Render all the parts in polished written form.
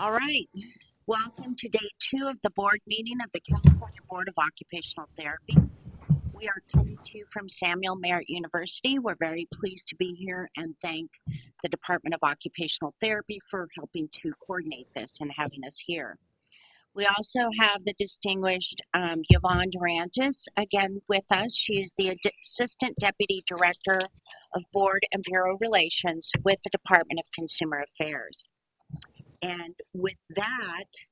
All right. Welcome to day 2 of the board meeting of the California Board of Occupational Therapy. We are coming to you from Samuel Merritt University. We're very pleased to be here and thank the Department of Occupational Therapy for helping to coordinate this and having us here. We also have the distinguished Yvonne Durantis again with us. She is the Assistant Deputy Director of Board and Bureau Relations with the Department of Consumer Affairs. And with that,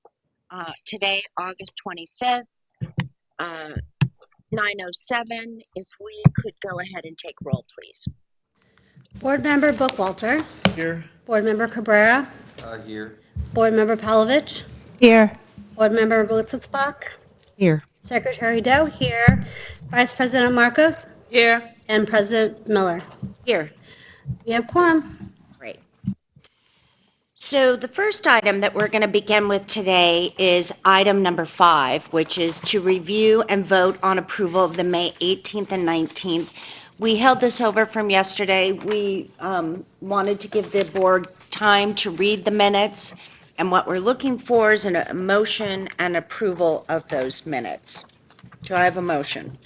today, August 25th, 9:07, if we could go ahead and take roll, please. Board Member Bookwalter. Here. Board Member Cabrera. Here. Board Member Palovich. Here. Board Member Blitzbach. Here. Secretary Doe here. Vice President Marcos. Here. And President Miller. Here. We have quorum. Great. So the first item that we're going to begin with today is item number 5, which is to review and vote on approval of the May 18th and 19th. We held this over from yesterday. We wanted to give the board time to read the minutes, and what we're looking for is a motion and approval of those minutes. Do I have a motion?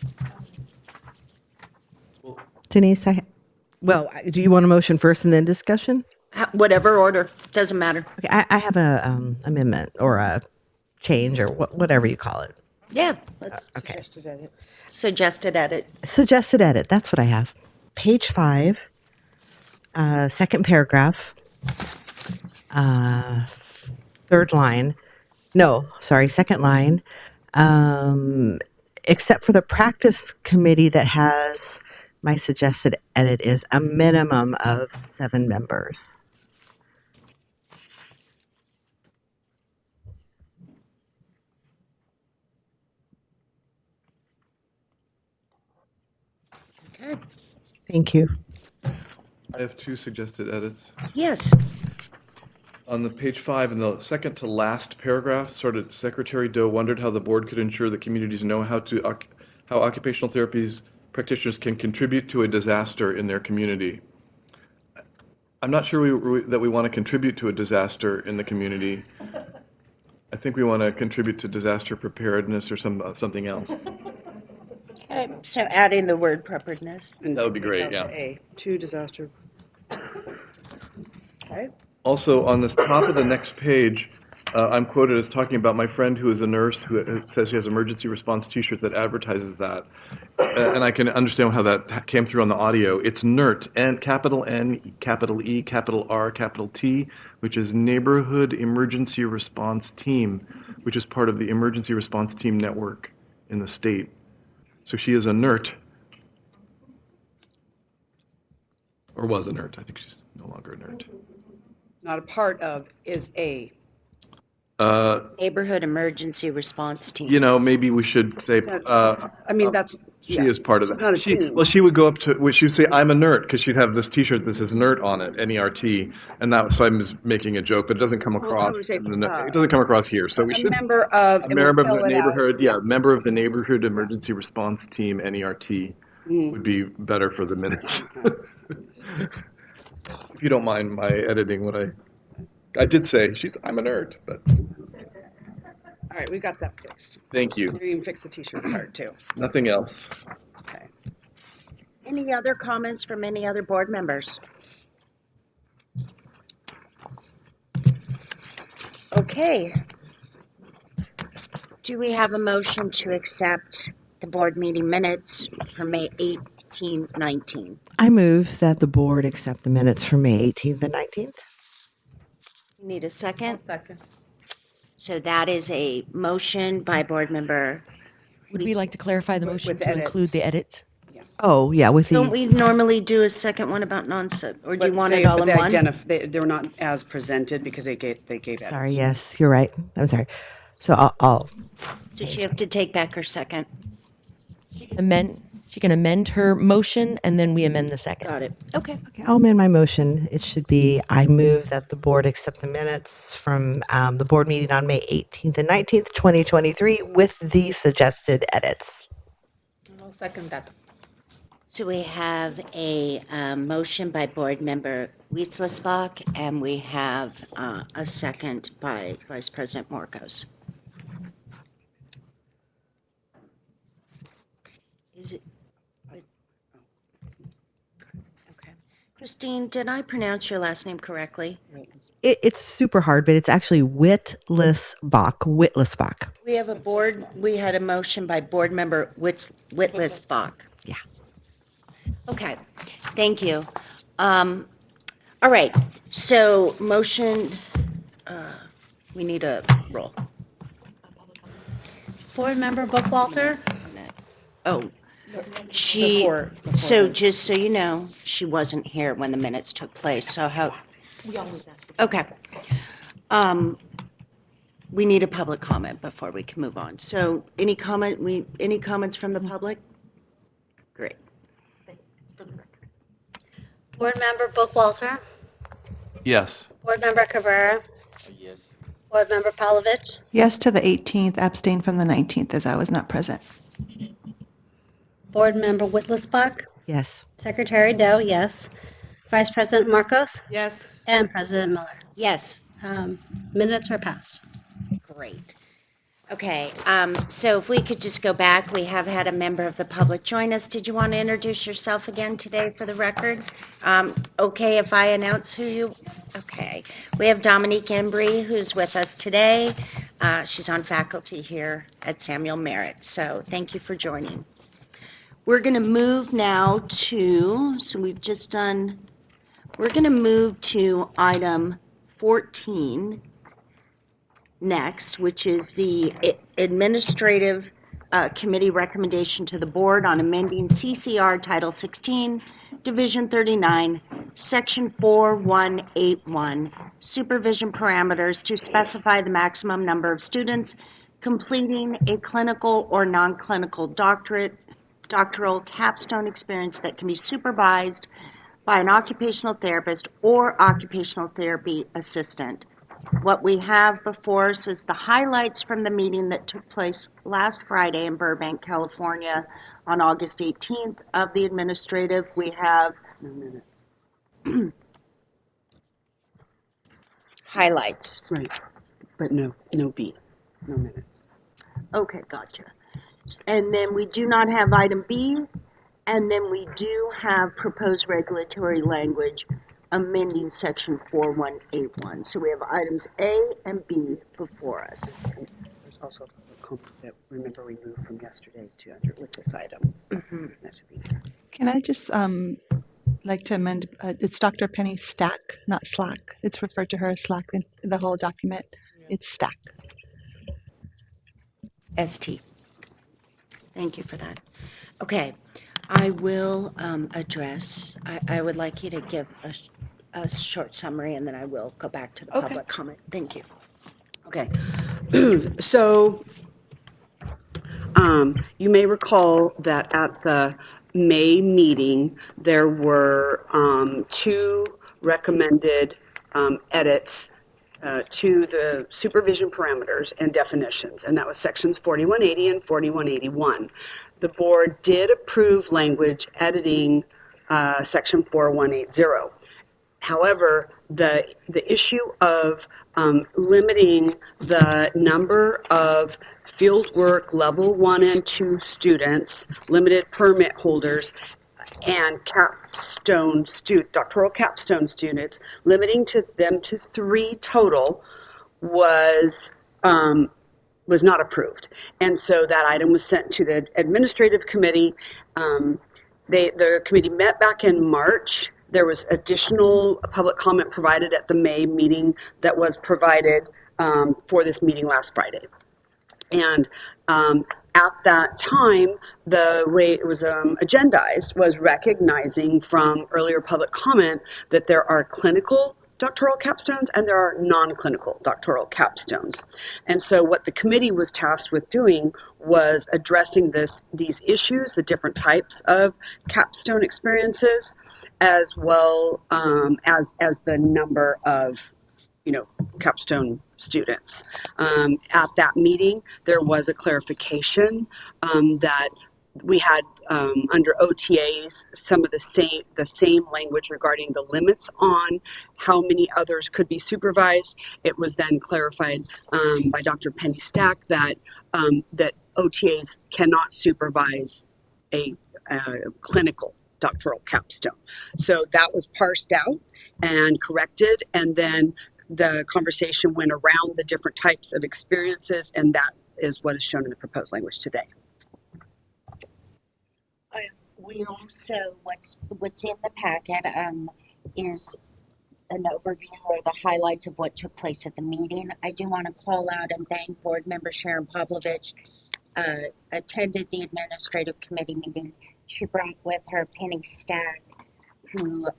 Denise, do you want a motion first and then discussion? Whatever order, doesn't matter. Okay, I have a amendment or a change or whatever you call it. Yeah, let's Okay. suggested edit. Suggested edit. That's what I have. Page 5, second paragraph, third line. No, sorry, second line. Except for the practice committee that has, my suggested edit is a minimum of 7 members. Okay. Thank you. I have 2 suggested edits. Yes. On the page 5, in the second to last paragraph, sort of Secretary Doe wondered how the board could ensure that communities know how occupational therapies practitioners can contribute to a disaster in their community. I'm not sure that we want to contribute to a disaster in the community. I think we want to contribute to disaster preparedness or something else. Okay, so adding the word preparedness. That would be great, yeah. A, to disaster. Okay. Also, on the top of the next page, I'm quoted as talking about my friend who is a nurse who says she has emergency response T-shirt that advertises that. And I can understand how that came through on the audio. It's NERT, capital N, capital E, capital R, capital T, which is Neighborhood Emergency Response Team, which is part of the Emergency Response Team Network in the state. So she is a NERT. Or was a NERT. I think she's no longer a NERT. Not a part of, is a. Neighborhood Emergency Response Team. You know, maybe we should say, I mean, that's. she is part of She's not a that. team. Well, she would go up to, she would say, I'm a NERT, because she'd have this T-shirt that says NERT on it, N-E-R-T, and that, so I'm just making a joke, but it doesn't come across. would say, It doesn't come across here, so we A should. member of. A and we'll member of spell the it out. neighborhood, yeah, member of the Neighborhood Emergency Response Team, N-E-R-T, would be better for the minutes. If you don't mind my editing what I did say, I'm a nerd, but All right, we got that fixed. thank you. We can fix the t-shirt part too. Nothing else. Okay. Any other comments from any other board members? Okay. Do we have a motion to accept the board meeting minutes for May 18, 19? I move that the board accept the minutes from May 18th and 19th. You need a second? Second. So that is a motion by board member. Would we like to clarify the motion with to include edits. the edits? Oh, yeah, with Don't the, we normally do a second one about non-sub, or do you want it all in one? They were not as presented because they gave edits. sorry, yes, you're right. I'm sorry. So I'll Does she have to take back her second? She can amend her motion and then we amend the second. Got it. Okay. I'll amend my motion. It should be, I move that the board accept the minutes from the board meeting on May 18th and 19th, 2023 with the suggested edits. I'll second that. So we have a motion by Board Member Wietzlisbach, and we have a second by Vice President Marcos. Is it? Okay. Christine, did I pronounce your last name correctly? It's super hard, but it's actually Wittlisbach. We had a motion by Board Member Witlisbach. Yeah. Okay, thank you. All right, so motion, we need a roll. Board Member Bookwalter, Oh, Before so the- just so you know, she wasn't here when the minutes took place, so how? Okay. We need a public comment before we can move on. So any comments from the public? Great. Board Member Bookwalter, Yes. Board Member Cabrera. Yes. Board Member Palovich, Yes to the 18th, abstain from the 19th as I was not present. Board Member Witlisbach, Yes. Secretary Doe, yes. Vice President Marcos, Yes. and President Miller. Yes. Minutes are passed. Great. Okay, so if we could just go back, we have had a member of the public join us. Did you want to introduce yourself again today for the record? Okay, if I announce who you, okay. We have Dominique Embry, who's with us today. She's on faculty here at Samuel Merritt, so thank you for joining. We're going to move now to, we're going to move to item 14 next, which is the Administrative Committee recommendation to the board on amending CCR Title 16, Division 39, Section 4181, supervision parameters to specify the maximum number of students completing a clinical or non-clinical doctoral capstone experience that can be supervised by an occupational therapist or occupational therapy assistant. What we have before us is the highlights from the meeting that took place last Friday in Burbank, California, on August 18th of the administrative. We have No minutes. highlights. Right, but no B, no minutes. Okay, gotcha. And then we do not have item B, and then we do have proposed regulatory language amending section 4181. So we have items A and B before us. There's also a comp that, remember, we moved from yesterday to under with this item. That should be there. Can I just like to amend, it's Dr. Penny Stack, not Slack. It's referred to her as Slack in the whole document. It's Stack. ST. Thank you for that. Okay, I will address, I would like you to give a short summary, and then I will go back to the Okay. public comment. Thank you. Okay, so you may recall that at the May meeting, there were two recommended edits to the supervision parameters and definitions, and that was sections 4180 and 4181. The board did approve language editing section 4180. However, the issue of limiting the number of fieldwork level 1 and 2 students, limited permit holders, and doctoral capstone students, limiting them to 3 total was not approved. And so that item was sent to the administrative committee. The committee met back in March. There was additional public comment provided at the May meeting that was provided for this meeting last Friday. And at that time, the way it was agendized was recognizing from earlier public comment that there are clinical doctoral capstones and there are non-clinical doctoral capstones. And so what the committee was tasked with doing was addressing these issues, the different types of capstone experiences, as well as the number of capstone students. At that meeting, there was a clarification that we had under OTAs some of the same language regarding the limits on how many others could be supervised. It was then clarified by Dr. Penny Stack that that OTAs cannot supervise a clinical doctoral capstone. So that was parsed out and corrected, and then the conversation went around the different types of experiences, and that is what is shown in the proposed language today. We also, what's in the packet is an overview or the highlights of what took place at the meeting. I do want to call out and thank Board Member Sharon Pavlovich, attended the administrative committee meeting. She brought with her Penny Stack, who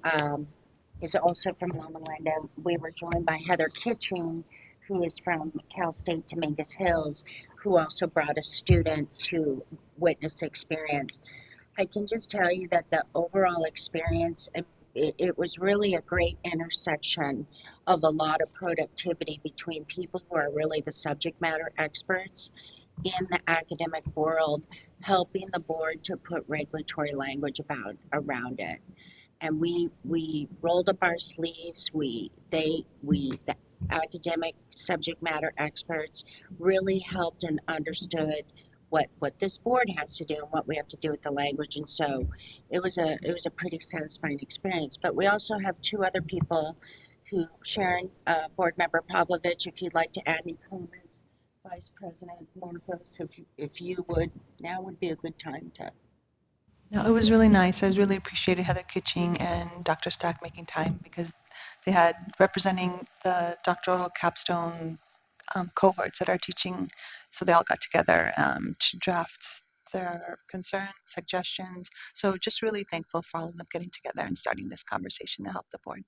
is also from Loma Linda. We were joined by Heather Kitching, who is from Cal State Dominguez Hills, who also brought a student to witness the experience. I can just tell you that the overall experience, it was really a great intersection of a lot of productivity between people who are really the subject matter experts in the academic world, helping the board to put regulatory language around it. And we rolled up our sleeves. The academic subject matter experts really helped and understood what this board has to do and what we have to do with the language. And so it was a pretty satisfying experience. But we also have two other people who, Sharon, Board Member Pavlovich, if you'd like to add any comments, Vice President Marcos, if you would, now would be a good time to. No, it was really nice. I really appreciated Heather Kitching and Dr. Stack making time because they had representing the doctoral capstone cohorts that are teaching. So they all got together to draft their concerns, suggestions. So just really thankful for all of them getting together and starting this conversation to help the board.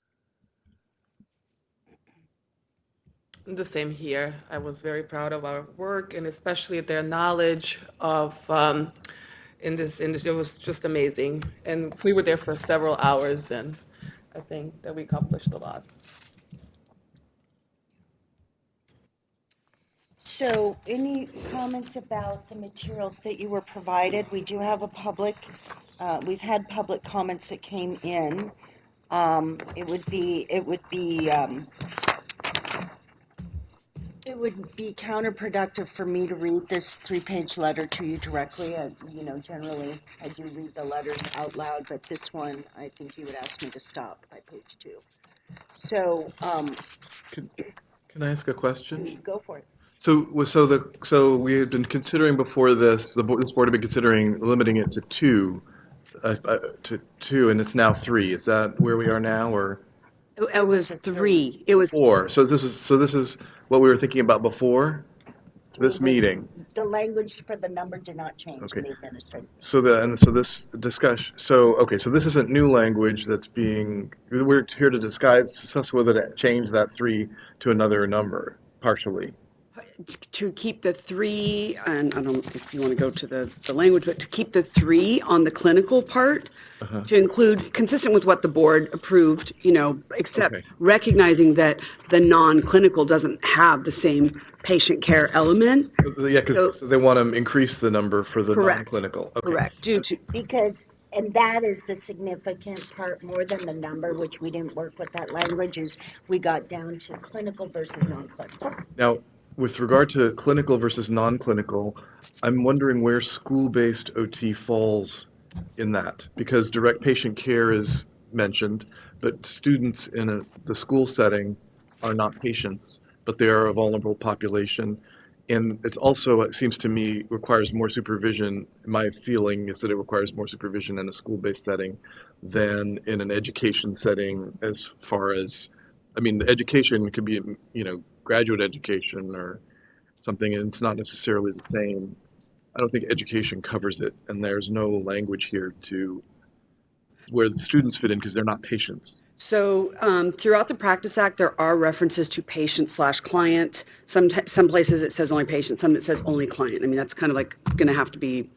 The same here. I was very proud of our work and especially their knowledge of in this industry. It was just amazing. And we were there for several hours, and I think that we accomplished a lot. So any comments about the materials that you were provided? We do have we've had public comments that came in. It would be counterproductive for me to read this 3-page letter to you directly. Generally I do read the letters out loud, but this one, I think you would ask me to stop by page 2. So, Can I ask a question? go for it. So we had been considering before this, this board had been considering limiting it to two, and it's now 3. Is that where we are now, or? It was 3. It was 4. So this is what we were thinking about before this meeting. The language for the number did not change Okay. in the administrative. So this discussion. So this isn't new language that's being. We're here to discuss whether to change that 3 to another number partially. to keep the 3, and I don't know if you want to go to the language, but to keep the 3 on the clinical part, to include, consistent with what the board approved, except Okay. recognizing that the non-clinical doesn't have the same patient care element. Yeah, because they want to increase the number for the Correct. non-clinical. Okay. Correct. Due to, And that is the significant part, more than the number, which we didn't work with that language, is we got down to clinical versus non-clinical. Now, with regard to clinical versus non-clinical, I'm wondering where school-based OT falls in that, because direct patient care is mentioned, but students in the school setting are not patients, but they are a vulnerable population. And it's also, it seems to me, requires more supervision. My feeling is that it requires more supervision in a school-based setting than in an education setting, as far as, the education could be, graduate education or something, and it's not necessarily the same. I don't think education covers it, and there's no language here to where the students fit in because they're not patients. So throughout the Practice Act, there are references to patient/client. Some places it says only patient, some it says only client. That's kind of like going to have to be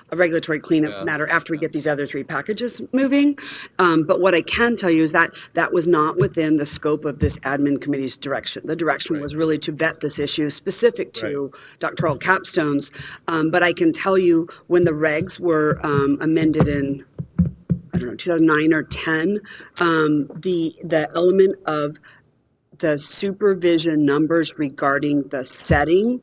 a regulatory cleanup matter after we get these other three packages moving. But what I can tell you is that that was not within the scope of this admin committee's direction. The direction was really to vet this issue specific to doctoral capstones. But I can tell you when the regs were amended in, I don't know, 2009 or 10, the element of the supervision numbers regarding the setting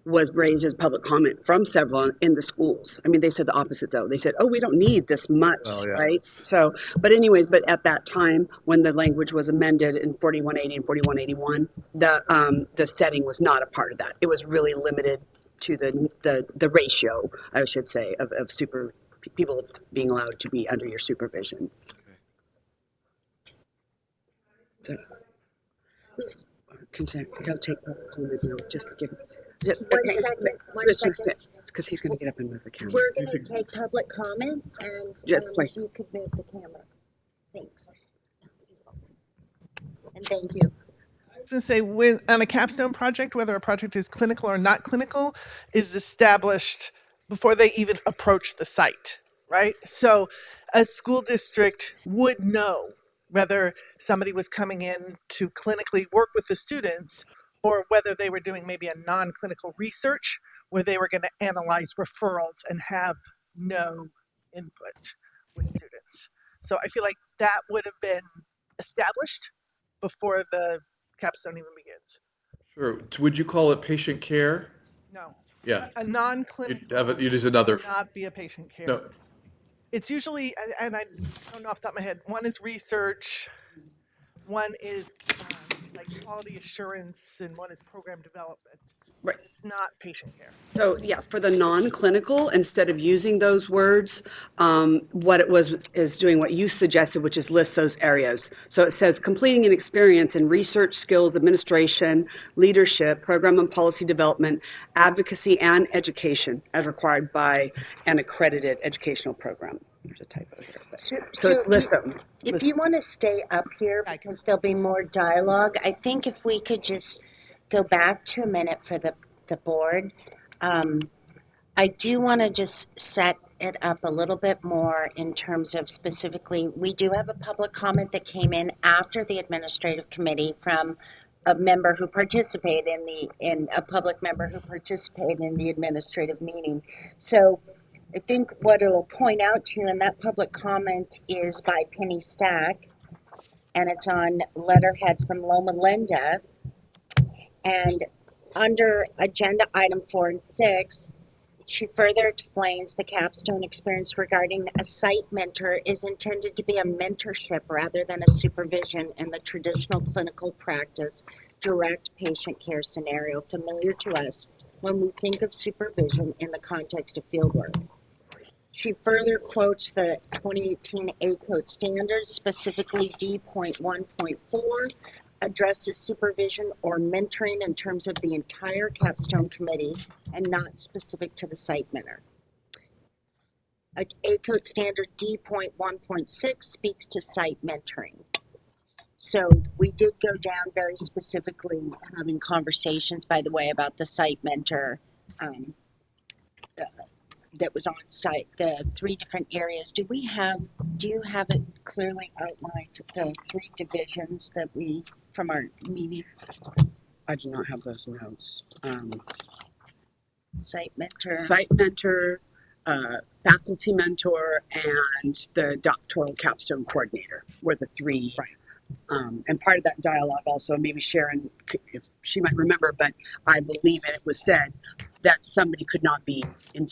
was raised as public comment from several in the schools. I mean, they said the opposite though. They said, "Oh, we don't need this much," right? So, but anyways, but at that time when the language was amended in 4180 and 4181, the setting was not a part of that. It was really limited to the ratio, I should say, of people being allowed to be under your supervision. So, please, don't take public comment now. Just give. Just One second. Because he's going to get up and move the camera. We're going to take public comment, and if you could move the camera. Thanks. And thank you. I was going to say, when on a capstone project, whether a project is clinical or not clinical, is established before they even approach the site, right? So a school district would know whether somebody was coming in to clinically work with the students or whether they were doing maybe a non-clinical research where they were going to analyze referrals and have no input with students. So I feel like that would have been established before the capstone even begins. Sure. Would you call it patient care? No. Yeah. A non-clinical You'd use another. would not be a patient care. No. It's usually, and I don't know off the top of my head, one is research, one is like quality assurance, and one is program development. Right. It's not patient care. So yeah, for the non-clinical, instead of using those words, what it was is doing what you suggested, which is list those areas. So it says completing an experience in research, skills, administration, leadership, program and policy development, advocacy, and education as required by an accredited educational program. There's a typo here. So it's list them. If you want to stay up here, because there'll be more dialogue, I think if we could just go back to a minute for the board. I do want to just set it up a little bit more in terms of specifically, we do have a public comment that came in after the administrative committee from a member who participated in a public member who participated in the administrative meeting. So I think what it'll point out to you in that public comment is by Penny Stack, and it's on letterhead from Loma Linda. And under agenda item 4 and 6, she further explains the capstone experience regarding a site mentor is intended to be a mentorship rather than a supervision in the traditional clinical practice direct patient care scenario familiar to us when we think of supervision in the context of fieldwork. She further quotes the 2018 ACOTE standards, specifically D.1.4, addresses supervision or mentoring in terms of the entire capstone committee and not specific to the site mentor. ACOTE standard D.1.6 speaks to site mentoring. So we did go down very specifically having conversations, by the way, about the site mentor that was on site, the 3 different areas. Do you have it clearly outlined, the 3 divisions that we, from our meeting? I do not have those notes. Site mentor. Site mentor, faculty mentor, and the doctoral capstone coordinator were the 3. Right. And part of that dialogue also, maybe Sharon, if she might remember, but I believe it was said that somebody could not be in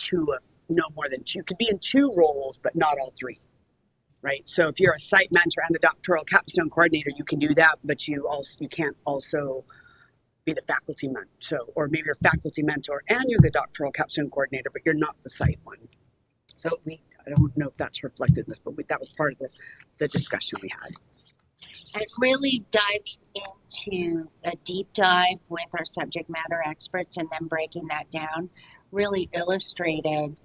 no more than 2, could be in 2 roles, but not all 3. Right. So if you're a site mentor and the doctoral capstone coordinator, you can do that, but you can't also be the faculty mentor. So, or maybe you're faculty mentor and you're the doctoral capstone coordinator, but you're not the site one. So I don't know if that's reflected in this, but that was part of the discussion we had. And really diving into a deep dive with our subject matter experts and then breaking that down really illustrated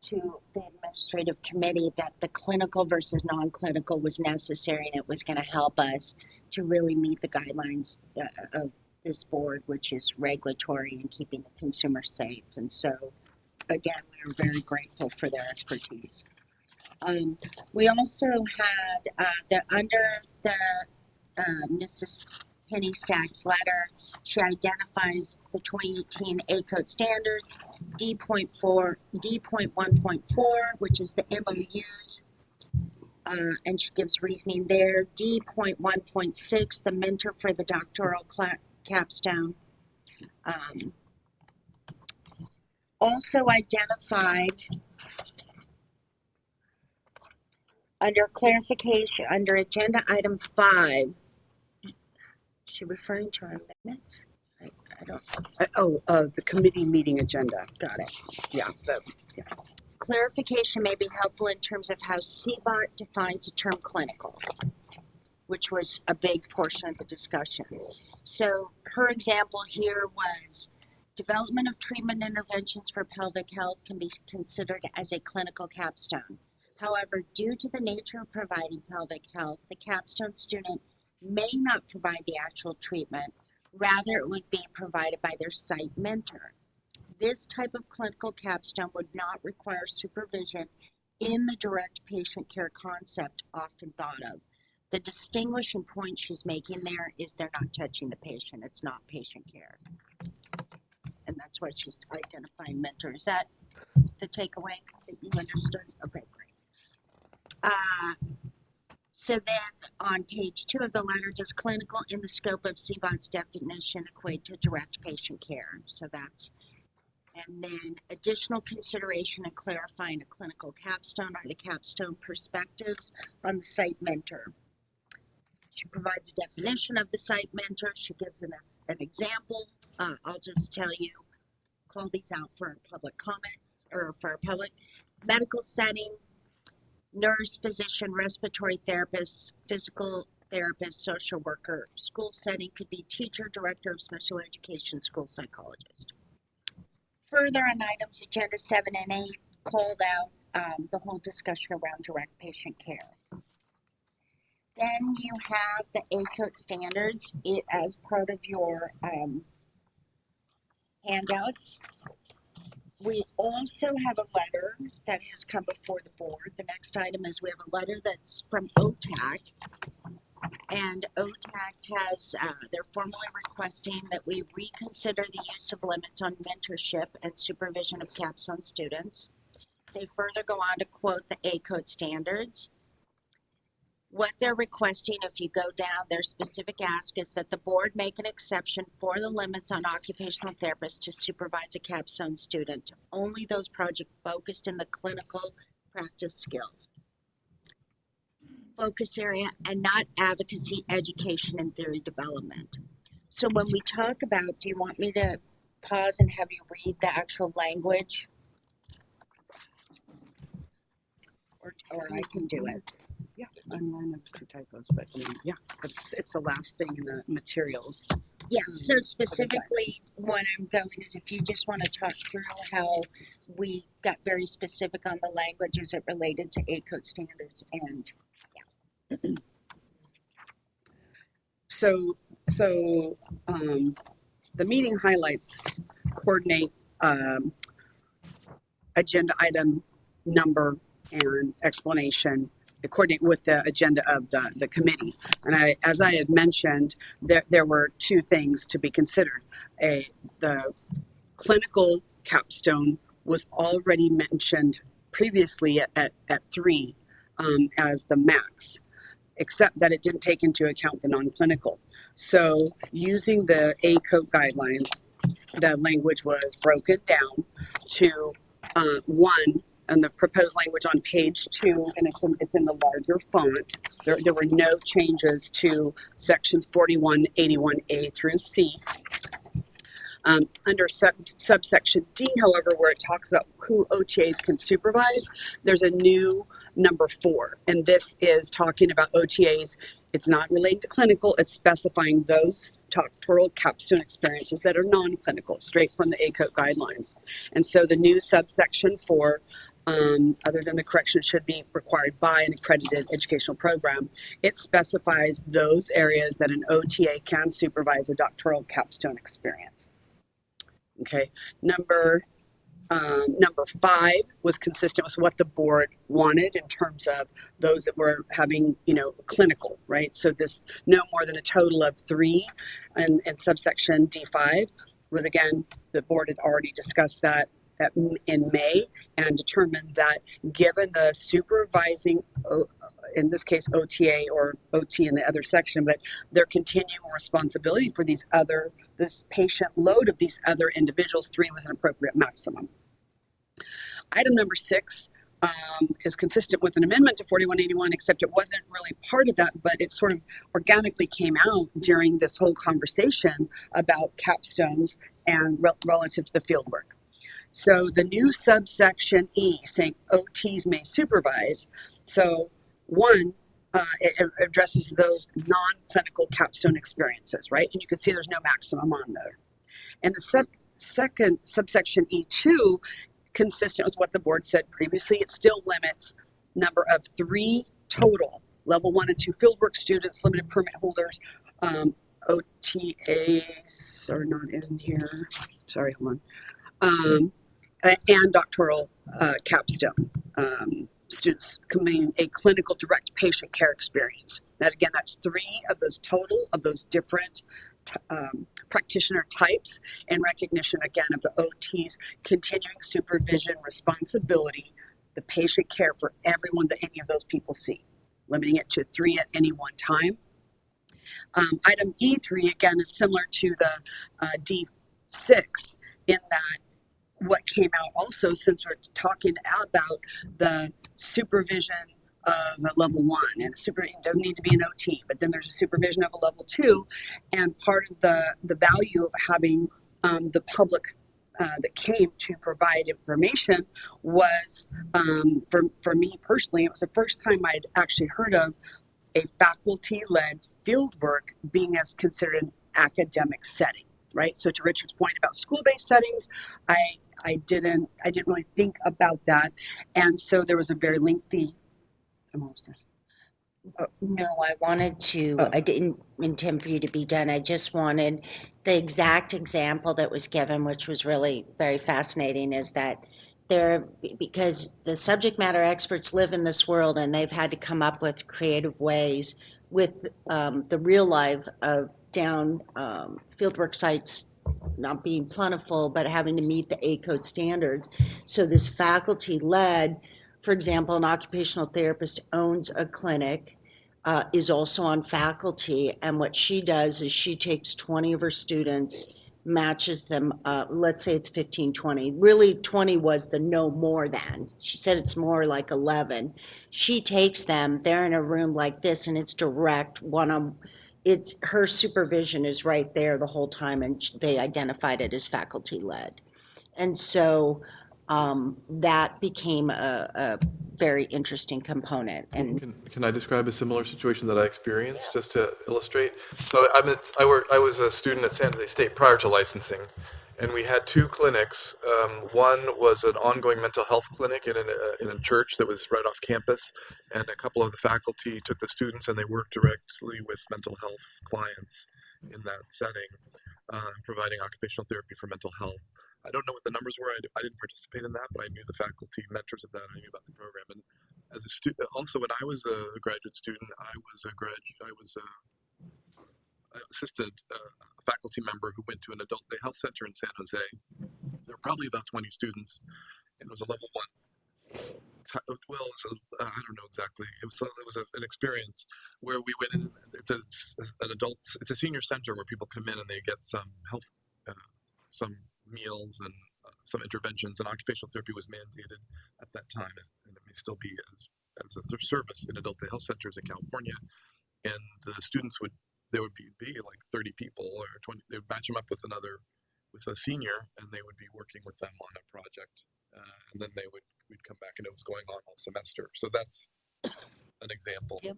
to the administrative committee that the clinical versus non-clinical was necessary and it was going to help us to really meet the guidelines of this board, which is regulatory and keeping the consumer safe. And so again, we are very grateful for their expertise. We also had under the Mrs. Penny Stack's letter, she identifies the 2018 ACODE standards, D.1.4, which is the MOUs, and she gives reasoning there. D.1.6, the mentor for the doctoral capstone. Also identified under clarification, under agenda item 5, is she referring to our amendments? I don't. The committee meeting agenda. Got it. Yeah. Clarification may be helpful in terms of how CBOT defines the term clinical, which was a big portion of the discussion. So her example here was development of treatment interventions for pelvic health can be considered as a clinical capstone. However, due to the nature of providing pelvic health, the capstone student may not provide the actual treatment. Rather, it would be provided by their site mentor. This type of clinical capstone would not require supervision in the direct patient care concept often thought of. The distinguishing point she's making there is they're not touching the patient. It's not patient care. And that's what she's identifying mentor. Is that the takeaway that you understood? Okay, great. So then on page 2 of the letter, does clinical in the scope of CBOT's definition equate to direct patient care? So that's, and then additional consideration in clarifying a clinical capstone are the capstone perspectives on the site mentor. She provides a definition of the site mentor. She gives us an example. I'll just tell you, call these out for our public comment, or for our public medical setting. Nurse, physician, respiratory therapist, physical therapist, social worker. School setting could be teacher, director of special education, school psychologist. Further on items agenda 7 and 8 called out the whole discussion around direct patient care. Then you have the ACODE standards as part of your handouts. We also have a letter that has come before the board. The next item is we have a letter that's from OTAC. And OTAC has, they're formally requesting that we reconsider the use of limits on mentorship and supervision of capstone students. They further go on to quote the ACODE standards. What they're requesting, if you go down, their specific ask is that the board make an exception for the limits on occupational therapists to supervise a capstone student, only those projects focused in the clinical practice skills focus area and not advocacy, education, and theory development. So when we talk about, do you want me to pause and have you read the actual language? Or I can do it. Yeah, online of two typos, but yeah, it's the last thing in the materials. Yeah, so specifically what I'm going is if you just want to talk through how we got very specific on the language as it related to ACODE standards and So the meeting highlights coordinate agenda item number and explanation, coordinate with the agenda of the committee. And as I had mentioned, there were two things to be considered. The clinical capstone was already mentioned previously at 3 as the max, except that it didn't take into account the non-clinical. So using the ACODE guidelines, the language was broken down to 1, and the proposed language on page 2, and it's in the larger font. There were no changes to sections 4181A through C. Under subsection D, however, where it talks about who OTAs can supervise, there's a new number 4, and this is talking about OTAs. It's not related to clinical, it's specifying those doctoral capstone experiences that are non-clinical, straight from the ACODE guidelines. And so the new subsection 4, other than the correction should be required by an accredited educational program, it specifies those areas that an OTA can supervise a doctoral capstone experience. Okay, number Number 5 was consistent with what the board wanted in terms of those that were having, clinical, right? So this no more than a total of 3 and subsection D5 was, again, the board had already discussed that in May and determined that given the supervising, in this case OTA or OT in the other section, but their continuing responsibility for this patient load of these other individuals, 3 was an appropriate maximum. Item number 6 is consistent with an amendment to 4181, except it wasn't really part of that, but it sort of organically came out during this whole conversation about capstones and relative to the fieldwork. So the new subsection E saying OTs may supervise. So 1, it addresses those non-clinical capstone experiences, right? And you can see there's no maximum on there. And the second subsection E2, consistent with what the board said previously, it still limits number of 3 total level 1 and 2 fieldwork students, limited permit holders. OTAs are not in here. Sorry, hold on. And doctoral capstone students committing a clinical direct patient care experience. That again, that's 3 of those total of those different practitioner types, in recognition again of the OT's continuing supervision responsibility, the patient care for everyone that any of those people see, limiting it to 3 at any one time. Item E3 again is similar to the D6 in that what came out also, since we're talking about the supervision of a level 1, and it doesn't need to be an OT, but then there's a supervision of a level 2, and part of the value of having the public that came to provide information was, for me personally, it was the first time I'd actually heard of a faculty-led fieldwork being as considered an academic setting, right? So to Richard's point about school-based settings, I didn't really think about that, and so there was a very lengthy. I'm almost done. No, I wanted to, Oh. I didn't intend for you to be done. I just wanted the exact example that was given, which was really very fascinating, is that because the subject matter experts live in this world and they've had to come up with creative ways with the real life of down fieldwork sites not being plentiful, but having to meet the A code standards. So this faculty led, for example, an occupational therapist owns a clinic, is also on faculty, and what she does is she takes 20 of her students, matches them up. Let's say it's 15, 20. Really, 20 was the no more than. She said it's more like 11. She takes them, they're in a room like this, and it's direct one on. It's her supervision is right there the whole time, and they identified it as faculty led. And so that became a very interesting component. And Can I describe a similar situation that I experienced just to illustrate? So I was a student at San Jose State prior to licensing, and we had 2 clinics. One was an ongoing mental health clinic in a church that was right off campus, and a couple of the faculty took the students and they worked directly with mental health clients in that setting, providing occupational therapy for mental health. I don't know what the numbers were. I didn't participate in that, but I knew the faculty mentors of that. I knew about the program. And as a student, also when I was a graduate student, I was I assisted a faculty member who went to an adult day health center in San Jose. There were probably about 20 students, and it was a level 1. Well, I don't know exactly. It was an experience where we went in. It's a senior center where people come in and they get some health, some meals and some interventions, and occupational therapy was mandated at that time, and it may still be as a service in adult day health centers in California. And the students there would be like 30 people or 20. They would match them up with a senior, and they would be working with them on a project, and then we'd come back, and it was going on all semester. So that's an example. Yep.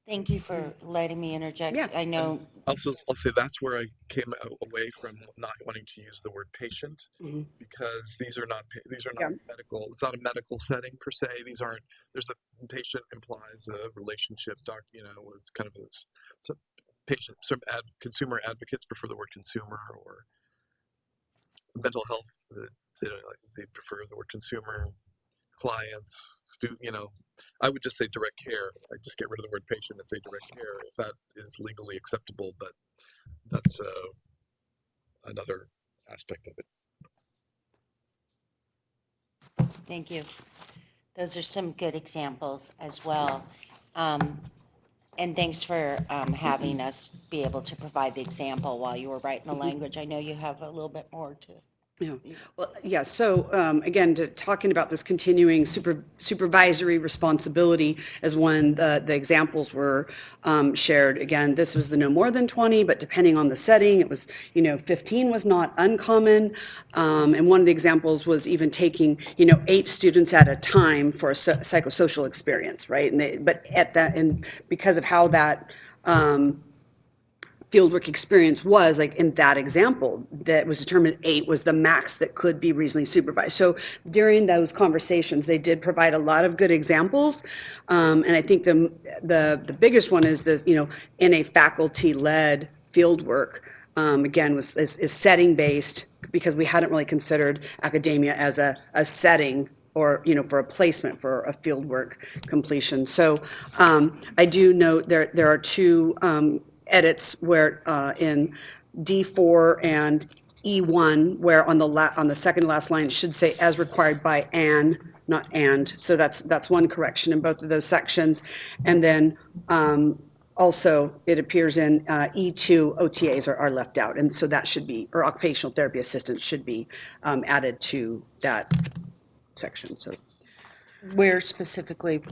Thank you for letting me interject. Yeah. I know. I'll say that's where I came away from not wanting to use the word patient, because these are not medical. It's not a medical setting per se. There's a patient implies a relationship. It's kind of it's a patient. Some consumer advocates prefer the word consumer, or mental health, like they prefer the word consumer, clients, I would just say direct care. I just get rid of the word patient and say direct care if that is legally acceptable, but that's another aspect of it. Thank you. Those are some good examples as well. And thanks for having us be able to provide the example while you were writing the language. I know you have a little bit more to. Yeah. Well, yeah. So again, talking about this continuing supervisory responsibility as when the examples were shared. Again, this was the no more than 20, but depending on the setting, it was 15 was not uncommon. And one of the examples was even taking 8 students at a time for a psychosocial experience, right? But at that, and because of how that fieldwork experience was, like in that example, that was determined 8 was the max that could be reasonably supervised. So during those conversations, they did provide a lot of good examples. And I think the biggest one is this, in a faculty-led fieldwork, again, is setting based, because we hadn't really considered academia as a setting or, for a placement for a fieldwork completion. So I do note there are 2 edits where in D4 and E1, where on the second to last line, it should say as required by an, not and. So that's one correction in both of those sections. And then also it appears in E2, OTAs are left out. And so that should be, or occupational therapy assistants should be added to that section. So Where specifically,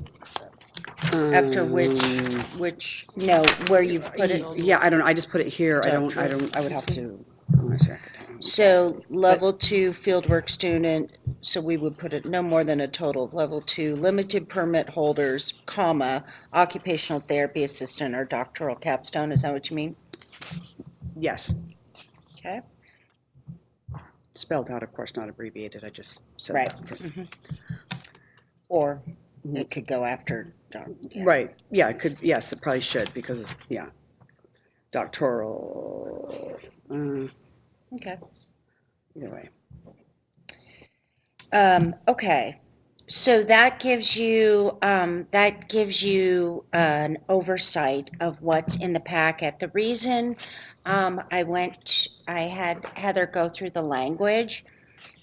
after which, no, where you've put it? yeah, I don't know. I just put it here. I would have to. So level 2 fieldwork student, so we would put it no more than a total of level 2 limited permit holders, comma, occupational therapy assistant or doctoral capstone. Is that what you mean? Yes. Okay. Spelled out, of course, not abbreviated. I just said Right. that. Or it could go after. Yeah. Right. Yeah, it could. Yes, it probably should, because, yeah. Doctoral. Okay. Either way. Okay. So that gives you an oversight of what's in the packet. The reason I had Heather go through the language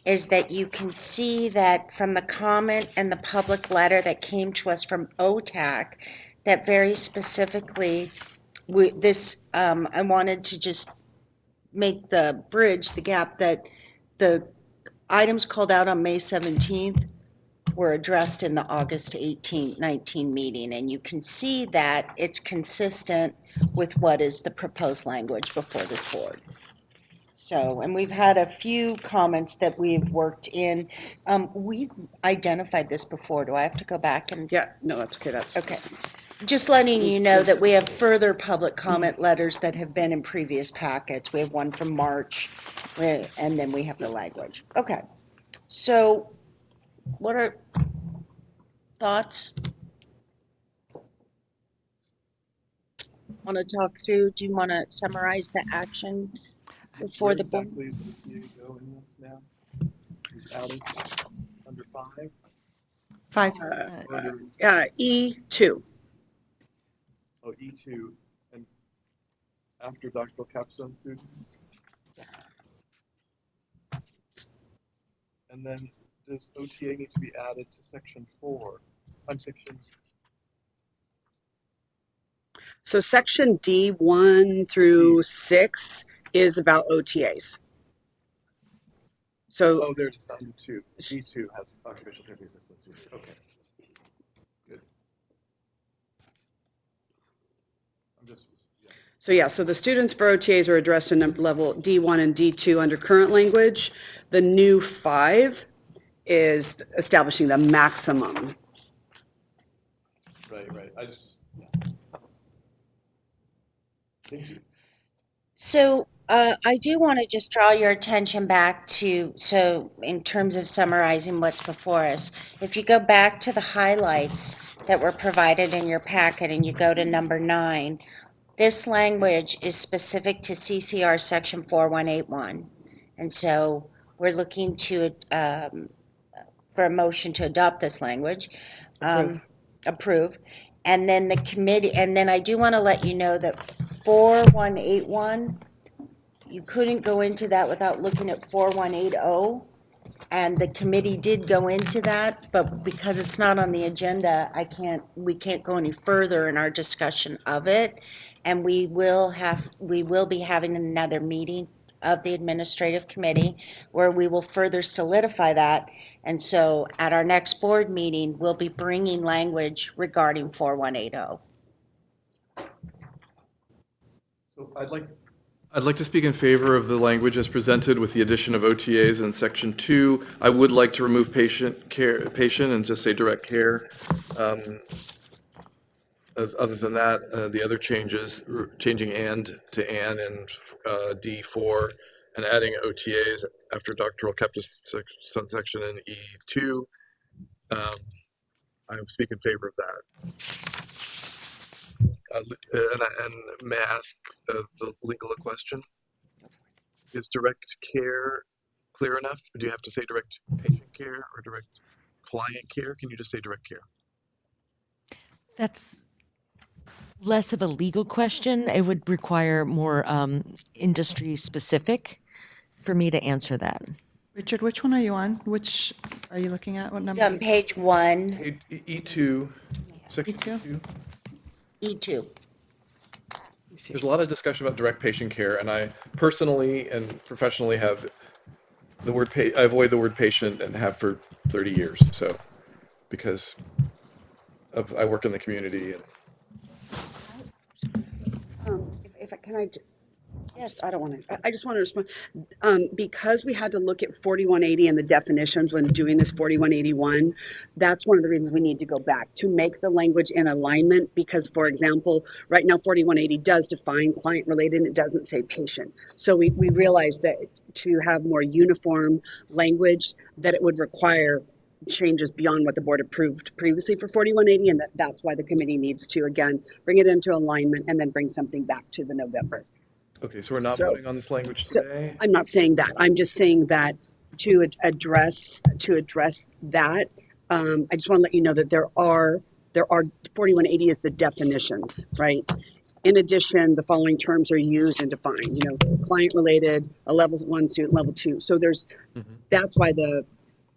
is that you can see that from the comment and the public letter that came to us from OTAC, that very specifically, I wanted to just make the bridge, the gap, that the items called out on May 17th were addressed in the August 18, 19 meeting, and you can see that it's consistent with what is the proposed language before this board. So, and we've had a few comments that we've worked in. We've identified this before. Do I have to go back and? Yeah, no, that's okay. That's Okay. Just letting you know that we have further public comment letters that have been in previous packets. We have one from March, and then we have the language. Okay. So, what are thoughts? Want to talk through? Do you want to summarize the action before the board? Where exactly is the PA go in this now? Is added under 5? 5. E2. Oh, E2, and after doctoral capstone students? And then does OTA need to be added to section 4? So section D1 through 6 is about OTAs. So, Oh, there it is, under 2. D2 has occupational therapy assistant students. Okay. Good. so the students for OTAs are addressed in level D1 and D2 under current language. The new 5 is establishing the maximum. Right. Yeah. Thank you. So I do want to just draw your attention back to, so in terms of summarizing what's before us, if you go back to the highlights that were provided in your packet and you go to number 9, this language is specific to CCR section 4181. And so we're looking to, for a motion to adopt this language. Approve. And then the committee, and then I do want to let you know that 4181, you couldn't go into that without looking at 4180. And the committee did go into that, but because it's not on the agenda, we can't go any further in our discussion of it. And we will be having another meeting of the administrative committee where we will further solidify that. And so at our next board meeting, we'll be bringing language regarding 4180. So I'd like to speak in favor of the language as presented with the addition of OTAs in section 2. I would like to remove patient and just say direct care. Other than that, the other changes, changing and to and in D4 and adding OTAs after doctoral capstone section in E2. I speak in favor of that. And may I ask the legal question? Is direct care clear enough? Or do you have to say direct patient care or direct client care? Can you just say direct care? That's less of a legal question. It would require more industry specific for me to answer that. Richard, which one are you on? Which are you looking at? What It's number? on page 1, E2, section E2? E2. E2. There's a lot of discussion about direct patient care, and I personally and professionally have the word I avoid the word patient and have for 30 years. So, because I work in the community. And Yes, I don't want to, I just want to respond. Because we had to look at 4180 and the definitions when doing this 4181, that's one of the reasons we need to go back to make the language in alignment. Because, for example, right now 4180 does define client related and it doesn't say patient. So we realized that to have more uniform language, that it would require changes beyond what the board approved previously for 4180, and that's why the committee needs to, again, bring it into alignment and then bring something back to the November. okay, so we're not voting on this language today. I'm not saying that. I'm just saying that to address that, I just want to let you know that there are 4180 is the definitions, right? In addition, the following terms are used and defined. Client related, a level 1 student, level 2. So that's why the.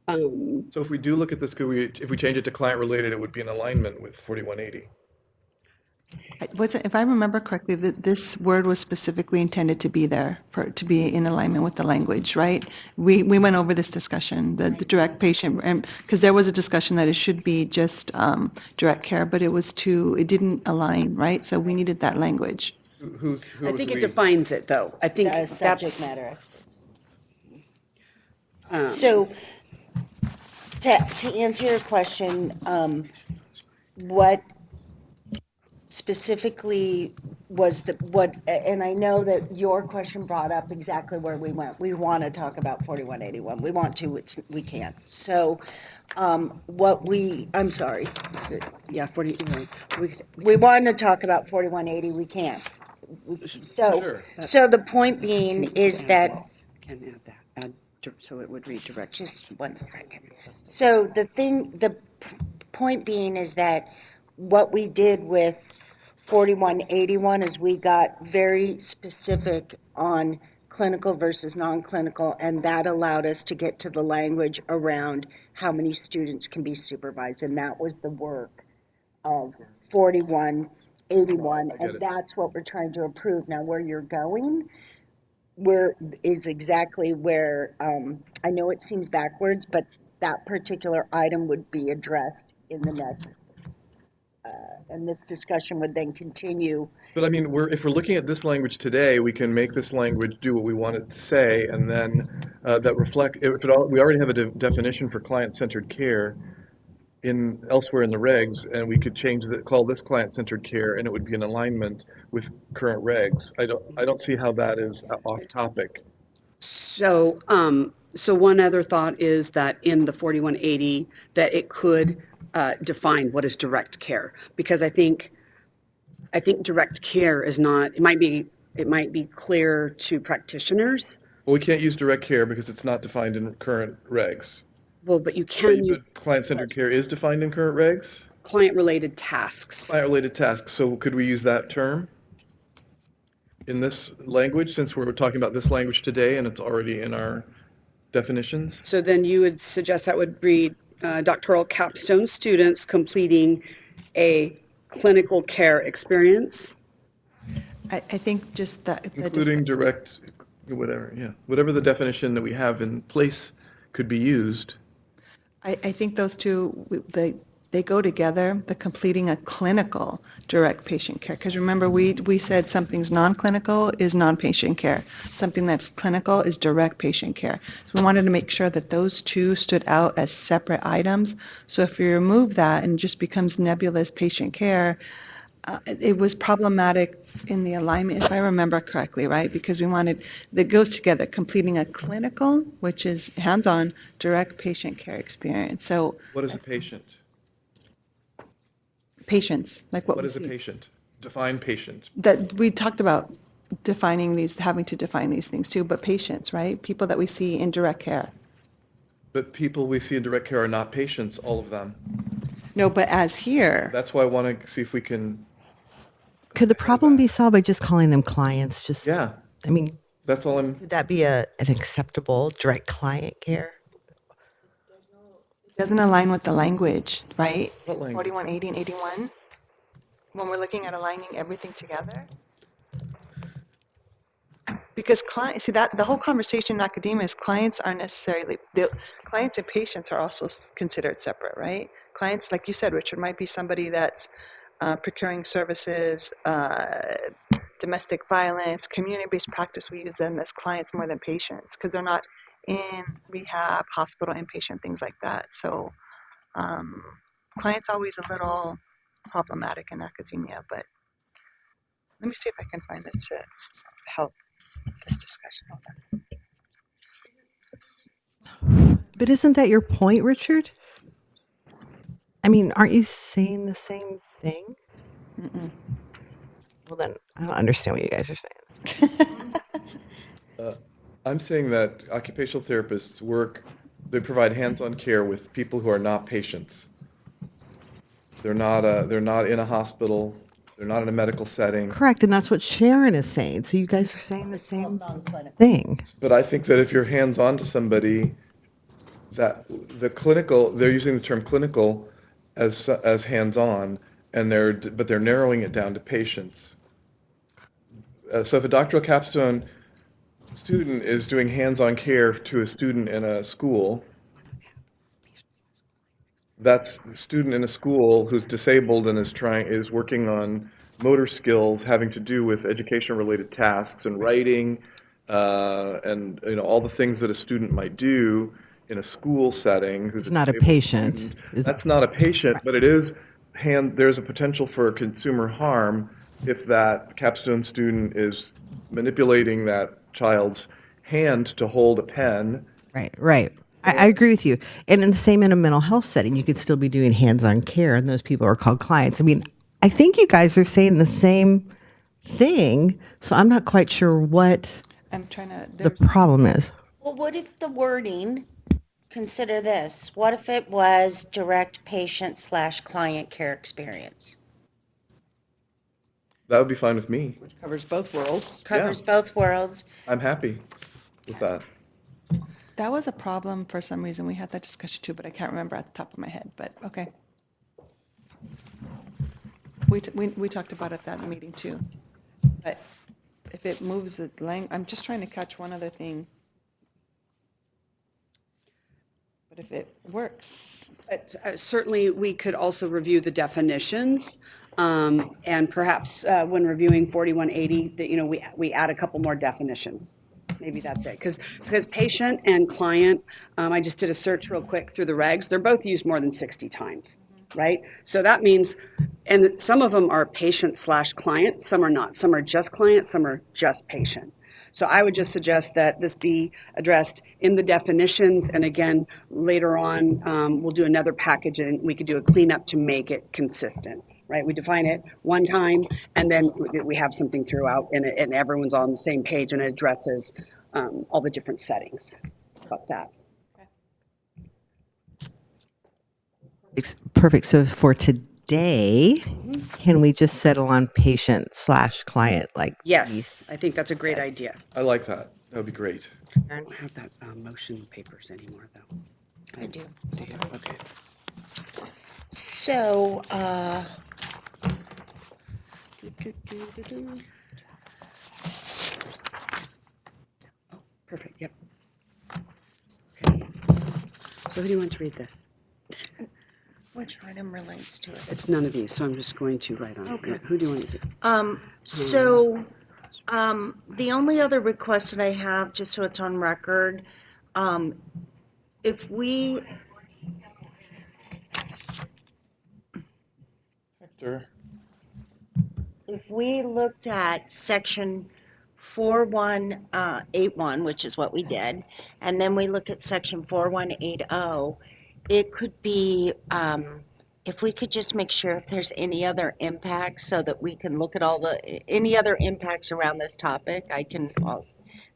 So if we do look at this, if we change it to client related, it would be in alignment with 4180. If I remember correctly, this word was specifically intended to be there, to be in alignment with the language, right? We went over this discussion, the direct patient, because there was a discussion that it should be just direct care, but it didn't align, right? So we needed that language. I think it defines it, though. I think The subject that's. matter experts. So, to answer your question, what specifically was and I know that your question brought up exactly where we went. We want to talk about 4181. We want to, we can't. So, I'm sorry. Yeah, 40, we wanted to talk about 4180, we can't. So the point being is that. Can add that, so it would read direct. Just 1 second. So the point being is that what we did with 4181 is we got very specific on clinical versus non-clinical, and that allowed us to get to the language around how many students can be supervised, and that was the work of 4181, and that's what we're trying to approve. Now, where you're going is exactly where, I know it seems backwards, but that particular item would be addressed in the next, and this discussion would then continue. But I mean, if we're looking at this language today, we can make this language do what we want it to say, and then that reflect. We already have a definition for client-centered care elsewhere in the regs, and we could call this client-centered care, and it would be in alignment with current regs. I don't see how that is off topic. So, one other thought is that in the 4180, that it could define what is direct care, because I think direct care is not. It might be clear to practitioners, Well, we can't use direct care because it's not defined in current regs. Well, but you can use But client-centered care is defined in current regs? client-related tasks. Client-related tasks, so could we use that term in this language, since we're talking about this language today and it's already in our definitions? So then you would suggest that would read doctoral capstone students completing a clinical care experience. I think just that. Including direct, whatever, yeah. Whatever the definition that we have in place could be used. I think those two, they go together, the completing a clinical direct patient care. Because remember, we said something's non-clinical is non-patient care. Something that's clinical is direct patient care. So we wanted to make sure that those two stood out as separate items. So if you remove that and it just becomes nebulous patient care, it was problematic in the alignment, if I remember correctly, right? Because we wanted, that goes together, completing a clinical, which is hands-on, direct patient care experience. So What is a patient? patients, like what What we is a see. patient? Define patient. That, we talked about defining these, having to define these things too, but patients, right? People that we see in direct care. But people we see in direct care are not patients, all of them. No, but as here, That's why I want to see if we can, Could the problem be solved by just calling them clients? Just, yeah, I mean, that's all I'm, could that be an acceptable direct client care? it doesn't align with the language, right? What language? 4180 and 81, when we're looking at aligning everything together. Because clients, see that, the whole conversation in academia is clients aren't necessarily, the clients and patients are also considered separate, right? Clients, like you said, Richard, might be somebody that's procuring services, domestic violence, community-based practice. We use them as clients more than patients because they're not in rehab, hospital, inpatient, things like that. So clients always a little problematic in academia, but let me see if I can find this to help this discussion. Hold on. But isn't that your point, Richard? I mean, aren't you saying the same thing? Well, then I don't understand what you guys are saying. I'm saying that occupational therapists work, they provide hands-on care with people who are not patients. They're not in a hospital, they're not in a medical setting. Correct, and that's what Sharon is saying. So you guys are saying the same thing. But I think that if you're hands-on to somebody, that the clinical, they're using the term clinical as hands-on, and but they're narrowing it down to patients. So if a doctoral capstone student is doing hands-on care to a student in a school, that's the student in a school who's disabled and is working on motor skills having to do with education-related tasks and writing, and all the things that a student might do in a school setting. Who's It's not a disabled patient. student. Is- That's not a patient, but it is there's a potential for consumer harm if that capstone student is manipulating that child's hand to hold a pen. Right, right. I agree with you. And in the same in a mental health setting, you could still be doing hands-on care, and those people are called clients. I mean, I think you guys are saying the same thing, so I'm not quite sure what I'm trying to, the problem is. Well, what if the wording, consider this, what if it was direct patient / client care experience? That would be fine with me. Covers both worlds. Covers both worlds. I'm happy with that. that was a problem for some reason. We had that discussion too, but I can't remember at the top of my head, but okay. We talked about it at that meeting too. But if it moves the I'm just trying to catch one other thing. But if it works, Certainly, we could also review the definitions, and perhaps when reviewing 4180, that, we add a couple more definitions. Maybe that's it, because patient and client, I just did a search real quick through the regs, they're both used more than 60 times, right? So that means, and some of them are patient / client, some are not. Some are just client, some are just patient. So I would just suggest that this be addressed in the definitions, and again, later on, we'll do another package and we could do a cleanup to make it consistent, right? We define it one time, and then we have something throughout, and everyone's on the same page and it addresses all the different settings about that. Perfect. So for today, can we just settle on patient/client like Yes, we I think that's a great said? idea. I like that. That would be great. I don't have that motion papers anymore, though. I do. Do you? Okay. So, Perfect, yep. Okay. So who do you want to read this? which item relates to it? It's none of these, so I'm just going to write on it. Okay. Who do you want to do? So, the only other request that I have, just so it's on record, if we, Hector. if we looked at section 4181, which is what we did, and then we look at section 4180, it could be, if we could just make sure if there's any other impacts so that we can look at any other impacts around this topic,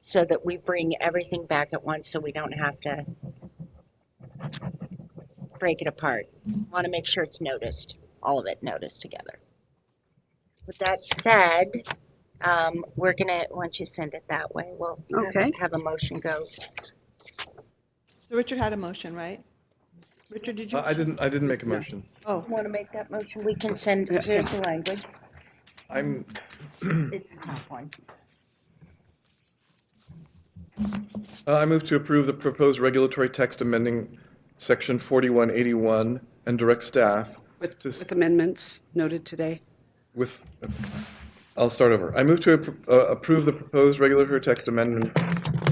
so that we bring everything back at once so we don't have to break it apart. Want to make sure it's noticed, all of it noticed together. With that said, we're gonna, once you send it that way, we'll Okay. have a motion go. So Richard had a motion, right? Richard, did you? I didn't make a motion. Oh, want to make that motion? We can send, here's the language. I'm, It's a tough one. I move to approve the proposed regulatory text amending section 4181 and direct staff With amendments noted today? with, I'll start over. I move to approve the proposed regulatory text amendment,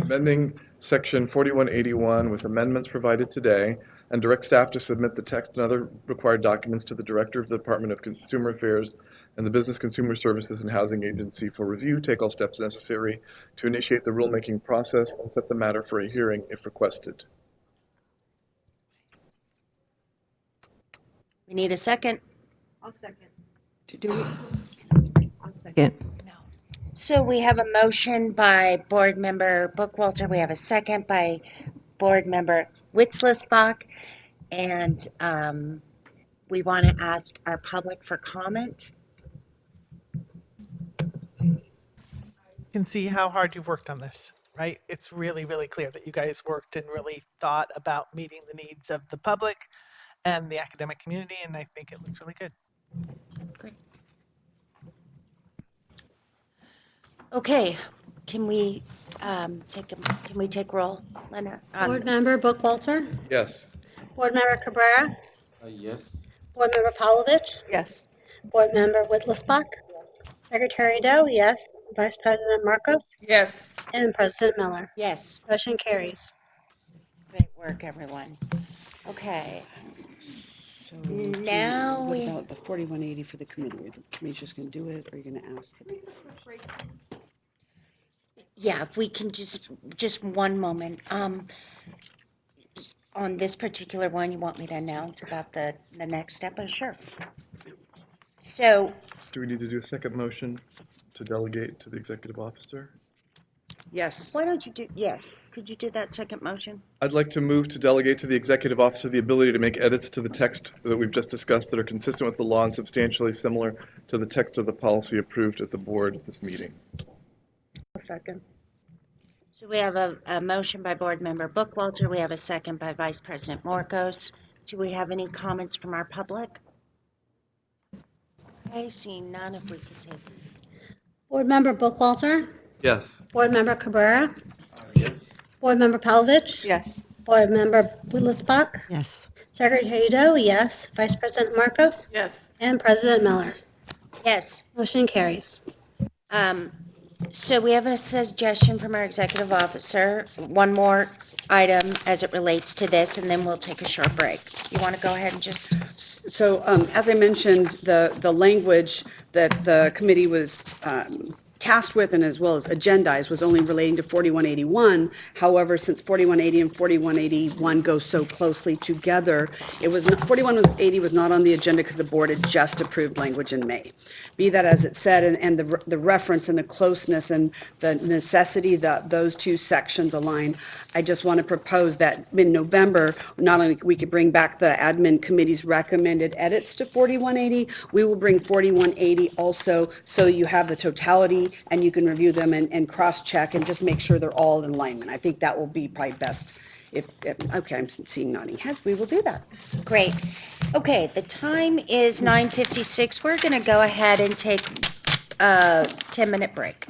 amending section 4181 with amendments provided today, and direct staff to submit the text and other required documents to the Director of the Department of Consumer Affairs and the Business Consumer Services and Housing Agency for review, take all steps necessary to initiate the rulemaking process, and set the matter for a hearing if requested. We need a second. I'll second. To do it? Yeah. So we have a motion by Board Member Bookwalter. We have a second by Board Member Witzlisbach. And we want to ask our public for comment. You can see how hard you've worked on this, right? It's really, really clear that you guys worked and really thought about meeting the needs of the public and the academic community, and I think it looks really good. Great. Okay, can we take roll, Lena? Board Member Bookwalter, Yes. Board Member Cabrera, Yes. Board Member Pavlovich, Yes. Board Member Whittlesbach, Secretary Doe, yes, Vice President Marcos, Yes. and President Miller. Yes, Motion carries. great work, everyone. Okay, So now what we, about the 4180 for the committee? Are the committee's just going to do it, or are you going to ask? yeah, if we can just one moment. On this particular one, you want me to announce about the next step? Oh, sure. So, Do we need to do a second motion to delegate to the executive officer? Yes. why don't you yes, could you do that second motion? I'd like to move to delegate to the executive officer the ability to make edits to the text that we've just discussed that are consistent with the law and substantially similar to the text of the policy approved at the board at this meeting. Second. So we have a motion by Board Member Bookwalter. We have a second by Vice President Marcos. Do we have any comments from our public? Okay, seeing none, if we could take. Board Member Bookwalter, Yes. Board Member Cabrera, Yes. Board Member Pavlovich, Yes. Board Member Whittlesbach, Yes. Secretary Doe, yes, Vice President Marcos, Yes. and President Miller. Yes. Motion carries. So we have a suggestion from our executive officer. One more item as it relates to this, and then we'll take a short break. You want to go ahead and just, So as I mentioned, the language that the committee was tasked with and as well as agendized was only relating to 4181. However, since 4180 and 4181 go so closely together, it was not, 4180 was not on the agenda because the board had just approved language in May. Be that as it said, and the reference and the closeness and the necessity that those two sections align, I just want to propose that in November, not only we could bring back the admin committee's recommended edits to 4180, we will bring 4180 also, so you have the totality and you can review them and cross-check and just make sure they're all in alignment. I think that will be probably best. If okay, I'm seeing nodding heads, we will do that. Great. Okay, the time is 9:56. We're going to go ahead and take a 10-minute break.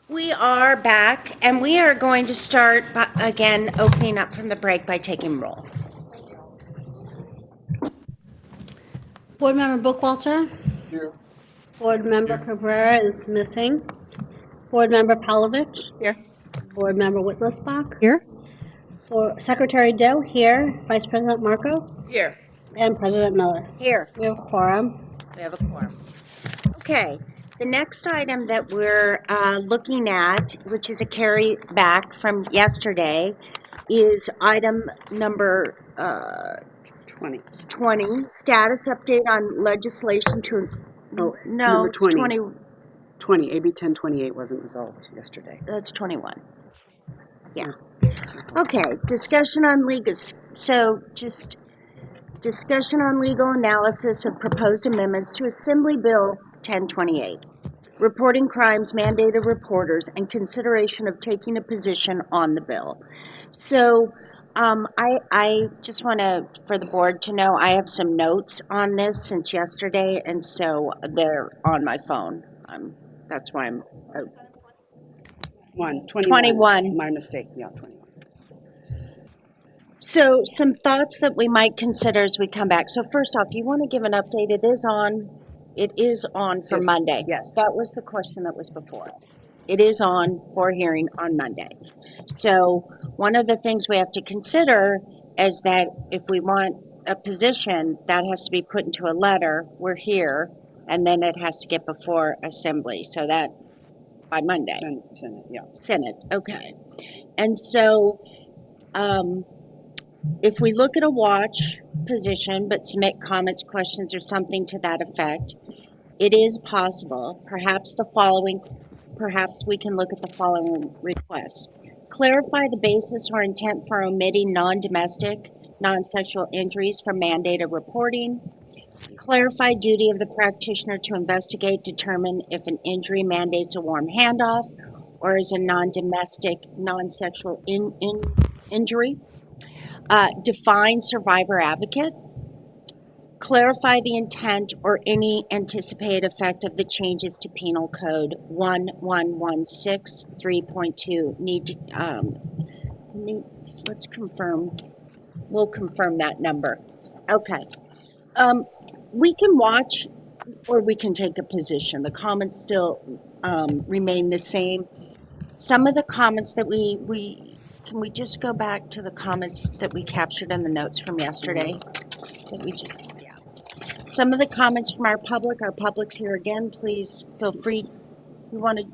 We are back, and we are going to start again opening up from the break by taking roll. Board Member Bookwalter? Here. Board Member Cabrera is missing. Board Member Palovich? Here. Board Member Whitlisbach? Here. For Secretary Doe here, Vice President Marcos, Here. and President Miller. Here. We have a quorum. We have a quorum. Okay, the next item that we're looking at, which is a carry back from yesterday, is item number 20, status update on legislation to, Oh, no, number it's 20. 20, AB 1028 wasn't resolved yesterday. That's 21. Yeah. Okay, discussion on legal, so just discussion on legal analysis of proposed amendments to Assembly Bill 1028, reporting crimes, mandated reporters, and consideration of taking a position on the bill. So I just want to, for the board to know, I have some notes on this since yesterday, and so they're on my phone. That's why I'm... 21. My mistake, yeah, 21. So some thoughts that we might consider as we come back. So first off, you want to give an update. It is on for Yes, Monday. yes. That was the question that was before us. It is on for hearing on Monday. So one of the things we have to consider is that if we want a position, that has to be put into a letter. We're here, and then it has to get before Assembly. So that by Monday. Senate, yeah. Senate, okay. And so if we look at a watch position but submit comments, questions, or something to that effect, it is possible. Perhaps we can look at the following request. Clarify the basis or intent for omitting non-domestic, non-sexual injuries from mandated reporting. Clarify duty of the practitioner to investigate, determine if an injury mandates a warm handoff or is a non-domestic, non-sexual injury. Define survivor advocate. Clarify the intent or any anticipated effect of the changes to Penal Code 1116 3.2. Let's confirm. We'll confirm that number. Okay. We can watch or we can take a position. The comments still remain the same. Some of the comments that we can we just go back to the comments that we captured in the notes from yesterday? Some of the comments from our public's here again. Please feel free. You want to,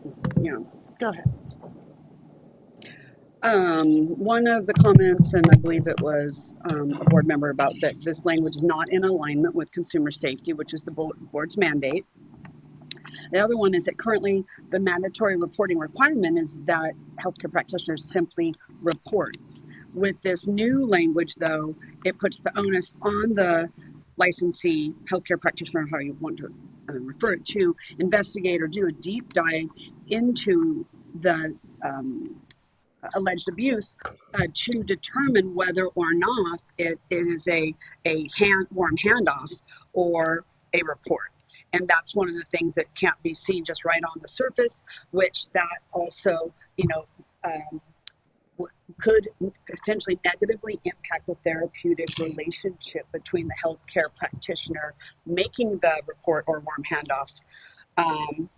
go ahead. One of the comments, and I believe it was a board member, about that this language is not in alignment with consumer safety, which is the board's mandate. The other one is that currently the mandatory reporting requirement is that healthcare practitioners simply report. With this new language, though, it puts the onus on the licensee, healthcare practitioner, how you want to refer it to, investigate or do a deep dive into the alleged abuse to determine whether or not it is a warm handoff or a report. And that's one of the things that can't be seen just right on the surface, which that also, could potentially negatively impact the therapeutic relationship between the healthcare practitioner making the report or warm handoff. And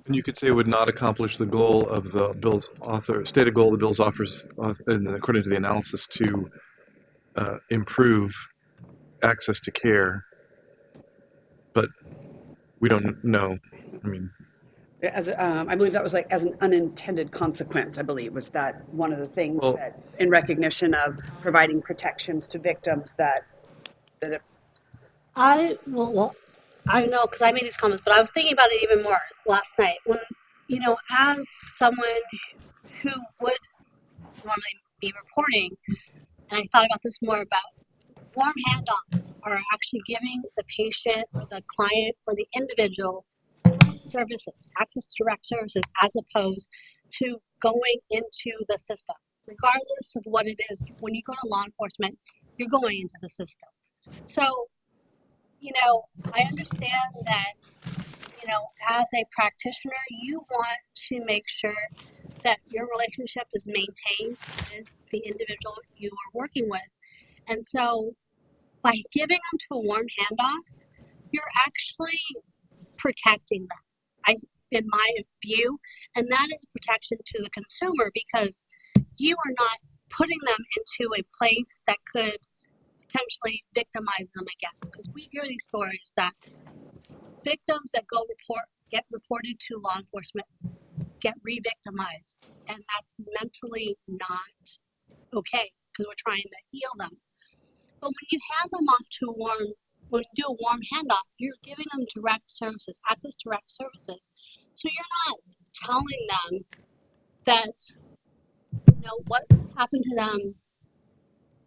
you could say it would not accomplish the goal of the bill's author, stated goal of the bill's authors, according to the analysis, to improve access to care, but we don't know. I mean, As, I believe that was like as an unintended consequence, I believe, was that one of the things well, that in recognition of providing protections to victims that it, I know because I made these comments, but I was thinking about it even more last night when, as someone who would normally be reporting, and I thought about this more about warm handoffs are actually giving the patient or the client or the individual direct services, access to direct services, as opposed to going into the system. Regardless of what it is, when you go to law enforcement, you're going into the system. So, I understand that, as a practitioner, you want to make sure that your relationship is maintained with the individual you are working with. And so by giving them to a warm handoff, you're actually protecting them. In my view, and that is protection to the consumer because you are not putting them into a place that could potentially victimize them again. Because we hear these stories that victims that get reported to law enforcement get re-victimized, and that's mentally not okay because we're trying to heal them. But when you hand them off to when you do a warm handoff, you're giving them direct services, access to direct services. So you're not telling them that, what happened to them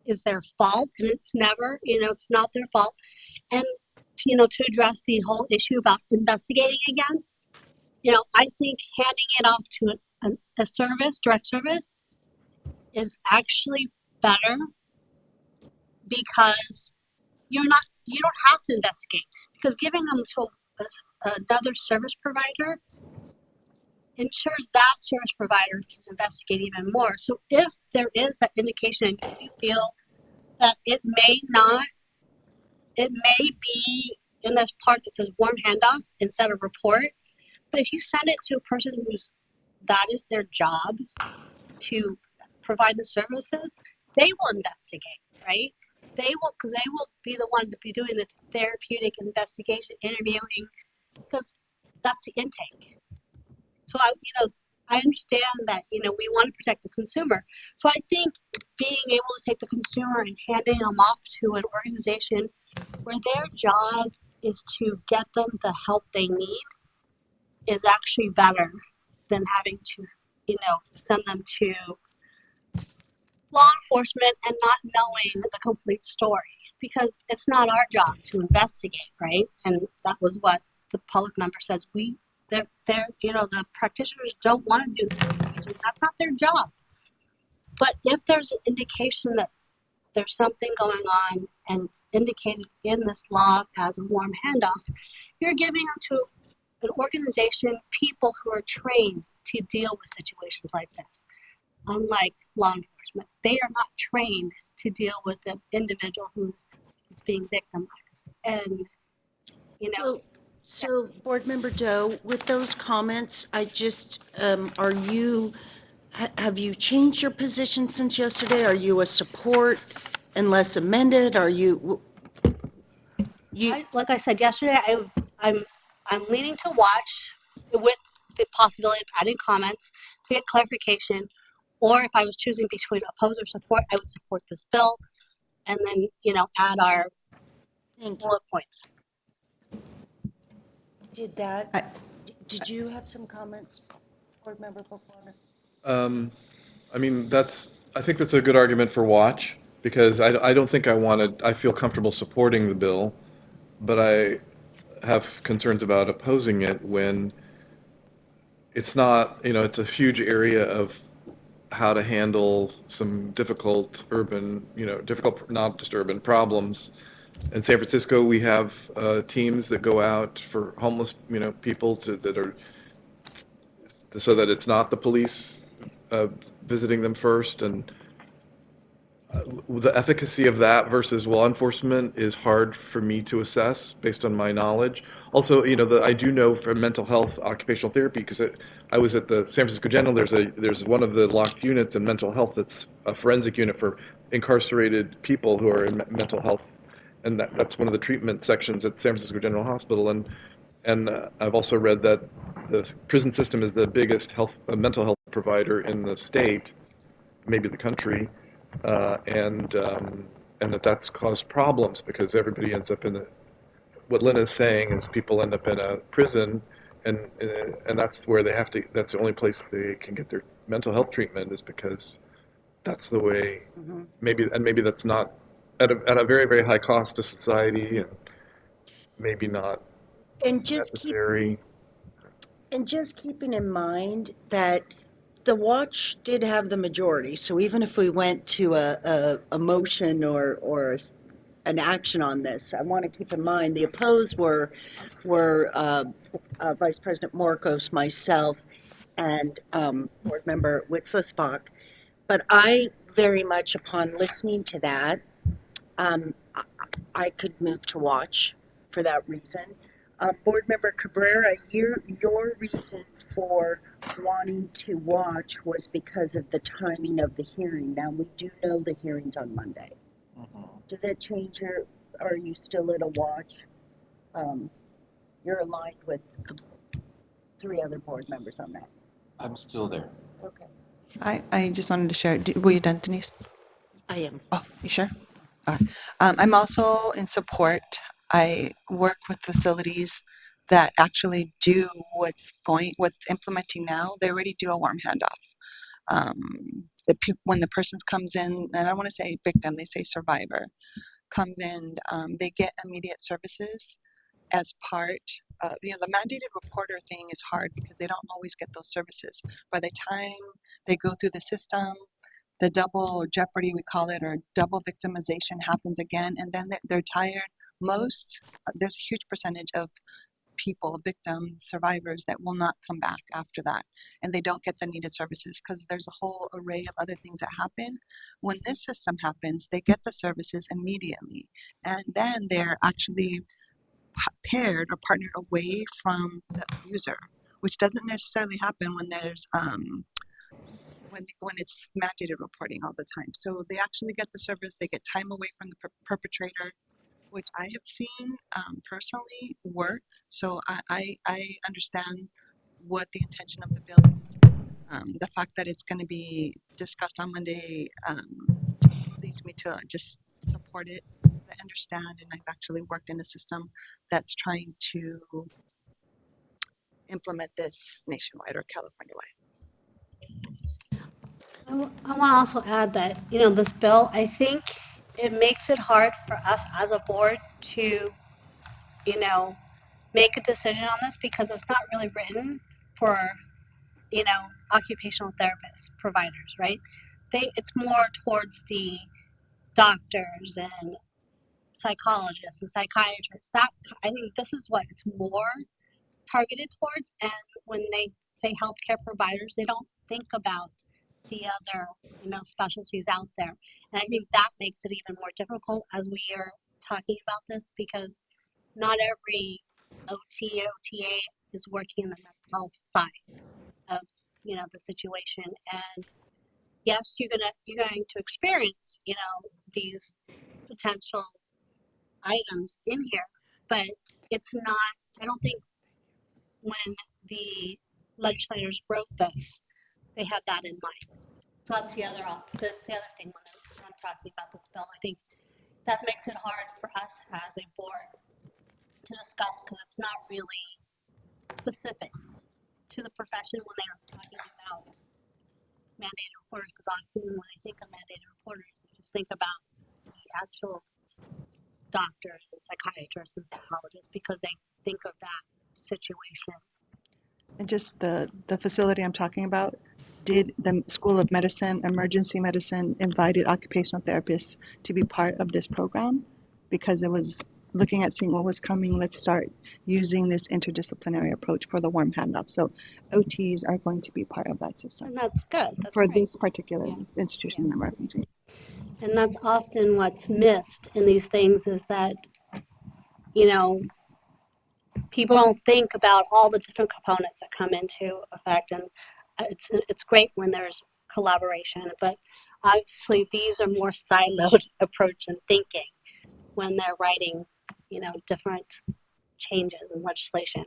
is their fault, and it's never, it's not their fault. And, to address the whole issue about investigating again, I think handing it off to a service, direct service, is actually better because you don't have to investigate because giving them to another service provider ensures that service provider can investigate even more. So if there is that indication and you feel that it may be in the part that says warm handoff instead of report, but if you send it to a person that is their job to provide the services, they will investigate, right? Because they will be the one to be doing the therapeutic investigation, interviewing, because that's the intake. So I understand that, we want to protect the consumer. So I think being able to take the consumer and handing them off to an organization where their job is to get them the help they need is actually better than having to, send them to law enforcement and not knowing the complete story because it's not our job to investigate, right? And that was what the public member says. The practitioners don't want to do that. That's not their job. But if there's an indication that there's something going on and it's indicated in this law as a warm handoff, you're giving them to an organization, people who are trained to deal with situations like this. Unlike law enforcement, they are not trained to deal with an individual who is being victimized. And, So, Board Member Doe, with those comments, I just, have you changed your position since yesterday? Are you a support unless amended? Are you, like I said yesterday, I'm leaning to watch with the possibility of adding comments to get clarification. Or if I was choosing between oppose or support, I would support this bill and then, add our thank you. bullet points. Did you have some comments, Board Member Pocona? I mean, I think that's a good argument for watch, because I don't think I feel comfortable supporting the bill, but I have concerns about opposing it when it's not, it's a huge area of how to handle some difficult not just urban problems. In San Francisco, we have teams that go out for homeless, people that are, so that it's not the police visiting them first. And the efficacy of that versus law enforcement is hard for me to assess based on my knowledge. Also, I do know from mental health occupational therapy, because I was at the San Francisco General. There's one of the locked units in mental health that's a forensic unit for incarcerated people who are in mental health, and that's one of the treatment sections at San Francisco General Hospital. And I've also read that the prison system is the biggest mental health provider in the state, maybe the country, uh, and um, and that's caused problems because everybody ends up in what Lynn is saying is people end up in a prison, and that's where they have to. That's the only place they can get their mental health treatment is because that's the way. Maybe that's not at a very very high cost to society, and maybe not And just keep necessary. and just keeping in mind that the watch did have the majority. So even if we went to a motion or an action on this, I want to keep in mind the opposed were Vice President Morcos, myself, and Board Member Witzlesbach. But I very much, upon listening to that, um, I could move to watch for that reason. Board Member Cabrera, your reason for wanting to watch was because of the timing of the hearing. Now, we do know the hearing's on Monday. Does that change are you still at a watch? Um, you're aligned with three other board members on that. I'm still there. Okay, I just wanted to share, were you done, Denise? I am. Oh, you sure? All right. I'm also in support. I work with facilities that actually do what's implementing now. They already do a warm handoff. When the person comes in, and I don't want to say victim, they say survivor, comes in, they get immediate services as part of, the mandated reporter thing is hard because they don't always get those services. By the time they go through the system, the double jeopardy, we call it, or double victimization happens again, and then they're tired. There's a huge percentage of people, victims, survivors that will not come back after that, and they don't get the needed services because there's a whole array of other things that happen. When this system happens, they get the services immediately, and then they're actually paired or partnered away from the abuser, which doesn't necessarily happen when there's when it's mandated reporting all the time. So they actually get the service, they get time away from the perpetrator, which I have seen personally work. So I understand what the intention of the bill is. The fact that it's going to be discussed on Monday just leads me to just support it. I understand, and I've actually worked in a system that's trying to implement this nationwide or California-wide. I want to also add that, this bill, I think it makes it hard for us as a board to, make a decision on this because it's not really written for, occupational therapists, providers, right? It's more towards the doctors and psychologists and psychiatrists. I think this is what it's more targeted towards. And when they say healthcare providers, they don't think about the other, specialties out there. And I think that makes it even more difficult as we are talking about this because not every OTA is working in the mental health side of, the situation. And yes, you're going to experience, these potential items in here, but it's not, I don't think when the legislators wrote this, they had that in mind. So that's the other thing when I'm talking about this bill. I think that makes it hard for us as a board to discuss because it's not really specific to the profession when they're talking about mandated reporters. Because often when I think of mandated reporters, I just think about the actual doctors and psychiatrists and psychologists because they think of that situation. And just the facility I'm talking about, did the School of Medicine, Emergency Medicine, invited occupational therapists to be part of this program because it was looking at seeing what was coming. Let's start using this interdisciplinary approach for the warm handoff. So OTs are going to be part of that system. And that's good. That's for great. this particular institution that I'm referencing. And that's often what's missed in these things is that, you know, people don't think about all the different components that come into effect. And it's great when there's collaboration, but obviously these are more siloed approach and thinking when they're writing, different changes in legislation.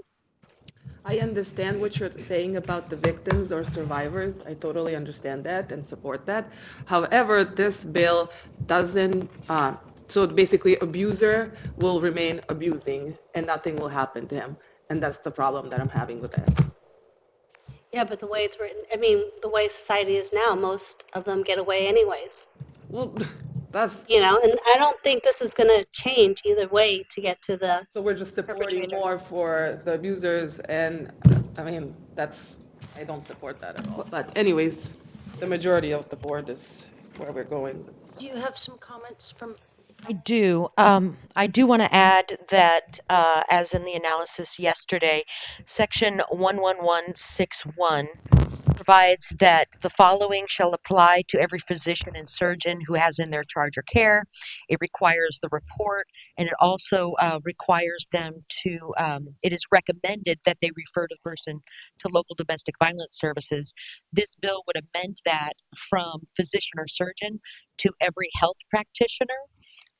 I understand what you're saying about the victims or survivors. I totally understand that and support that. However, this bill doesn't, so basically abuser will remain abusing and nothing will happen to him. And that's the problem that I'm having with it. Yeah, but the way it's written, the way society is now, most of them get away anyways. Well, that's, And I don't think this is going to change either way to get to the so we're just supporting perpetrator. more for the abusers and, I don't support that at all. But anyways, the majority of the board is where we're going. Do you have some comments from? I do. I do want to add that, as in the analysis yesterday, section 11161 provides that the following shall apply to every physician and surgeon who has in their charge or care. It requires the report, and it also requires them to, it is recommended that they refer the person to local domestic violence services. This bill would amend that from physician or surgeon to every health practitioner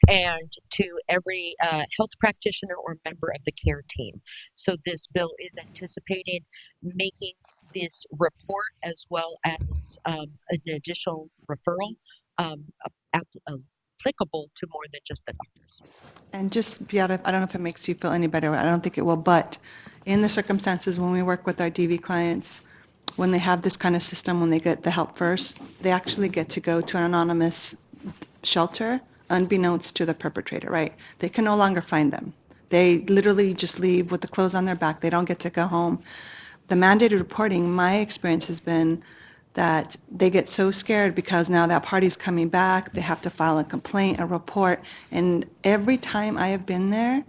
and to every health practitioner or member of the care team. So this bill is anticipated making this report as well as an additional referral applicable to more than just the doctors. And just, Beata, I don't know if it makes you feel any better, I don't think it will, but in the circumstances when we work with our DV clients, when they have this kind of system, when they get the help first, they actually get to go to an anonymous shelter unbeknownst to the perpetrator, right? They can no longer find them. They literally just leave with the clothes on their back. They don't get to go home. The mandated reporting, my experience has been that they get so scared because now that party's coming back, they have to file a complaint, a report, and every time I have been there,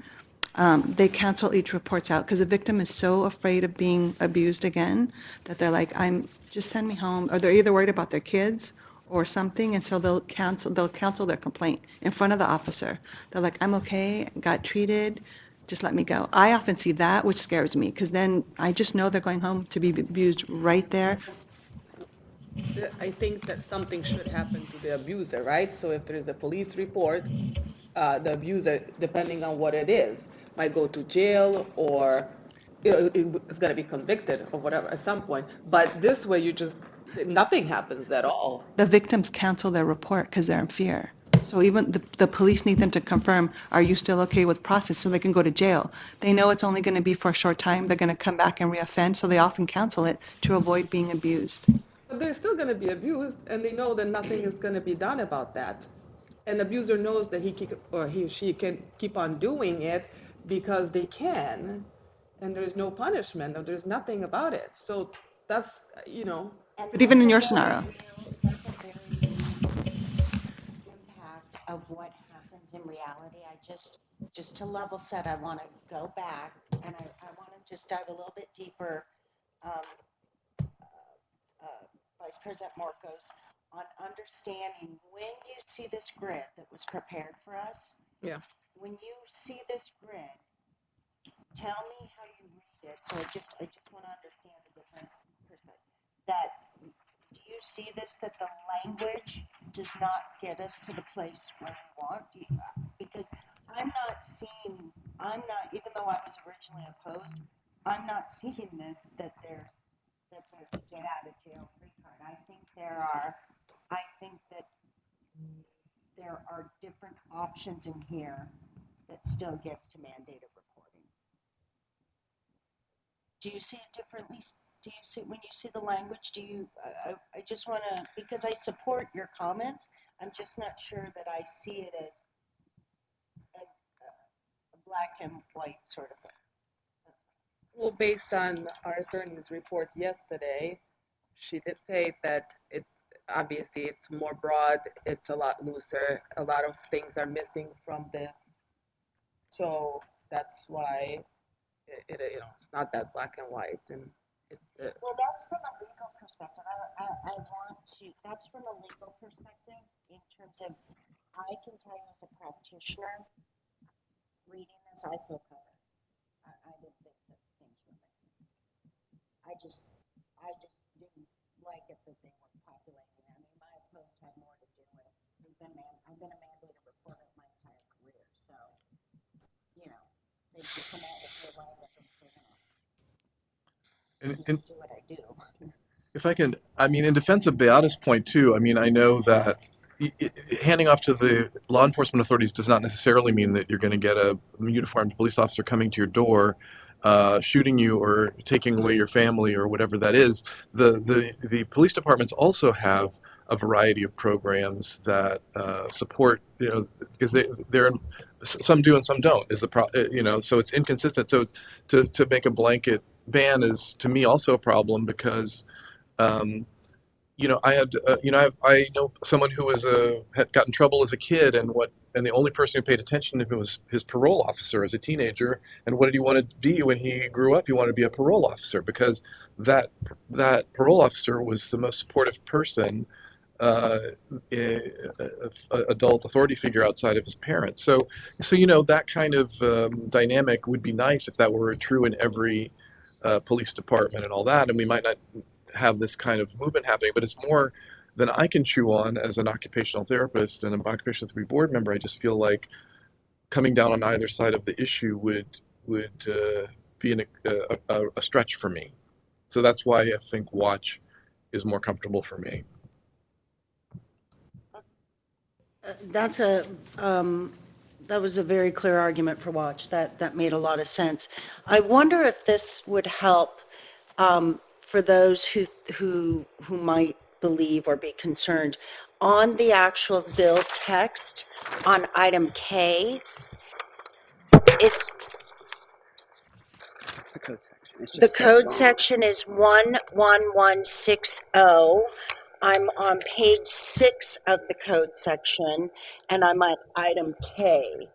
they cancel each reports out because the victim is so afraid of being abused again that they're like, just send me home, or they're either worried about their kids or something, and so they'll cancel their complaint in front of the officer. They're like, I'm okay, got treated, just let me go. I often see that, which scares me, because then I just know they're going home to be abused right there. I think that something should happen to the abuser, right? So if there is a police report, the abuser, depending on what it is, might go to jail or it's going to be convicted or whatever at some point. But this way, nothing happens at all. The victims cancel their report because they're in fear. So even the police need them to confirm, are you still okay with process, so they can go to jail. They know it's only going to be for a short time. They're going to come back and reoffend, so they often cancel it to avoid being abused. But they're still going to be abused, and they know that nothing is going to be done about that. An abuser knows that he or she can keep on doing it because they can, and there's no punishment, or there's nothing about it. So that's, But even in your scenario, That's a very impact of what happens in reality. Just to level set, I want to go back and I want to just dive a little bit deeper, Vice President Morcos, on understanding when you see this grid that was prepared for us. yeah. When you see this grid, tell me how you read it. So I just want to understand the different perspective. Do you see this, that the language does not get us to the place where we want? Because I'm not, even though I was originally opposed, I'm not seeing this, that there's a get out of jail free card. I think that there are different options in here that still gets to mandated reporting. Do you see it differently? Do you see, when you see the language, I just want to, because I support your comments, I'm just not sure that I see it as a black and white sort of thing. Well, based on our attorney's report yesterday, she did say that obviously it's more broad, it's a lot looser, a lot of things are missing from this. So that's why it's not that black and white, and Well, that's from a legal perspective. That's from a legal perspective in terms of, I can tell you as a practitioner, reading this, I feel covered. I didn't think that things were missing. I just didn't like it that they were populating. I mean, my folks had more to do with. I've been a mandated reporter my entire career, so, they just come out with their language and say, And do what I do. if I can, I mean, in defense of Beata's point too, I mean, I know that handing off to the law enforcement authorities does not necessarily mean that you're going to get a uniformed police officer coming to your door, shooting you or taking away your family or whatever that is. The police departments also have a variety of programs that support, because they're some do and some don't. Is the so it's inconsistent. So it's, to make a blanket ban is to me also a problem because um, I had, I know someone who had got in trouble as a kid, and the only person who paid attention to him was his parole officer as a teenager. And what did he want to be when he grew up? He wanted to be a parole officer because that parole officer was the most supportive person, uh, adult authority figure outside of his parents. So that kind of dynamic would be nice if that were true in every police department and all that, and we might not have this kind of movement happening, but it's more than I can chew on as an occupational therapist and an occupational therapy board member. I just feel like coming down on either side of the issue would be a stretch for me. So that's why I think watch is more comfortable for me. That's that was a very clear argument for watch. That made a lot of sense. I wonder if this would help for those who might believe or be concerned on the actual bill text on item K. It's It's the code section. It's the just so code long. section is 11160. I'm on page 6 of the code section, and I'm at item K.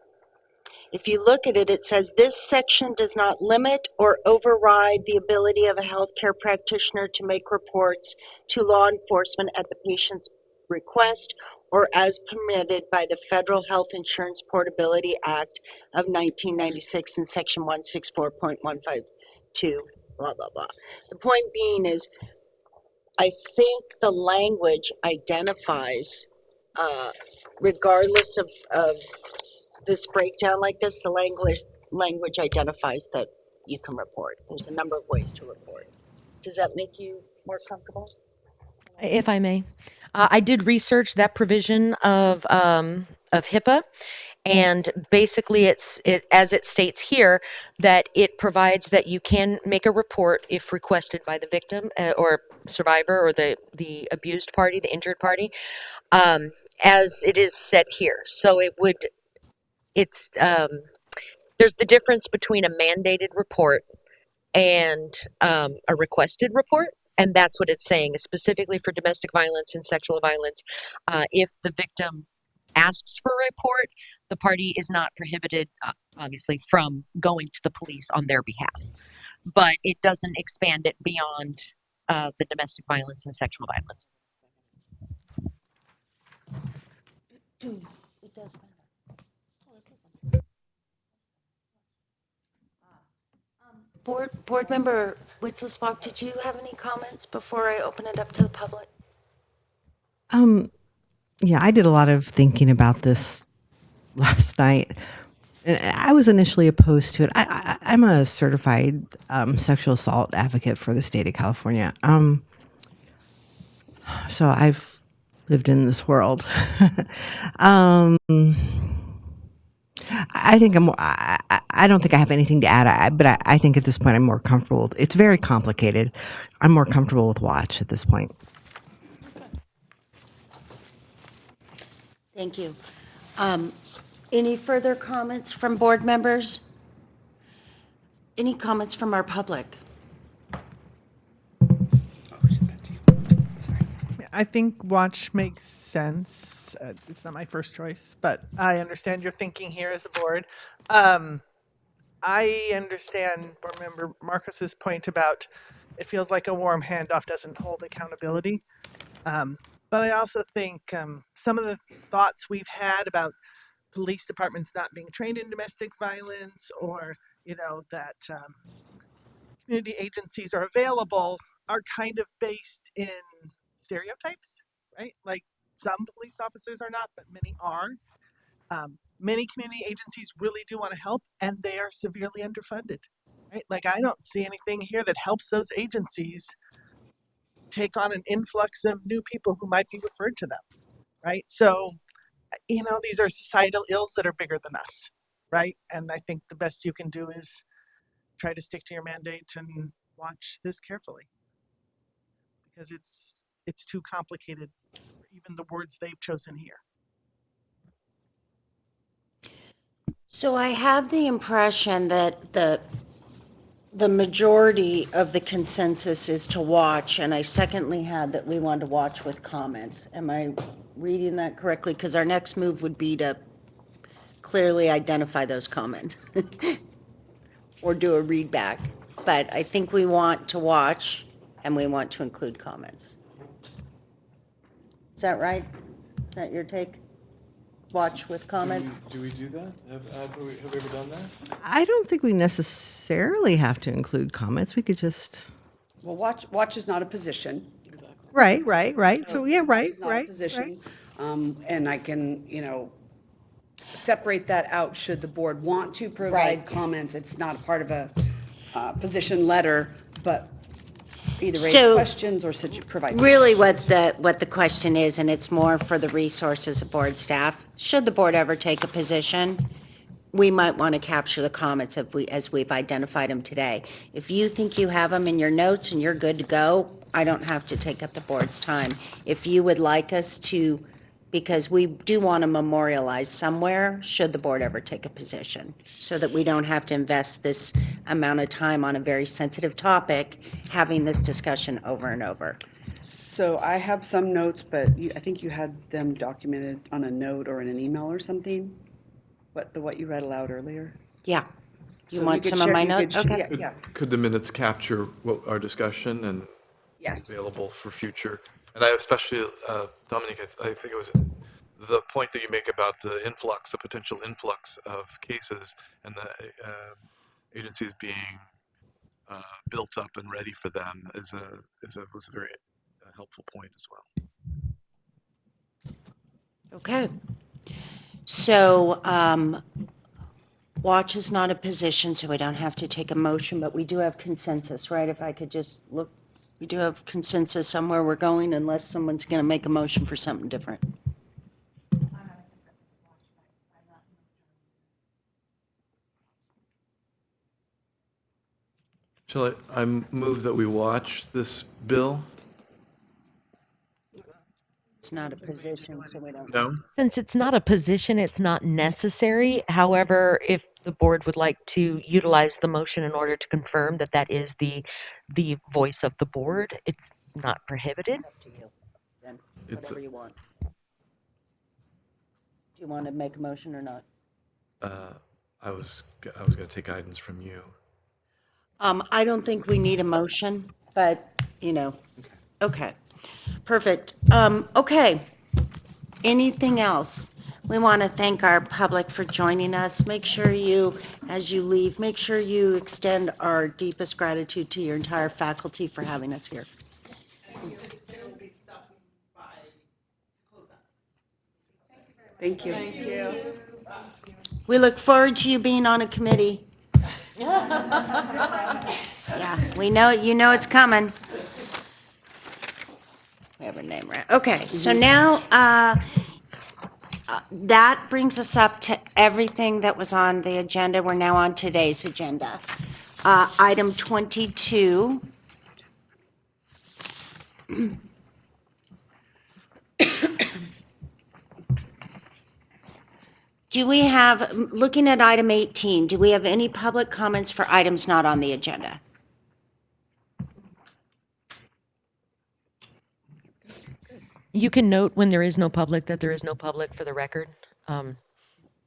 If you look at it, it says this section does not limit or override the ability of a healthcare practitioner to make reports to law enforcement at the patient's request or as permitted by the Federal Health Insurance Portability Act of 1996 and Section 164.152, blah, blah, blah. The point being is, I think the language identifies, regardless of this breakdown like this, the language identifies that you can report. There's a number of ways to report. Does that make you more comfortable? If I may, I did research that provision of HIPAA, and basically as it states here that it provides that you can make a report if requested by the victim or survivor or the abused party, the injured party, as it is said here. So it's there's the difference between a mandated report and a requested report. And that's what it's saying, specifically for domestic violence and sexual violence. If the victim asks for a report, the party is not prohibited, obviously, from going to the police on their behalf. But it doesn't expand it beyond the domestic violence and sexual violence. It does matter. Board member Witzelsbach, did you have any comments before I open it up to the public? Yeah, I did a lot of thinking about this last night. I was initially opposed to it. I'm a certified sexual assault advocate for the state of California. So I've lived in this world. I think I don't think I have anything to add, but I think at this point I'm more comfortable. It's very complicated. I'm more comfortable with watch at this point. Thank you. Any further comments from board members? Any comments from our public? I think watch makes sense. It's not my first choice, but I understand your thinking here as a board. I understand board member Marcus's point about it feels like a warm handoff doesn't hold accountability. But I also think some of the thoughts we've had about police departments not being trained in domestic violence, or that community agencies are available, are kind of based in stereotypes, right? Like Some police officers are not, but many are. Many community agencies really do want to help, and they are severely underfunded. Right? Like, I don't see anything here that helps those agencies take on an influx of new people who might be referred to them. Right? So, these are societal ills that are bigger than us. Right? And I think the best you can do is try to stick to your mandate and watch this carefully, because it's too complicated for even the words they've chosen here. So I have the impression that the majority of the consensus is to watch, and I secondly had that we wanted to watch with comments. Am I reading that correctly? Because our next move would be to clearly identify those comments or do a read back. But I think we want to watch and we want to include comments. Is that right? Is that your take? Watch with comments? Do we do that? Have we ever done that? I don't think we necessarily have to include comments. We could just, Well, watch is not a position. right. So, yeah, Watch is not a right. position. And I can, separate that out should the board want to provide Right. comments. It's not a part of a position letter, but either raise So, questions or provide. Really, suggestions. what the question is, and it's more for the resources of board staff, should the board ever take a position, we might want to capture the comments as we've identified them today. If you think you have them in your notes and you're good to go, I don't have to take up the board's time. If you would like us to, because we do want to memorialize somewhere, should the board ever take a position, so that we don't have to invest this amount of time on a very sensitive topic, having this discussion over and over. So I have some notes, but I think you had them documented on a note or in an email or something? What you read aloud earlier? Yeah. You So want could some of share- my you could notes? sh- Okay. Yeah, Could the minutes capture our discussion and yes. available for future? And I especially, Dominique, I think it was the point that you make about the potential influx of cases, and the agencies being built up and ready for them was a very helpful point as well. Okay. So, watch is not a position, so we don't have to take a motion, but we do have consensus, right? If I could just look, we do have consensus on where we're going, unless someone's going to make a motion for something different. Shall I move that we watch this bill? It's not a position, so we don't. No? Since it's not a position, it's not necessary. However, if the board would like to utilize the motion in order to confirm that that is the voice of the board, it's not prohibited. Up to you, then, It's whatever you want. Do you want to make a motion or not? I was going to take guidance from you. I don't think we need a motion, but, okay. Perfect. Okay. Anything else? We want to thank our public for joining us. Make sure you, as you leave, make sure you extend our deepest gratitude to your entire faculty for having us here. Thank you. Thank you. We look forward to you being on a committee. Yeah, we know, it's coming. We have her name right. Okay, so now, that brings us up to everything that was on the agenda. We're now on today's agenda. Item 22. Do we have, looking at item 18, do we have any public comments for items not on the agenda? You can note when there is no public that there is no public for the record. Well,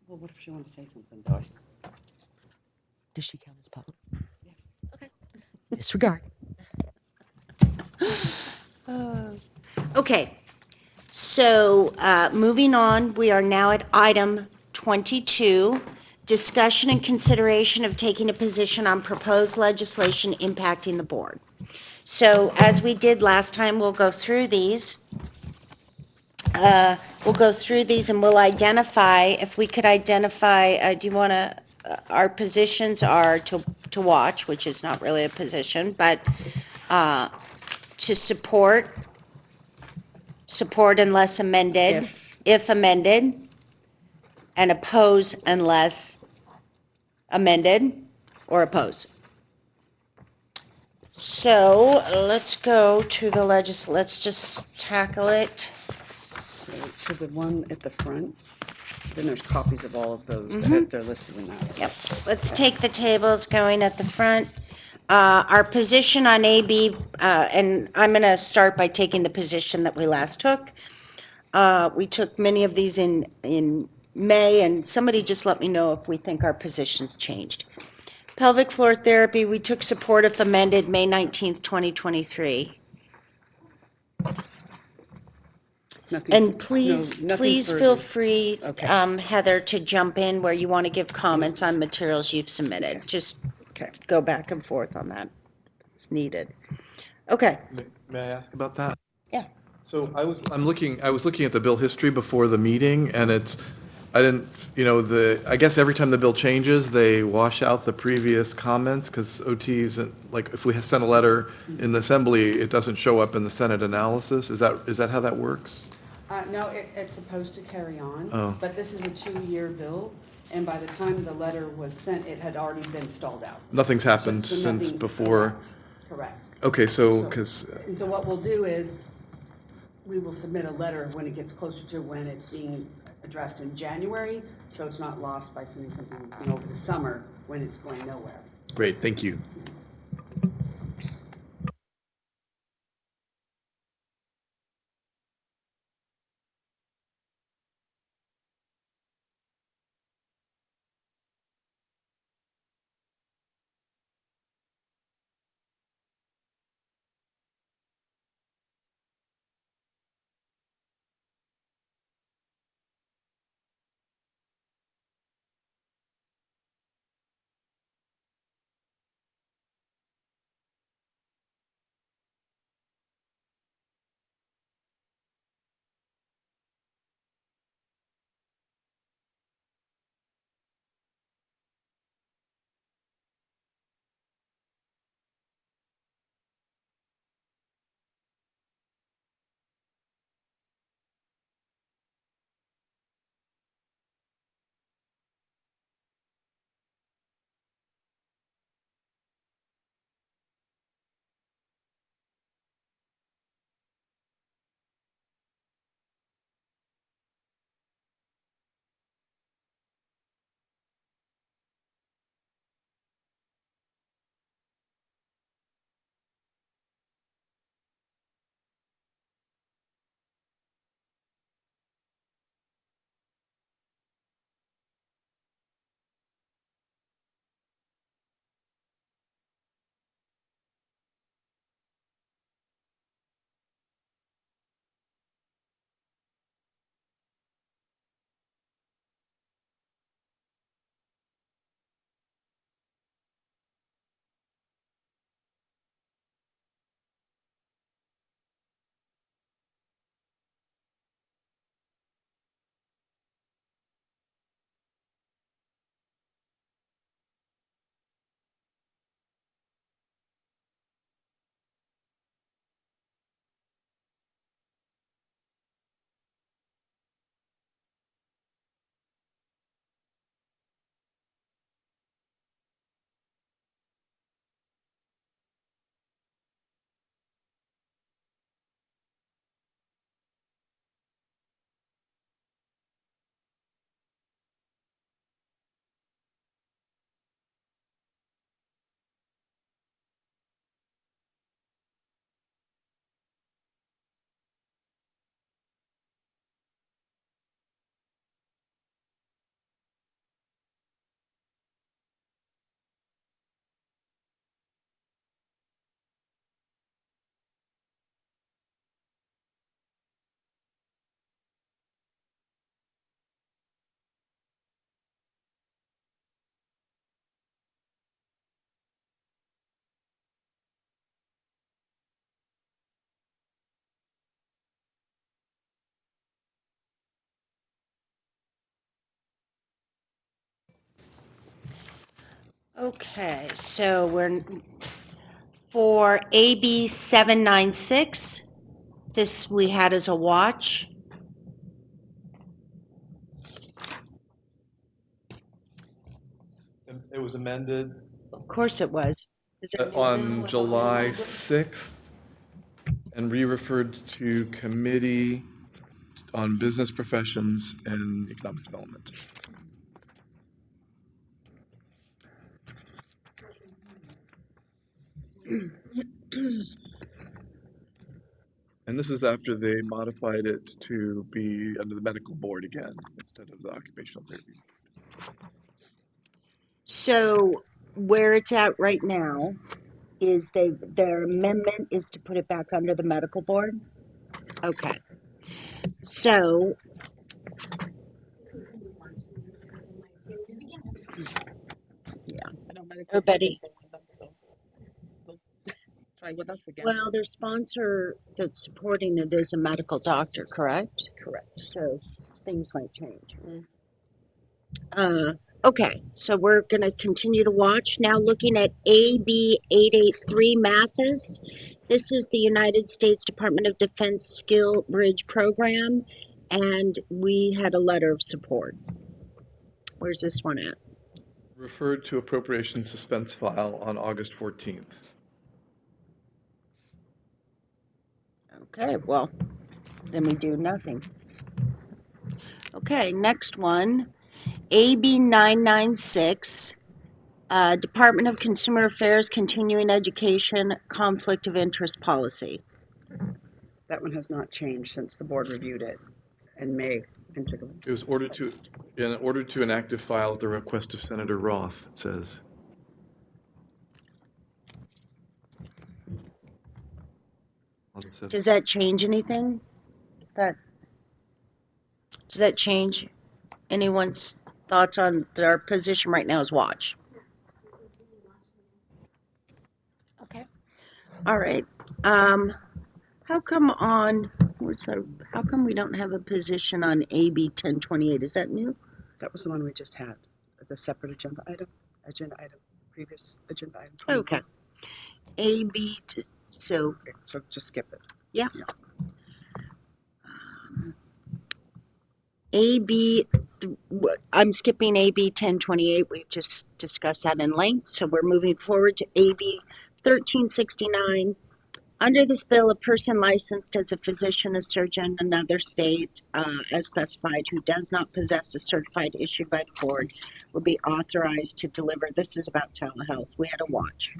what if she wanted to say something, though? Does she count as public? Yes. Okay. Disregard. Okay, so moving on, we are now at item 22, discussion and consideration of taking a position on proposed legislation impacting the board. So as we did last time, we'll go through these. We'll go through these and we'll identify, if we could identify, do you want to, our positions are to watch, which is not really a position, but to support unless amended, if amended, and oppose unless amended or oppose. So let's go to the let's just tackle it. So the one at the front, then there's copies of all of those that they're listed in that. Yep, let's take the tables going at the front. Our position on AB, and I'm going to start by taking the position that we last took. We took many of these in May, and somebody just let me know if we think our positions changed. Pelvic floor therapy, we took support if amended May 19th, 2023. Nothing- And please, nothing please feel further. free, Okay. Heather, to jump in where you want to give comments on materials you've submitted. Just Okay. go back and forth on that. It's needed. Okay, May I ask about that? yeah. So I was looking at the bill history before the meeting, and I didn't, I guess every time the bill changes, they wash out the previous comments, because OT isn't, like, if we send a letter in the assembly, it doesn't show up in the Senate analysis. Is that how that works? No, it's supposed to carry on, Oh. but this is a 2-year bill, and by the time the letter was sent, it had already been stalled out. Nothing's happened So since nothing- before? Correct. Okay, so, because, And so what we'll do is, we will submit a letter when it gets closer to when it's being addressed in January, so it's not lost by sending something, over the summer when it's going nowhere. great, thank you. Okay, so we're for AB 796. This we had as a watch. It was amended Of course it was. Is there a new bill on with all new July language? 6th and re-referred to Committee on Business Professions and Economic Development. And this is after they modified it to be under the medical board again instead of the occupational therapy. So where it's at right now is their amendment is to put it back under the medical board? Okay. So, No medical oh, Betty, boards with them, so they'll try with us again. well, their sponsor that's supporting it is a medical doctor, correct? Correct. So things might change. Mm. Okay, so we're going to continue to watch. Now looking at AB 883 Mathis. This is the United States Department of Defense Skill Bridge Program, and we had a letter of support. Where's this one at? Referred to appropriation suspense file on August 14th. Okay, well, then we do nothing. Okay, next one, AB 996, Department of Consumer Affairs Continuing Education Conflict of Interest Policy. That one has not changed since the board reviewed it in May. It was in order to an active file at the request of Senator Roth, it says. Does that change anything? Does that change anyone's thoughts on their position right now as watch? Okay. All right. How come how come we don't have a position on AB 1028? Is that new? That was the one we just had, the separate agenda item, previous agenda item. Okay. AB, so, Okay, so just skip it. yeah. I'm skipping AB 1028. We've just discussed that in length. So we're moving forward to AB 1369. Under this bill, a person licensed as a physician, a surgeon in another state, as specified, who does not possess a certified issued by the board, will be authorized to deliver. This is about telehealth. We had a watch.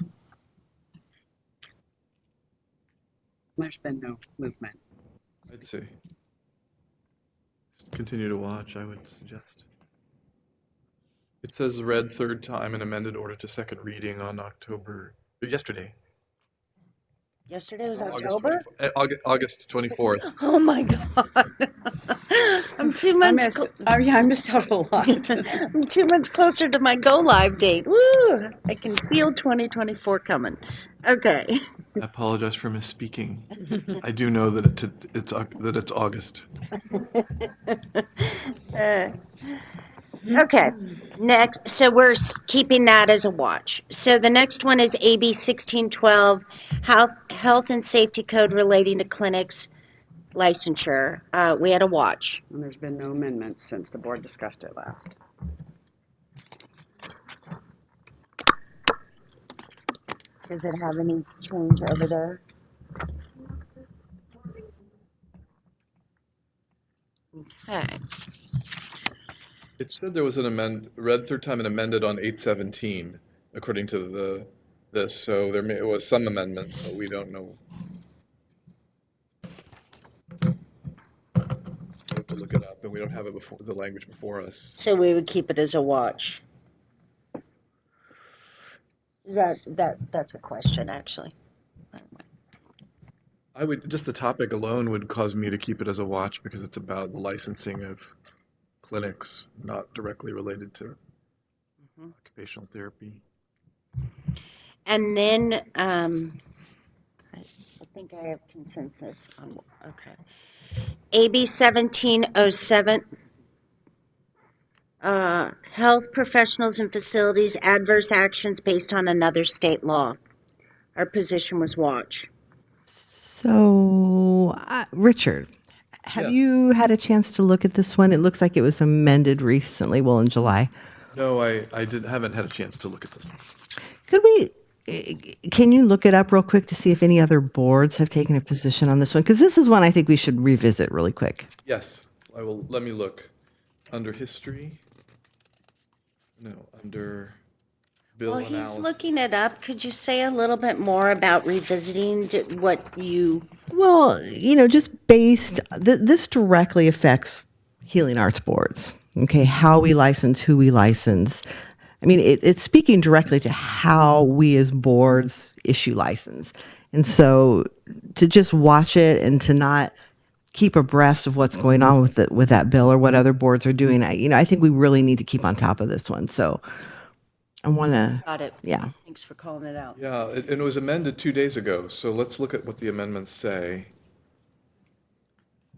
There's been no movement. I'd say. Continue to watch, I would suggest. It says read third time and amended order to second reading on yesterday. Yesterday was October? August 24th. Oh my God. I'm 2 months. I missed out a lot. I'm 2 months closer to my go live date. Woo! I can feel 2024 coming. Okay. I apologize for misspeaking. I do know that it's August. Okay. Next, so we're keeping that as a watch. So the next one is AB 1612, Health and Safety Code relating to clinics licensure. We had a watch. And there's been no amendments since the board discussed it last. Does it have any change over there? Okay. It said there was read third time and amended on 8/17, according to this. So it was some amendment, but we don't know. We have to look it up, and we don't have it before the language before us. So we would keep it as a watch. Is that's a question, actually. Just the topic alone would cause me to keep it as a watch because it's about the licensing of clinics, not directly related to occupational therapy. And then, I think I have consensus on, okay. AB 1707, Health professionals and facilities, adverse actions based on another state law. Our position was watch. So, Richard, have Yes. you had a chance to look at this one? It looks like it was amended recently, well, in July. No, haven't had a chance to look at this. Could we, can you look it up real quick to see if any other boards have taken a position on this one? Because this is one I think we should revisit really quick. Yes, I will. Let me look. Under history? No, under bill Well, analysis. he's looking it up. Could you say a little bit more about revisiting what you? Well, just this directly affects healing arts boards. Okay, how we license, who we license. I mean, it's speaking directly to how we as boards issue license. And so to just watch it and to not keep abreast of what's going on with that bill or what other boards are doing, I think we really need to keep on top of this one. So I want to, Got it. yeah. Thanks for calling it out. Yeah, and it was amended 2 days ago, so let's look at what the amendments say.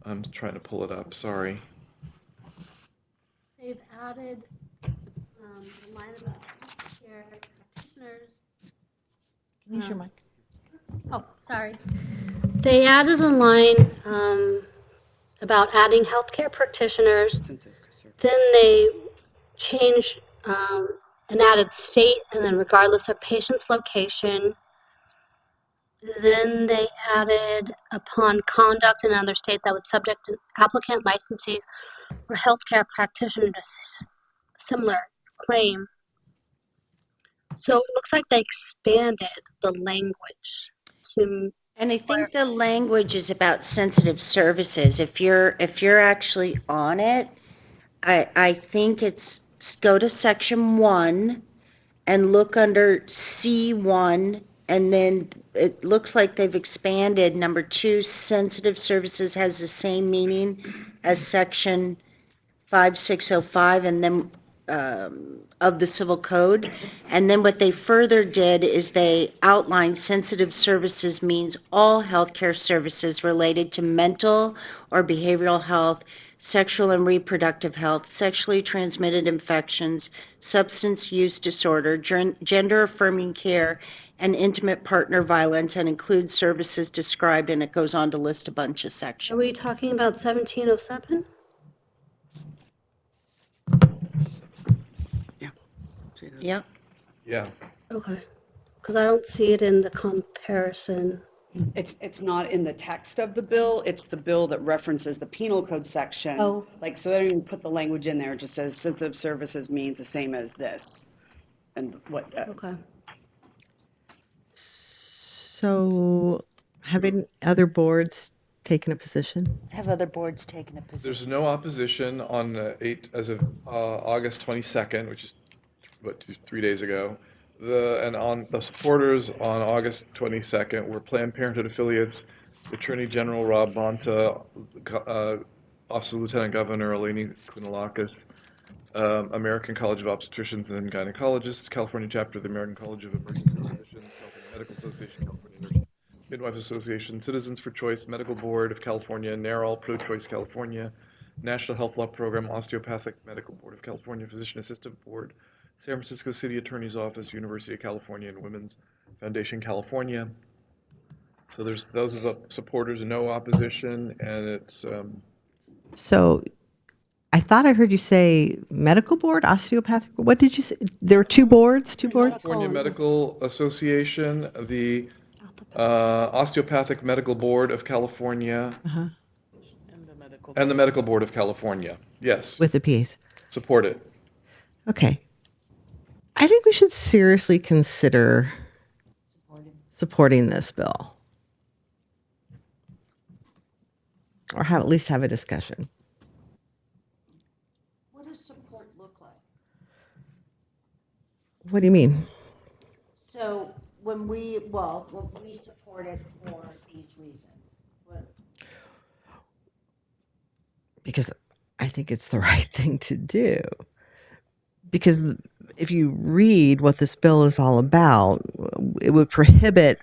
I'm trying to pull it up, sorry. They've added a line about healthcare practitioners. Can you use your mic? Oh, sorry. They added a line about adding healthcare practitioners. Then they changed and added state and then regardless of patient's location. Then they added upon conduct in another state that would subject an applicant, licensees, or healthcare practitioner to similar claim. So it looks like they expanded the language to. And I think the language is about sensitive services. If you're actually on it, I think it's go to section 1 and look under C1, and then it looks like they've expanded number 2, sensitive services has the same meaning as section 5605 and then of the civil code. And then what they further did is they outlined sensitive services means all healthcare services related to mental or behavioral health, sexual and reproductive health, sexually transmitted infections, substance use disorder, gender affirming care, and intimate partner violence, and includes services described, and it goes on to list a bunch of Are sections. we talking about 1707? Yep. Yeah, Okay. Because I don't see it in the comparison. It's not in the text of the bill, it's the bill that references the penal code section. Oh. Like, so they don't even put the language in there, it just says sensitive services means the same as this. And what, Okay. So have any other boards taken a position? Have other boards taken a position? there's no opposition on as of August 22nd, which is, 3 days ago. And on the supporters on August 22nd were Planned Parenthood affiliates, Attorney General Rob Bonta, Office of Lieutenant Governor Eleni Kounalakis, American College of Obstetricians and Gynecologists, California chapter of the American College of Emergency Physicians, California Medical Association, California Nurse Midwives Association, Citizens for Choice, Medical Board of California, NARAL, Pro-Choice California, National Health Law Program, Osteopathic Medical Board of California, Physician Assistant Board, San Francisco City Attorney's Office, University of California, and Women's Foundation California. So there's those are the supporters, no opposition, and it's So I thought I heard you say medical board, osteopathic. What did you say? There were two boards, California Medical Association, the Osteopathic Medical Board of California, and the Medical Board of California. Yes, with the PAs. support it. Okay. I think we should seriously consider supporting this bill. Or at least have a discussion. What does support look like? What do you mean? So when we support it for these reasons. Because I think it's the right thing to do. Because if you read what this bill is all about, it would prohibit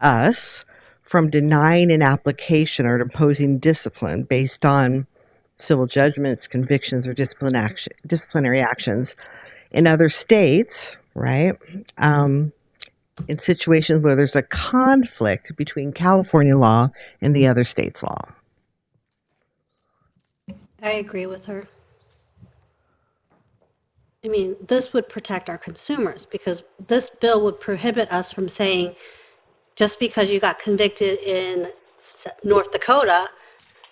us from denying an application or imposing discipline based on civil judgments, convictions, or disciplinary actions. In other states, right? In situations where there's a conflict between California law and the other state's law. I agree with her. I mean, this would protect our consumers because this bill would prohibit us from saying, just because you got convicted in North Dakota,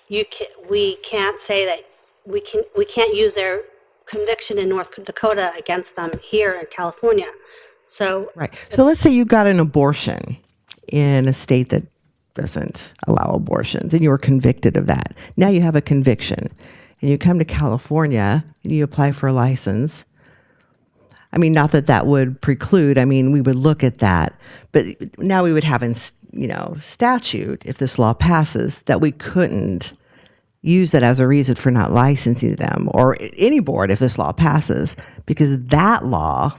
we can't say that we can't use their conviction in North Dakota against them here in California. So Right. So let's say you got an abortion in a state that doesn't allow abortions and you were convicted of that. Now you have a conviction and you come to California and you apply for a license. I mean, not that that would preclude, I mean, we would look at that, but now we would have in, statute, if this law passes, that we couldn't use it as a reason for not licensing them, or any board if this law passes, because that law,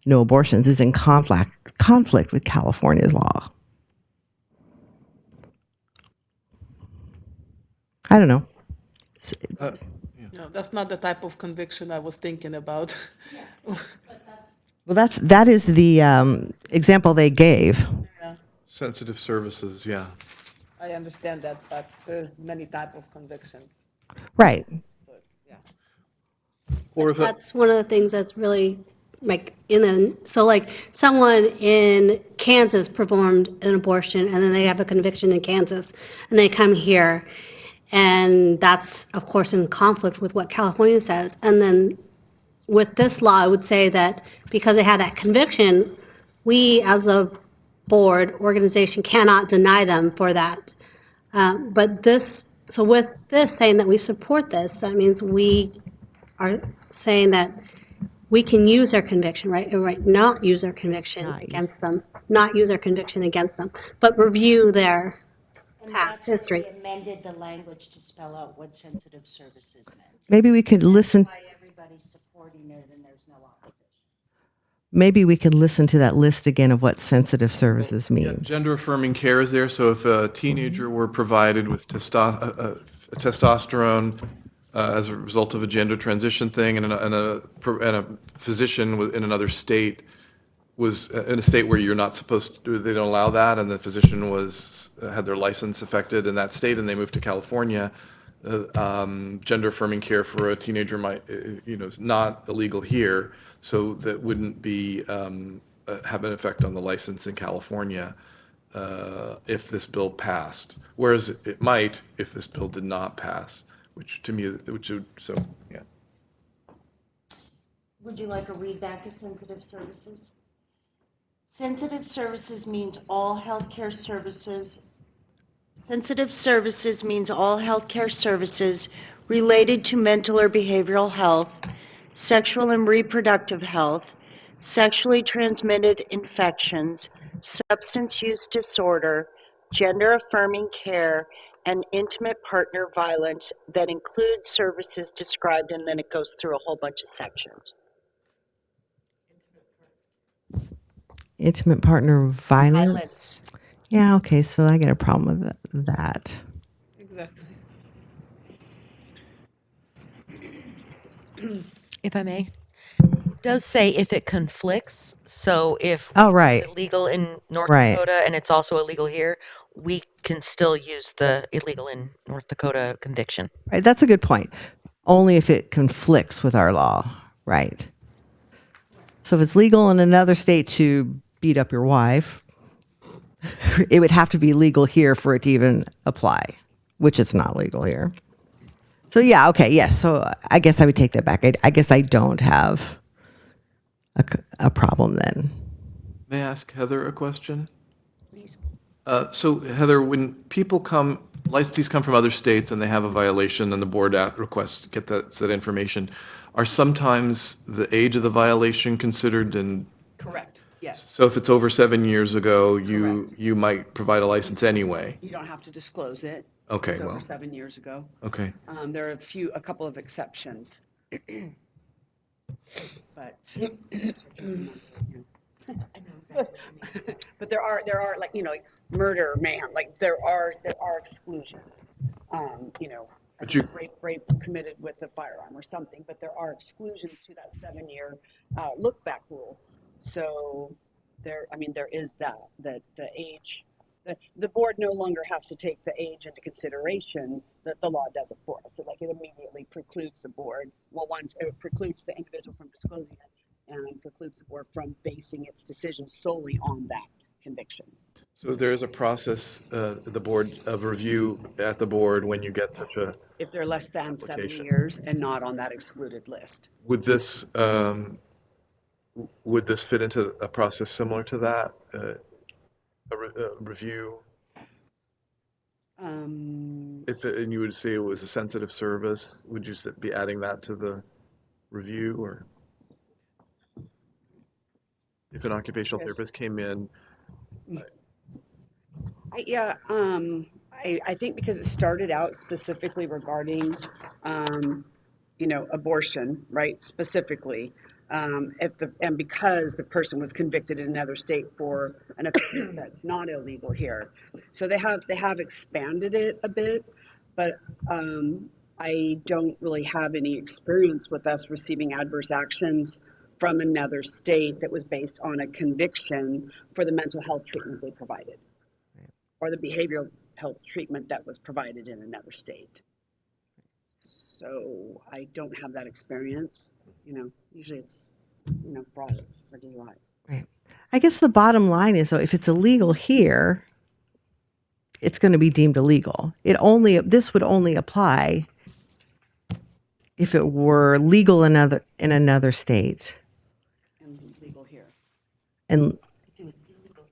no abortions, is in conflict with California's law. I don't know. No, that's not the type of conviction I was thinking about. Well, that is the example they gave. Yeah, Sensitive services, yeah. I understand that, but there's many type of convictions. Right. So, yeah. Or if that's one of the things that's really like like someone in Kansas performed an abortion and then they have a conviction in Kansas and they come here and that's of course in conflict with what California says. And then with this law, I would say that because they had that conviction, we as a board organization cannot deny them for that. So with this saying that we support this, that means we are saying that we can use their conviction, right? Right, not use their conviction against them, not use their conviction against them, but review their And past that's why history. we amended the language to spell out what sensitive services meant. Maybe we could listen. Why everybody's supporting it and there's no opposition. Maybe we could listen to that list again of what sensitive services Yeah, mean. gender affirming care is there. So if a teenager were provided with testosterone as a result of a gender transition thing, and a physician in another state was in a state where you're not supposed to, they don't allow that, and the physician had their license affected in that state, and they moved to California. Gender affirming care for a teenager might, is not illegal here, so that wouldn't be have an effect on the license in California if this bill passed. Whereas it might if this bill did not pass, which to me, yeah. Would you like a read back of sensitive services? Sensitive services means all healthcare services. Sensitive services means all healthcare services related to mental or behavioral health, sexual and reproductive health, sexually transmitted infections, substance use disorder, gender affirming care, and intimate partner violence that includes services described, and then it goes through a whole bunch of sections. Intimate partner violence. Violence. Yeah, okay, so I get a problem with that. Exactly. If I may. It does say if it conflicts. So if Oh, right. it's illegal in North Right. Dakota and it's also illegal here, we can still use the illegal in North Dakota conviction. Right, that's a good point. Only if it conflicts with our law, right? So if it's legal in another state to beat up your wife, it would have to be legal here for it to even apply, which is not legal here. So yeah, okay, yes. So I guess I would take that back. I guess I don't have a problem then. May I ask Heather a question? Please. So Heather, when people licensees come from other states and they have a violation and the board requests to get that information, are sometimes the age of the violation considered? And Correct, yes. so if it's over 7 years ago, Correct. you might provide a license anyway? You don't have to disclose it. Okay, It's over well. 7 years ago. Okay. There are a couple of exceptions. But but there are like, like murder, man, like there are exclusions. I But think rape committed with a firearm or something, but there are exclusions to that 7-year look back rule. So there is that the age, the board no longer has to take the age into consideration. That the law does it for us. So like it immediately precludes the board. Well, one, it precludes the individual from disclosing it, and precludes the board from basing its decision solely on that conviction. so there is a process, the board of review at the board when you get such a, If they're less than 7 Application. years and not on that excluded list. would this fit into a process similar to that? A review? And you would say it was a sensitive service, would you be adding that to the review, or? If an occupational Yes. therapist came in, I think because it started out specifically regarding, abortion, right? Specifically, and because the person was convicted in another state for an offense that's not illegal here, so they have expanded it a bit, but I don't really have any experience with us receiving adverse actions from another state that was based on a conviction for the mental health treatment they provided, or the behavioral health treatment that was provided in another state. So I don't have that experience. Usually it's, fraud for DUIs. Right. I guess the bottom line is, though, if it's illegal here, it's going to be deemed illegal. This would only apply if it were legal in another state And legal here. and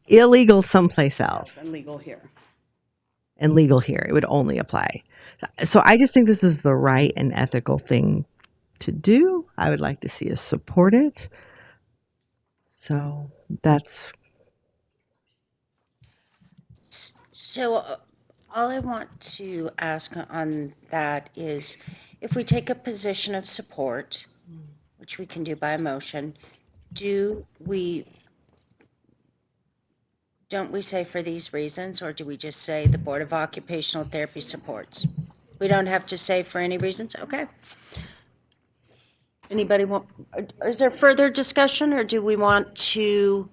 illegal someplace else And legal here. and legal here. It would only apply. So I just think this is the right and ethical thing to do. I would like to see us support it. So that's So all I want to ask on that is if we take a position of support, which we can do by motion, don't we say for these reasons, or do we just say the Board of Occupational Therapy supports? We don't have to say for any reasons? Okay. Anybody want, is there further discussion, or do we want to,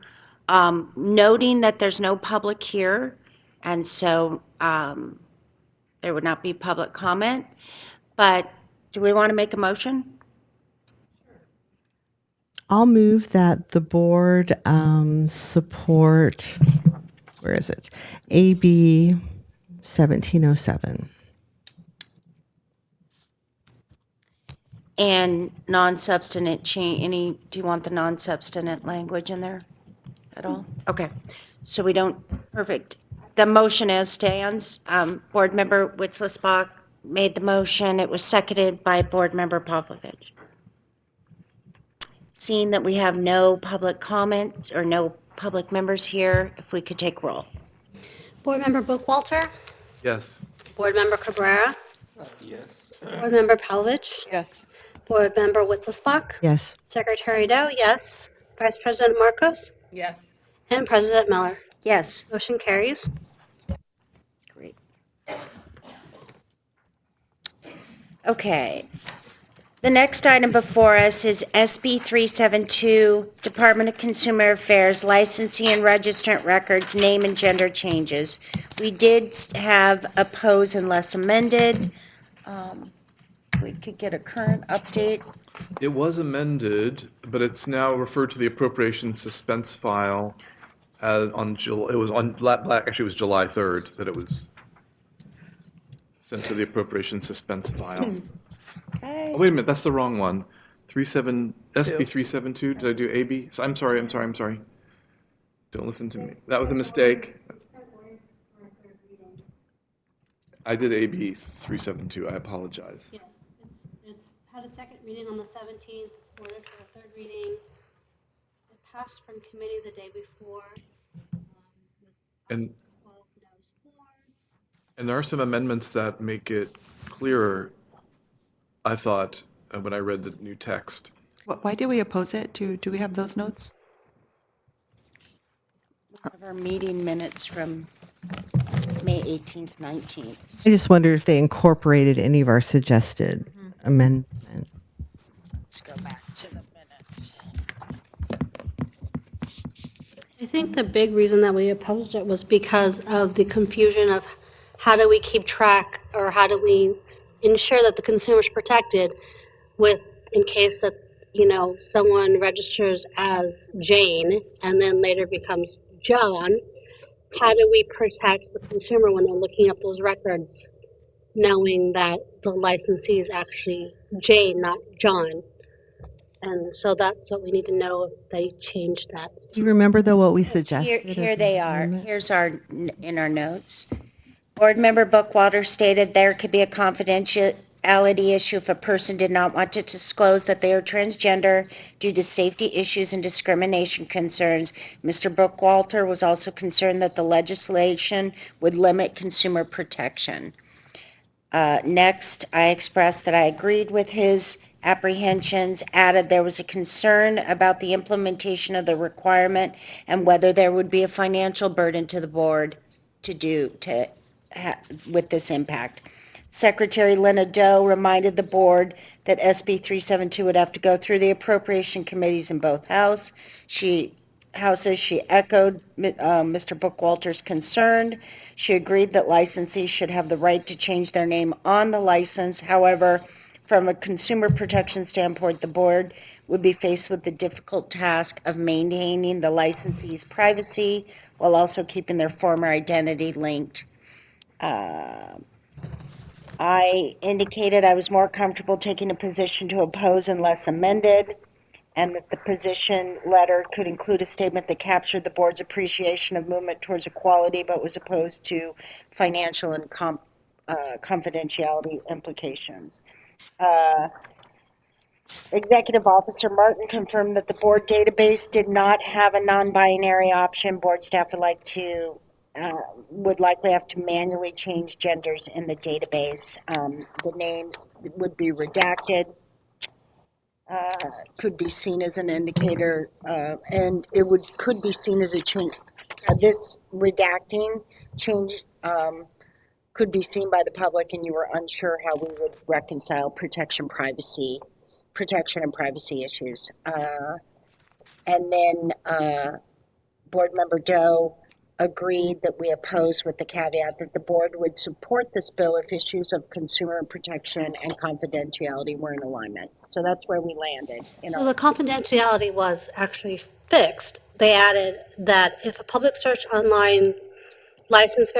noting that there's no public here, and so there would not be public comment, but do we want to make a motion? I'll move that the board support, where is it? AB 1707. And non-substantive change, do you want the non-substantive language in there at all? Okay, so we don't, perfect. The motion as stands, Board Member Witzlesbach made the motion, it was seconded by Board Member Pavlovich. Seeing that we have no public comments or no public members here, if we could take roll. Board Member Bookwalter, yes. Board Member Cabrera. Yes. Board Member Palovich. Yes. Board Member Witzelsbach. Yes. Secretary Dow, yes. Vice President Marcos Yes. and President Miller. Yes. Motion carries. Great. Okay. The next item before us is SB 372, Department of Consumer Affairs, Licensing and Registrant Records, Name and Gender Changes. We did have oppose unless amended. We could get a current update. It was amended, but it's now referred to the appropriation suspense file on July, actually it was July 3rd that it was sent to the appropriation suspense file. Okay. Oh, wait a minute, that's the wrong one. SB 372, did I do AB? I'm sorry. Don't listen to me. That was a mistake. I did AB 372, I apologize. Yeah, it's had a second reading on the 17th. It's ordered for a third reading. It passed from committee the day before. And 12 noes for. And there are some amendments that make it clearer, I thought, when I read the new text. Why do we oppose it? Do we have those notes? Of our meeting minutes from May May 18th, 19th. I just wondered if they incorporated any of our suggested amendments. Let's go back to the minutes. I think the big reason that we opposed it was because of the confusion of how do we keep track or how do we ensure that the consumer's protected with, in case that, someone registers as Jane and then later becomes John, how do we protect the consumer when they're looking up those records, knowing that the licensee is actually Jane, not John? And so that's what we need to know if they change that. Do you remember though what we Here, suggested? here as they an are. amendment? Here's in our notes. Board member Bookwater stated there could be a confidentiality issue if a person did not want to disclose that they are transgender due to safety issues and discrimination concerns. Mr. Bookwalter was also concerned that the legislation would limit consumer protection. Next, I expressed that I agreed with his apprehensions, added there was a concern about the implementation of the requirement and whether there would be a financial burden to the board with this impact. Secretary Lena Doe reminded the board that SB 372 would have to go through the appropriation committees in both houses. She echoed Mr. Bookwalter's concern. She agreed that licensees should have the right to change their name on the license. However, from a consumer protection standpoint, the board would be faced with the difficult task of maintaining the licensee's privacy while also keeping their former identity linked. I indicated I was more comfortable taking a position to oppose unless amended, and that the position letter could include a statement that captured the board's appreciation of movement towards equality, but was opposed to financial and confidentiality implications. Executive Officer Martin confirmed that the board database did not have a non-binary option. Board staff would likely have to manually change genders in the database. The name would be redacted. Could be seen as an indicator, and could be seen as a change. This redacting change could be seen by the public, and you were unsure how we would reconcile protection and privacy issues. And then Board Member Doe agreed that we oppose with the caveat that the board would support this bill if issues of consumer protection and confidentiality were in alignment. So that's where we landed. So the confidentiality was actually fixed. They added that if a public search online license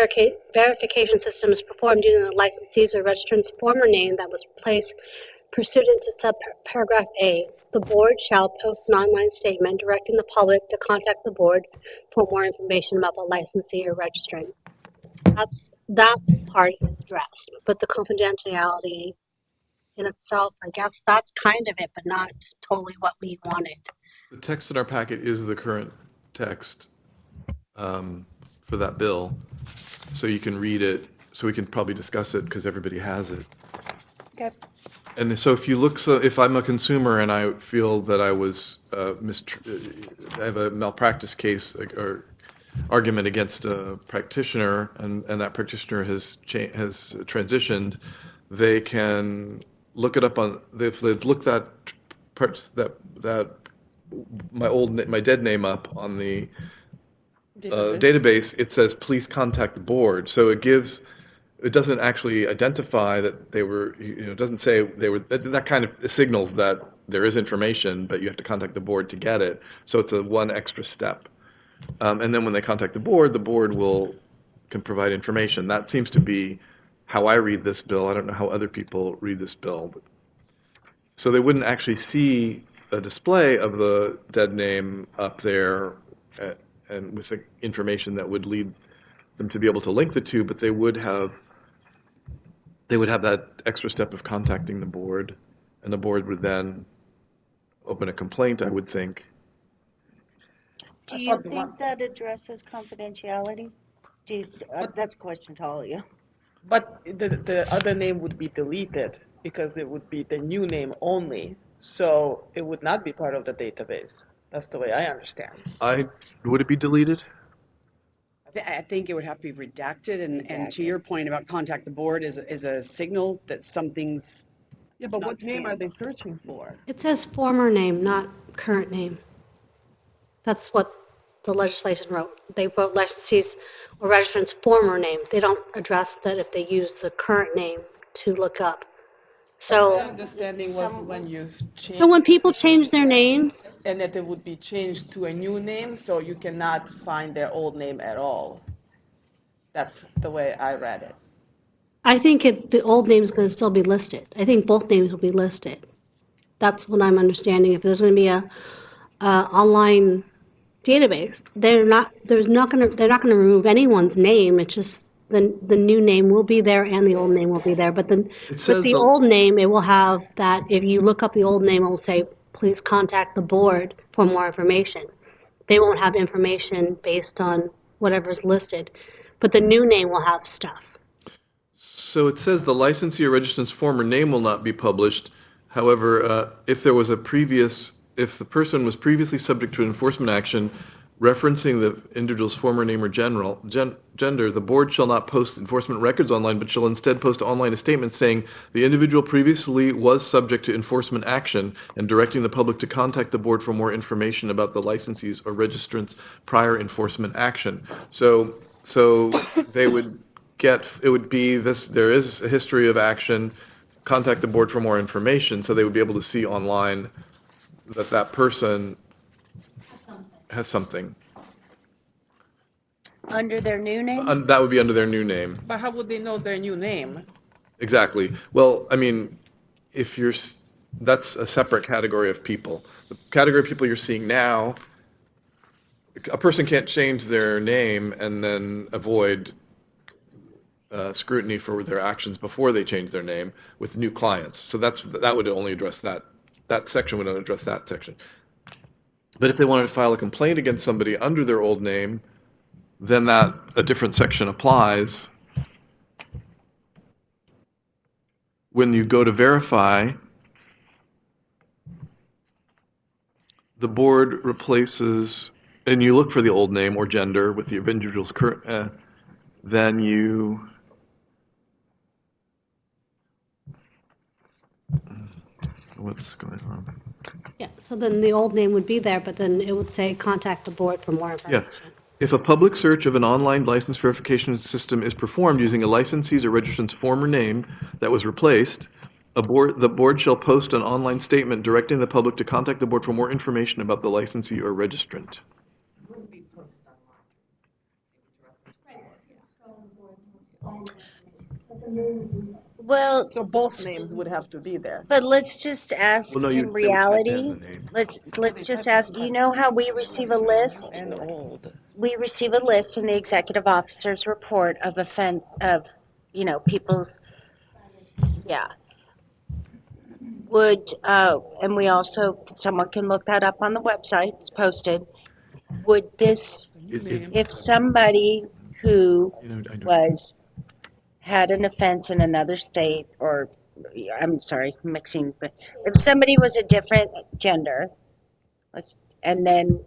verification system is performed using the licensee's or registrant's former name that was replaced pursuant to subparagraph A, the board shall post an online statement directing the public to contact the board for more information about the licensee or registrant. That part is addressed, but the confidentiality in itself, I guess that's kind of it, but not totally what we wanted. The text in our packet is the current text for that bill, so you can read it, so we can probably discuss it because everybody has it. Okay. And so if I'm a consumer and I feel that I was, I have a malpractice case or argument against a practitioner, and that practitioner has transitioned, they can look it up if they look that my dead name up on the database, it says, please contact the board. So it doesn't actually identify that they were, it doesn't say they were, that kind of signals that there is information, but you have to contact the board to get it. So it's one extra step. And then when they contact the board can provide information. That seems to be how I read this bill. I don't know how other people read this bill. So they wouldn't actually see a display of the dead name up there and with the information that would lead them to be able to link the two, but they would have that extra step of contacting the board, and the board would then open a complaint, I would think. Do you think that addresses confidentiality? That's a question to all of you. But the other name would be deleted because it would be the new name only. So it would not be part of the database. That's the way I understand. Would it be deleted? I I think it would have to be redacted, and to your point about contact the board is a signal that something's Yeah, but not what name are standing. they searching for? It says former name, not current name. That's what the legislation wrote. They wrote licensees or registrants' former name. They don't address that if they use the current name to look up. My So, understanding was when you so change when people change their names, and that it would be changed to a new name, so you cannot find their old name at all. That's the way I read it. I think the old name is going to still be listed. I think both names will be listed. That's what I'm understanding. If there's going to be a online database, they're not going to remove anyone's name. It's just the new name will be there and the old name will be there. But then It with says the the old name, it will have that if you look up the old name, it will say, please contact the board for more information. They won't have information based on whatever's listed, but the new name will have stuff. So it says the licensee or registrant's former name will not be published. However, if the person was previously subject to an enforcement action referencing the individual's former name or gender, the board shall not post enforcement records online, but shall instead post online a statement saying the individual previously was subject to enforcement action and directing the public to contact the board for more information about the licensee's or registrant's prior enforcement action. So they would it would be this, there is a history of action, contact the board for more information, so they would be able to see online that that person has something. Under their new name? That would be under their new name. But how would they know their new name? Exactly. Well, I mean, that's a separate category of people. The category of people you're seeing now, a person can't change their name and then avoid scrutiny for their actions before they change their name with new clients. So that would only address that section would only address that section. But if they wanted to file a complaint against somebody under their old name, then a different section applies. When you go to verify, the board replaces, and you look for the old name or gender with the individual's current, then you, what's going on? Yeah, so then the old name would be there, but then it would say contact the board for more Yeah. information. If a public search of an online license verification system is performed using a licensee's or registrant's former name that was replaced, the board shall post an online statement directing the public to contact the board for more information about the licensee or registrant. Well, So both names would have to be there. but let's just ask Well, no, in they would type in reality, the name. let's just ask, you know how we receive a list? And old. We receive a list in the executive officer's report of offense, of, people's, yeah. And we also, someone can look that up on the website, it's posted. Would this, if somebody who had an offense in another state, or, I'm sorry, mixing, but if somebody was a different gender, and then,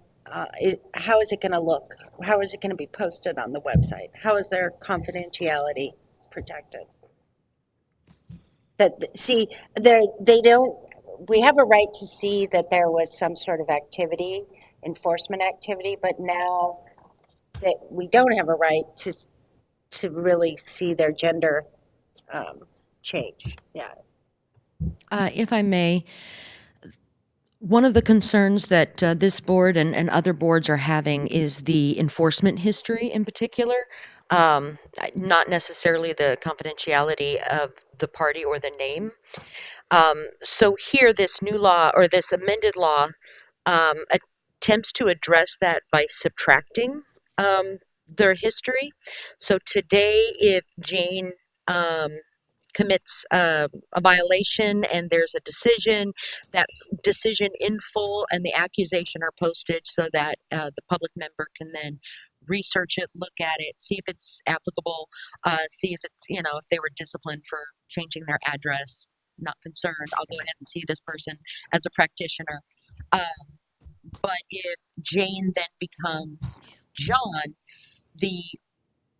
how is it gonna look? How is it gonna be posted on the website? How is their confidentiality protected? See, they don't, we have a right to see that there was some sort of activity, enforcement activity, but now that we don't have a right to really see their gender, change, yeah. If I may, one of the concerns that this board and other boards are having is the enforcement history in particular, not necessarily the confidentiality of the party or the name. So here, this new law or this amended law attempts to address that by subtracting their history. So today, if Jane commits a violation and there's a decision, that decision in full and the accusation are posted so that the public member can then research it, look at it, see if it's applicable, see if it's, if they were disciplined for changing their address. Not concerned. I'll go ahead and see this person as a practitioner. But if Jane then becomes John, The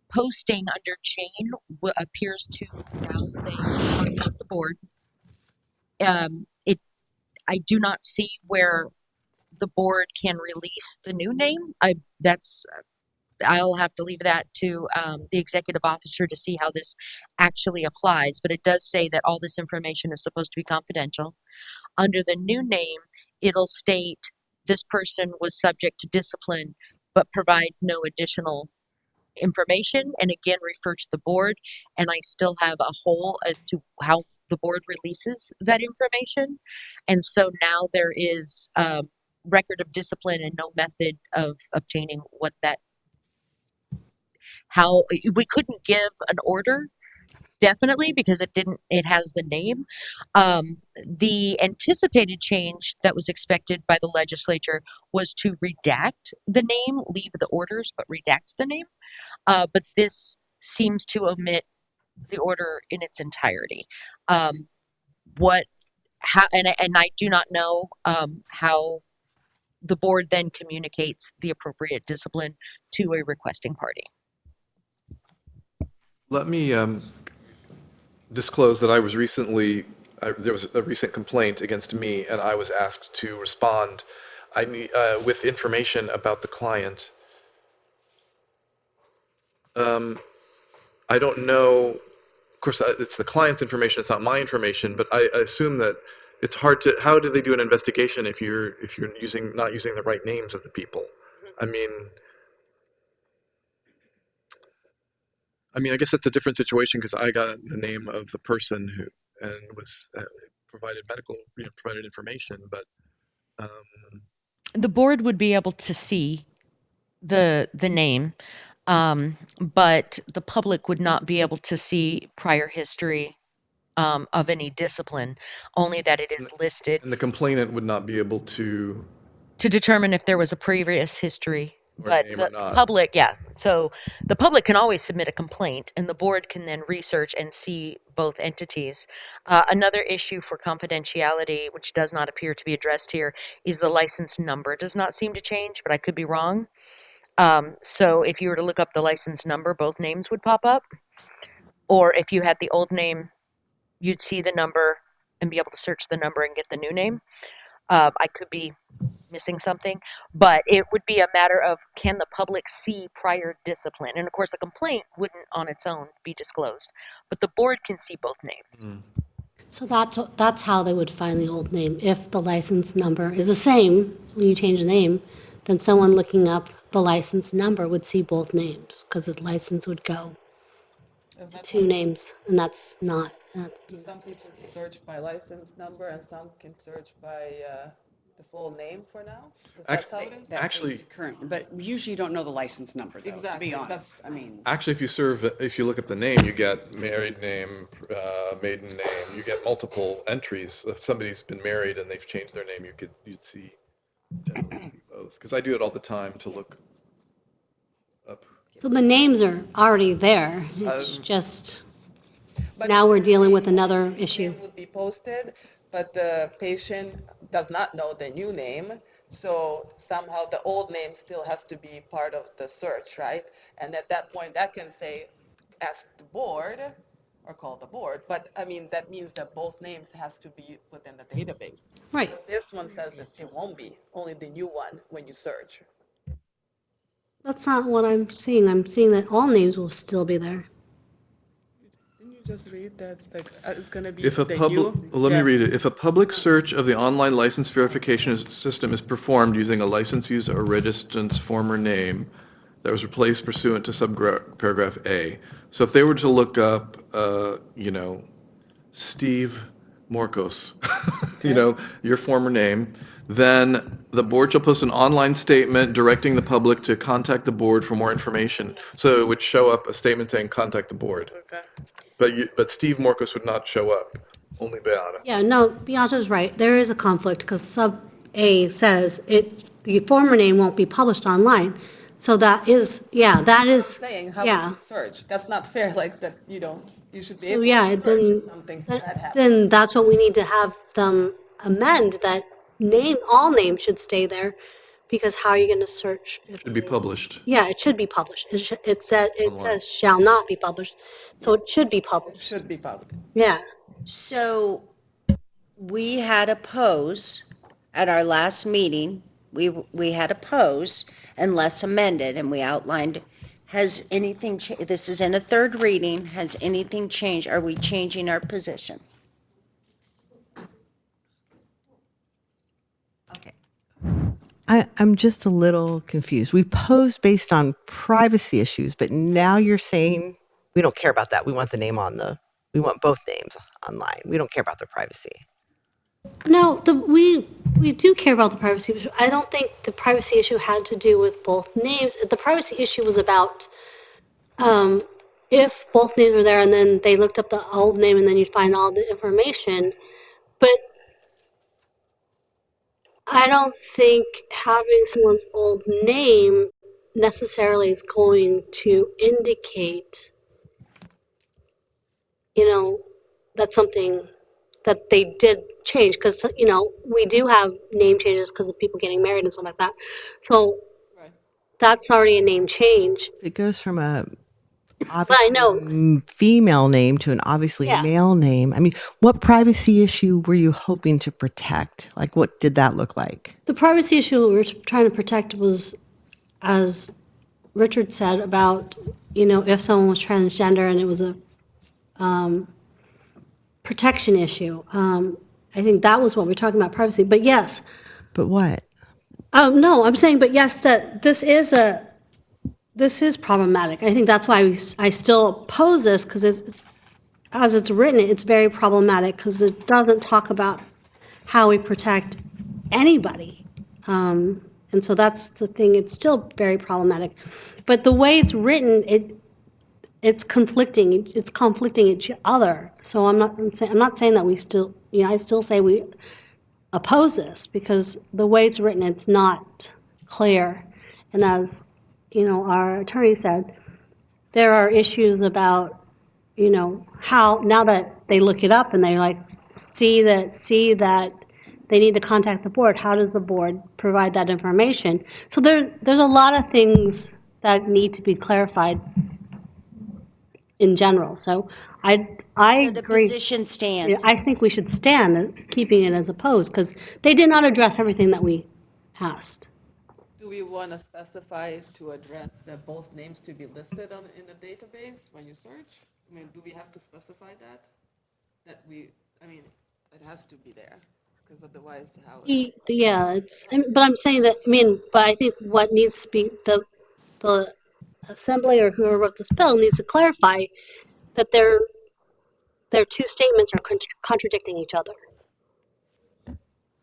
posting under chain appears to now say contact the board. It I do not see where the board can release the new name. I'll have to leave that to the executive officer to see how this actually applies. But it does say that all this information is supposed to be confidential. Under the new name, it'll state this person was subject to discipline, but provide no additional information, and again refer to the board. And I still have a hole as to how the board releases that information. And so now there is record of discipline and no method of obtaining what that, how we couldn't give an order definitely because it has the name. The anticipated change that was expected by the legislature was to redact the name, leave the orders but redact the name. But this seems to omit the order in its entirety. What how and I do not know how the board then communicates the appropriate discipline to a requesting party. Let me disclose that I was there was a recent complaint against me, and I was asked to respond with information about the client. I don't know, of course, it's the client's information, it's not my information, but I assume that it's hard to, how do they do an investigation if you're not using the right names of the people? I mean, I guess that's a different situation because I got the name of the person who and was provided provided information, but The board would be able to see the name, but the public would not be able to see prior history of any discipline. Only that it is listed and the complainant would not be able to determine if there was a previous history. or But name the or not. public, yeah. So the public can always submit a complaint, and the board can then research and see both entities. Another issue for confidentiality, which does not appear to be addressed here, is the license number. It does not seem to change, but I could be wrong. So if you were to look up the license number, both names would pop up. Or if you had the old name, you'd see the number and be able to search the number and get the new name. I could be missing something, but it would be a matter of can the public see prior discipline? And of course, a complaint wouldn't on its own be disclosed, but the board can see both names. So that's how they would find the old name. If the license number is the same when you change the name, then someone looking up the license number would see both names because the license would go Is that two names, and that's not. do some people search by license number and some can search by the full name for now? Is that how it is? Actually, Current, but usually you don't know the license number, though, to Exactly, be that's- honest. I mean, actually, if you look at the name, you get married name, maiden name. You get multiple entries. If somebody's been married and they've changed their name, you'd see generally see both. Because I do it all the time to look up. So the names are already there. It's just But now we're dealing with the another name issue. would be posted, but the patient does not know the new name. So somehow the old name still has to be part of the search, right? And at that point, that can say, ask the board or call the board. But I mean, that means that both names has to be within the database. Right. This one says that it won't be, only the new one when you search. That's not what I'm seeing. I'm seeing that all names will still be there. Didn't you just read that, like, it's gonna be If a the public, new? let me Yeah. read it. If a public search of the online license verification system is performed using a licensee's or registrant's former name that was replaced pursuant to subparagraph A. So if they were to look up, Steve Morcos, your former name, then the board shall post an online statement directing the public to contact the board for more information. So it would show up a statement saying, contact the board. Okay. But Steve Morcos would not show up, only Beata. Yeah, no, Beatrice's right. There is a conflict because sub A says the former name won't be published online. So that is, Saying, how yeah. would you search? That's not fair, like, that, you should be So able yeah, to search if something bad happens. then that's what we need to have them amend, that all names should stay there Because how are you going to search? Should be published Yeah, it should be published. It online. says shall not be published, so it should be It published. should be public. Yeah. So we had a pose at our last meeting. We had a pose unless amended, and we outlined, has anything, this is in a third reading, has anything changed? Are we changing our position? Okay. I'm just a little confused. We posed based on privacy issues, but now you're saying we don't care about that. We want the name on we want both names online. We don't care about the privacy. No, we do care about the privacy issue. I don't think the privacy issue had to do with both names. The privacy issue was about if both names were there and then they looked up the old name and then you'd find all the information. But I don't think having someone's old name necessarily is going to indicate, that's something that they did change. Because, we do have name changes because of people getting married and stuff like that. So Right. that's already a name change. It goes from a But I know, female name to an obviously Yeah. male name. I mean, what privacy issue were you hoping to protect? Like, what did that look like? the privacy issue we were trying to protect was, as Richard said, about, if someone was transgender and it was a protection issue. I think that was what we're talking about, privacy. But yes, But what? no, I'm saying, but yes, that this is problematic. I think that's why I still oppose this, because as it's written, it's very problematic because it doesn't talk about how we protect anybody. And so that's the thing, it's still very problematic. But the way it's written, it's conflicting each other. So I'm not saying that we still, I still say we oppose this because the way it's written, it's not clear. And as, our attorney said, there are issues about, how, now that they look it up and they like, see that they need to contact the board, how does the board provide that information? So there's a lot of things that need to be clarified in general. So I So the agree. position stands. I think we should stand keeping it as opposed because they did not address everything that we asked. Do we want to specify to address that both names to be listed in the database when you search? I mean, do we have to specify that? It has to be there, because otherwise how? Yeah, but I'm saying that, but I think what needs to be, the assembly or whoever wrote this bill needs to clarify that their two statements are contradicting each other.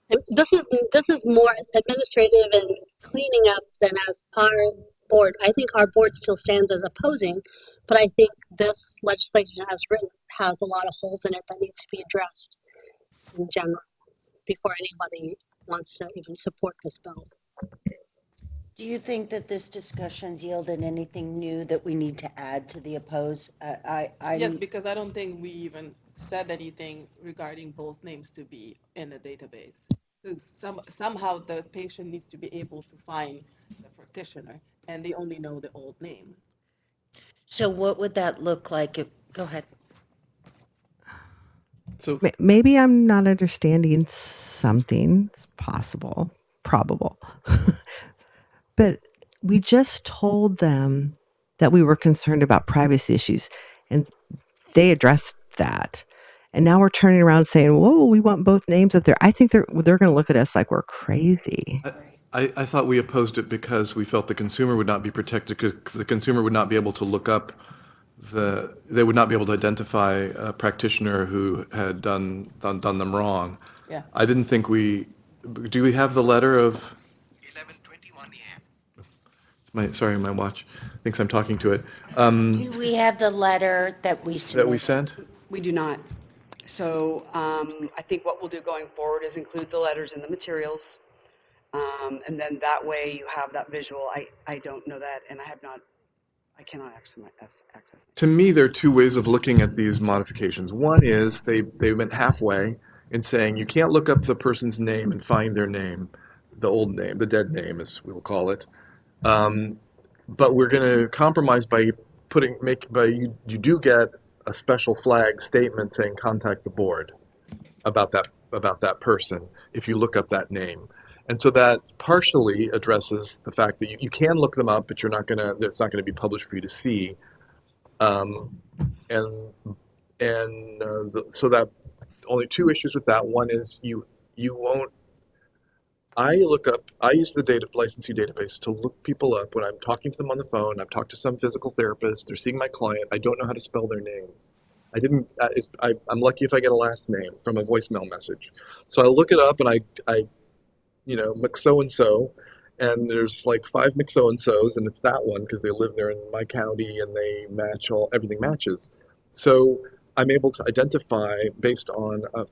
And this is more administrative and cleaning up than as our board. I think our board still stands as opposing, but I think this legislation as written has a lot of holes in it that needs to be addressed in general before anybody wants to even support this bill. Do you think that this discussion's yielded anything new that we need to add to the oppose? Yes, because I don't think we even said anything regarding both names to be in the database. Because somehow the patient needs to be able to find the practitioner, and they only know the old name. So what would that look like? Go ahead. So Maybe I'm not understanding something. It's possible, probable. But we just told them that we were concerned about privacy issues, and they addressed that. And now we're turning around saying, "Whoa, we want both names up there." I think they're going to look at us like we're crazy. I thought we opposed it because we felt the consumer would not be protected, because the consumer would not be able to look up they would not be able to identify a practitioner who had done them wrong. Yeah. I didn't think do we have the letter of? 11:21 a.m. Sorry, my watch thinks I'm talking to it. Do we have the letter that we That submitted? we sent? We do not. So I think what we'll do going forward is include the letters in the materials. And then that way you have that visual. I don't know that, and I cannot access. To me, there are two ways of looking at these modifications. One is they went halfway in saying you can't look up the person's name and find their name. the old name, the dead name, as we'll call it. But we're going to compromise by you do get a special flag statement saying contact the board about that person if you look up that name. And so that partially addresses the fact that you can look them up, but it's not gonna be published for you to see. Um, and so that only two issues with that. One is you won't. I use the licensee database to look people up when I'm talking to them on the phone. I've talked to some physical therapist. They're seeing my client. I don't know how to spell their name. I didn't. I'm lucky if I get a last name from a voicemail message. So I look it up and I Mc so and so, and there's like five Mc so and so's, and it's that one because they live there in my county and they match everything matches. So I'm able to identify based on a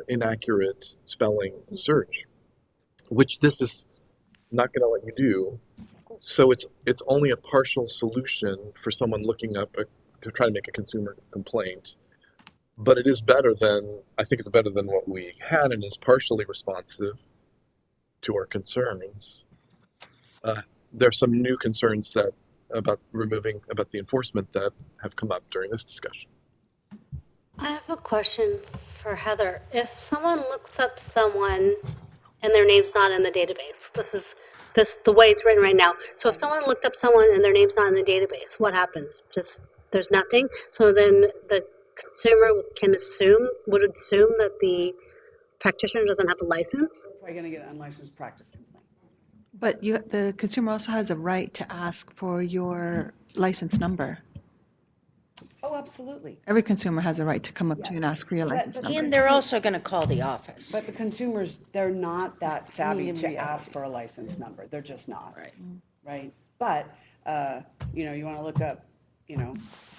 inaccurate spelling search, which this is not going to let you do. So it's only a partial solution for someone looking up to try to make a consumer complaint. But I think it's better than what we had, and is partially responsive to our concerns. There's some new concerns about the enforcement that have come up during this discussion. I have a question for Heather. If someone looks up someone and their name's not in the database, this is the way it's written right now. So if someone looked up someone and their name's not in the database, what happens? Just there's nothing. So then the consumer would assume that the practitioner doesn't have a license. Probably going to get an unlicensed practice complaint. But the consumer also has a right to ask for your license number. Oh, absolutely. Every consumer has a right to come up to you and ask for your But- license but- number. And they're also going to call the office. But the consumers, they're not that savvy to ask for a license number. They're just not. Right. But, you want to look up,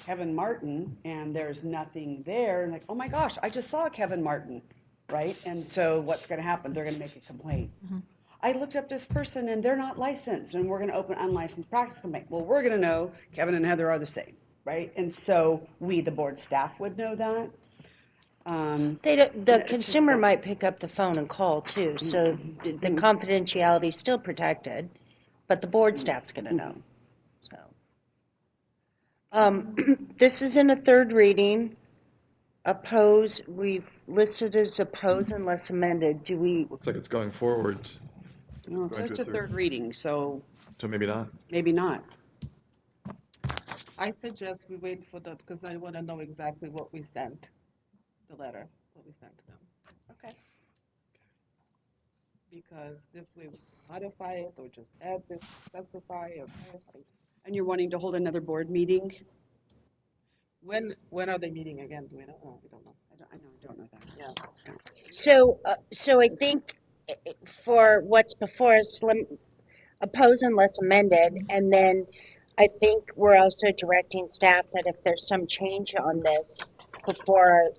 Kevin Martin, and there's nothing there, and like, oh my gosh, I just saw Kevin Martin, right? And so what's going to happen? They're going to make a complaint. I looked up this person, and they're not licensed, and we're going to open unlicensed practice complaint. Well, we're going to know Kevin and Heather are the same, right? And so we, the board staff, would know that. The consumer might pick up the phone and call too, so the confidentiality is still protected, but the board staff's going to know. So, this is in a third reading. We've listed as oppose unless amended. Do we? Looks like it's going forward. No, it's just a third reading, so So maybe not. maybe not. I suggest we wait for that because I want to know exactly what we sent, the letter, what we sent to them. Okay. Because this way we can modify it or just add this, specify or clarify. And you're wanting to hold another board meeting? When are they meeting again? Do we know? No, we don't know. I don't know that. Yeah. So I think for what's before us, oppose unless amended, and then I think we're also directing staff that if there's some change on this before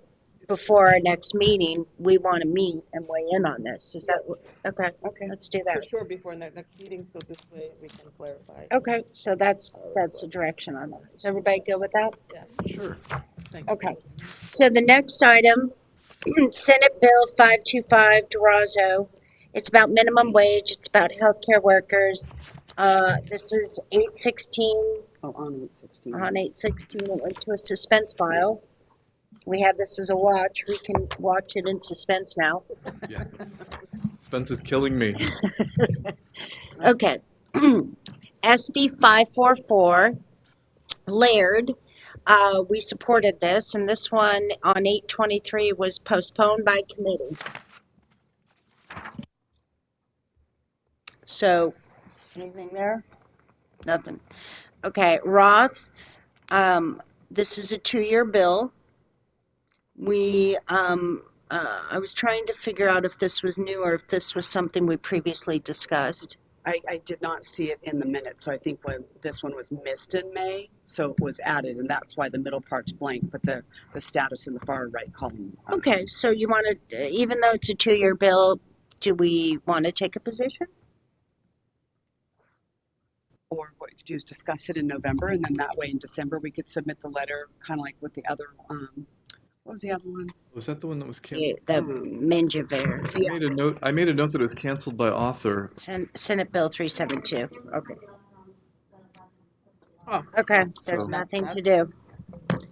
our next meeting, we want to meet and weigh in on this. Is that okay? Okay, let's do For that. sure before next meeting, so this way we can clarify. Okay, so that's the direction on that. Is everybody good with that? Yes. Sure. Okay. So the next item, Senate Bill 525, Durazo. It's about minimum wage. It's about healthcare workers. This is 816. Oh, on 8/16. On 816, it went to a suspense file. We had this as a watch. We can watch it in suspense now. Yeah. Spence is killing me. Okay. SB 544, Laird. We supported this, and this one on 823 was postponed by committee. So, anything there? Nothing. Okay, Roth. This is a 2-year bill. I was trying to figure out if this was new or if this was something we previously discussed. I did not see it in the minutes, so I think this one was missed in May, so it was added, and that's why the middle part's blank, but the status in the far right column. Okay, so you want to, even though it's a 2-year bill, do we want to take a position? Or what we could do is discuss it in November, and then that way in December we could submit the letter, kind of like with the other What was the other one? Was that the one that was canceled? The Menjivar, I made a note that it was canceled by author. Senate Bill 372. Okay. Oh, Okay, there's So- nothing to do.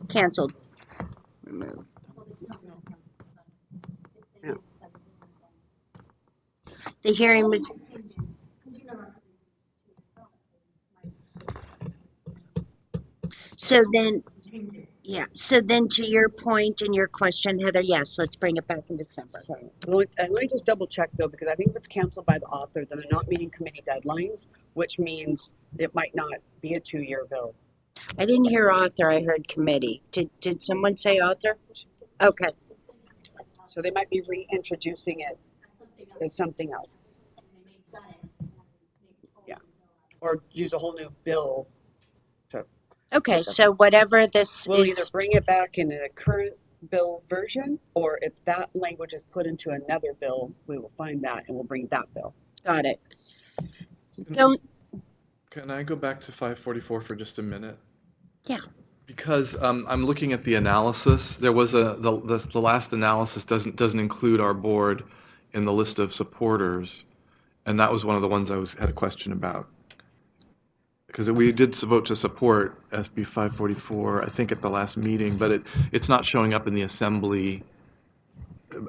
Canceled. Removed. yeah. The hearing was. So then, yeah, so then to your point and your question, Heather, yes, let's bring it back in December. So let me just double check though, because I think if it's canceled by the author, then they're not meeting committee deadlines, which means it might not be a 2-year bill. I didn't hear author, I heard committee. Did someone say author? Okay, So they might be reintroducing it as something else. Yeah. Or use a whole new bill. okay, so whatever this We'll either is, bring it back in a current bill version, or if that language is put into another bill, we will find that and we'll bring that bill. got it. Go, Can I go back to 544 for just a minute? yeah, Because I'm looking at the analysis. There was the last analysis doesn't include our board in the list of supporters, and that was one of the ones had a question about. Because we did vote to support SB 544, I think, at the last meeting, but it's not showing up in the assembly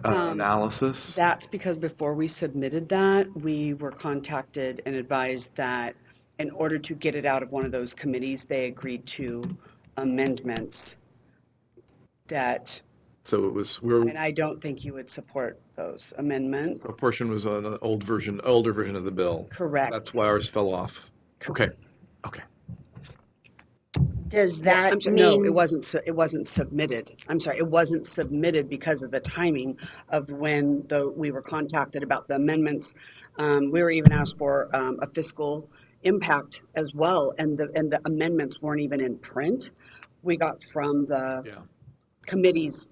analysis. That's because before we submitted that, we were contacted and advised that in order to get it out of one of those committees, they agreed to amendments that, So it was, and I don't think you would support those a amendments. portion was an older version of the bill. Correct. That's why ours fell off. Okay, okay. does that I'm sorry, no, mean? it wasn't submitted. I'm sorry, it wasn't submitted because of the timing of when we were contacted about the amendments. We were even asked for a fiscal impact as well, and the amendments weren't even in print. We got from the Yeah. committee's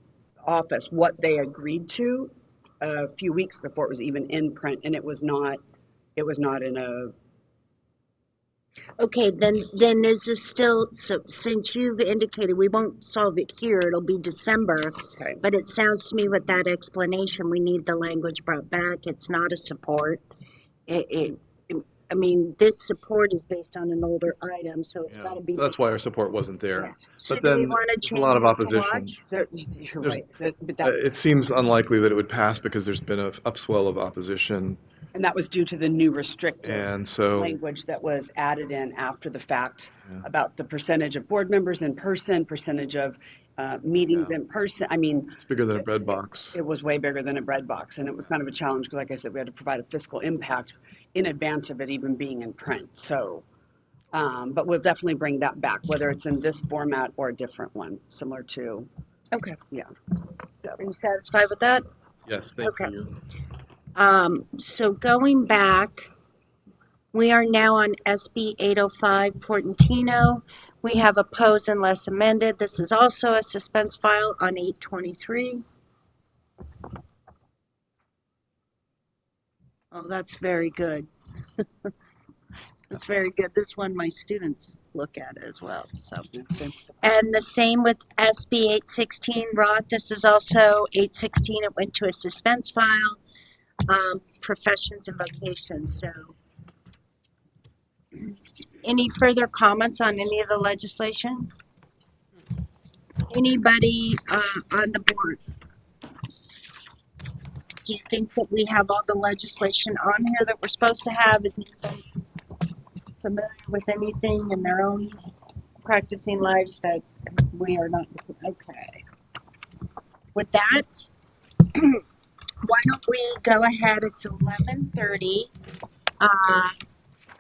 office what they agreed to a few weeks before it was even in print, and it was not in a. Okay, then is this still, so since you've indicated we won't solve it here, it'll be December. Okay. But it sounds to me with that explanation, we need the language brought back. It's not a support. I mean, this support is based on an older item, so it's gotta be. So that's why our support wasn't there. Yeah. So But do we then wanna there's a change lot of this to opposition. watch? You're There's- right, but It that's, seems unlikely that it would pass because there's been an upswell of opposition. and that was due to the new restrictive And so, language that was added in after the fact about the percentage of board members in person, percentage of meetings in person. I mean, it's bigger than a bread box. it was way bigger than a bread box, and it was kind of a challenge because, like I said, we had to provide a fiscal impact in advance of it even being in print. So, but we'll definitely bring that back, whether it's in this format or a different one, similar to, Okay, yeah. are you satisfied with that? Yes, thank Okay. you. So going back, we are now on SB 805 Portantino. We have opposed unless amended. This is also a suspense file on 823. Oh, that's very good. That's very good. This one my students look at as well, so. Same. And the same with SB 816 Roth. This is also 816. It went to a suspense file. Professions and vocations, so. Any further comments on any of the legislation? Anybody, on the board? Do you think that we have all the legislation on here that we're supposed to have? Is anybody familiar with anything in their own practicing lives that we are not? Okay. With that, why don't we go ahead? It's 11:30.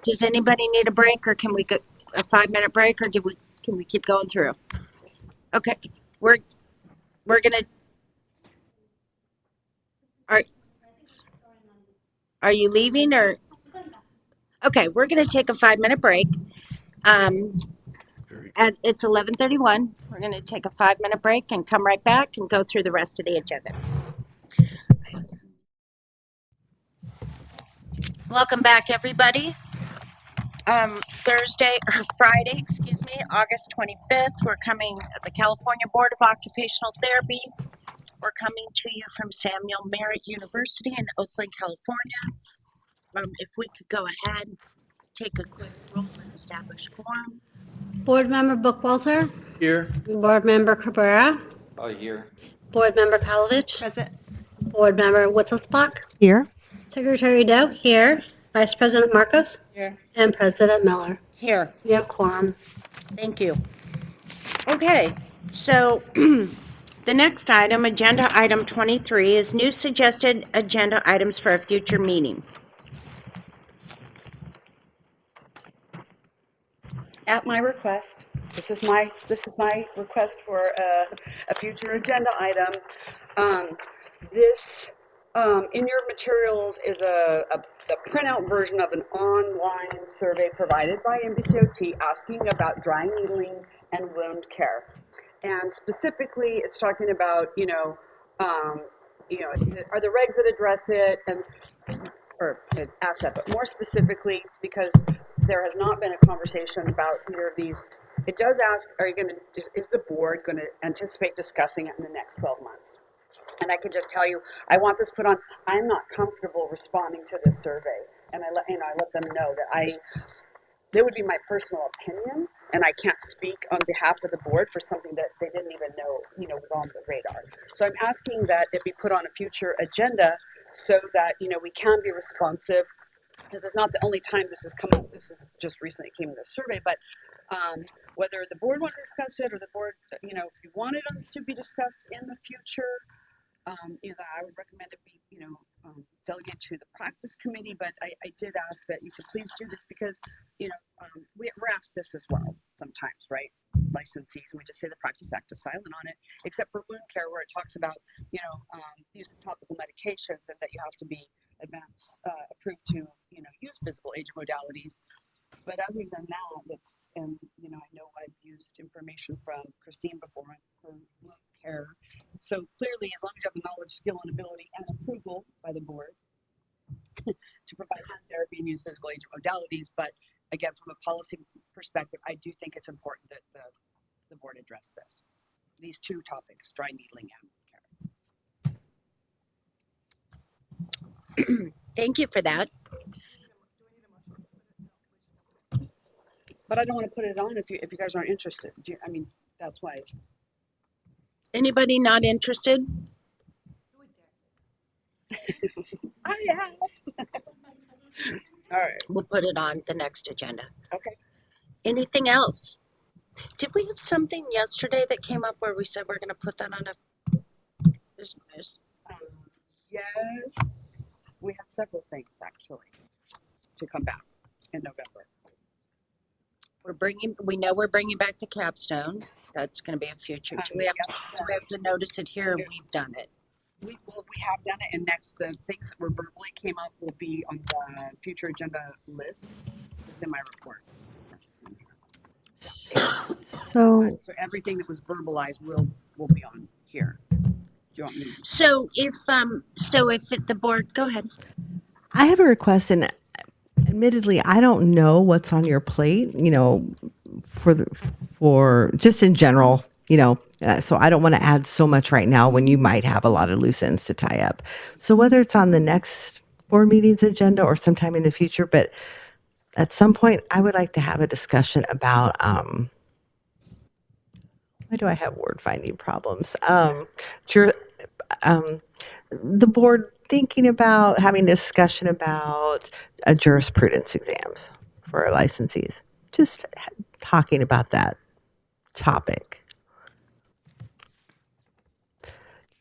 Does anybody need a break, or can we go a 5-minute break, or can we keep going through? Okay, we're gonna. Are you leaving or? Okay, we're gonna take a 5-minute break. And it's 11:31. We're gonna take a 5-minute break and come right back and go through the rest of the agenda. Welcome back, everybody. Thursday or Friday, excuse me, August 25th, the California Board of Occupational Therapy. We're coming to you from Samuel Merritt University in Oakland, California. If we could go ahead, take a quick roll and establish quorum. Board Member Bookwalter, Here. Board Member Cabrera, Here. Board Member Palovich, Present. Board Member Witzelspach, Here. Secretary Doe here, Vice President Marcos, Here. and President Miller. Here, We have quorum. thank you. Okay, so the next item, agenda item 23, is new suggested agenda items for a future meeting. At my request, this is my request for a future agenda item. This in your materials is the printout version of an online survey provided by NBCOT asking about dry needling and wound care, and specifically, it's talking about are the regs that address it or it asks that, but more specifically, because there has not been a conversation about either of these, it does ask, is the board going to anticipate discussing it in the next 12 months? And I can just tell you, I want this put on, I'm not comfortable responding to this survey. And I let them know that that would be my personal opinion, and I can't speak on behalf of the board for something that they didn't even know, was on the radar. So I'm asking that it be put on a future agenda so that, we can be responsive. This is not the only time this has come up. This is just recently came in this survey, but whether the board want to discuss it or the board, if you wanted it to be discussed in the future, that I would recommend it be, delegate to the practice committee, but I did ask that you could please do this because, we're asked this as well sometimes, right? Licensees, and we just say the Practice Act is silent on it, except for wound care where it talks about, use of topical medications and that you have to be approved to, use physical agent modalities. But other than that, I know I've used information from Christine before on her wound care. So clearly, as long as you have the knowledge, skill, and ability and approval by the board to provide hand therapy and use physical agent modalities, but again, from a policy perspective, I do think it's important that the board address these two topics, dry needling and wound care. Thank you for that. But I don't want to put it on if you guys aren't interested. That's why. Anybody not interested? I asked. All right. We'll put it on the next agenda. Okay. Anything else? Did we have something yesterday that came up where we said we're going to put that on yes, we had several things actually to come back in November. We know we're bringing back the capstone. That's going to be a future. Do we have to notice it here? We've done it. We have done it, and the things that were verbally came up will be on the future agenda list. It's in my report. So everything that was verbalized will be on here. Do you want me? So if the board, go ahead. I have a request, and admittedly, I don't know what's on your plate, for just in general, so I don't want to add so much right now when you might have a lot of loose ends to tie up. So whether it's on the next board meeting's agenda or sometime in the future, but at some point, I would like to have a discussion about, why do I have word finding problems? The board thinking about having a discussion about jurisprudence exams for our licensees. Just talking about that topic.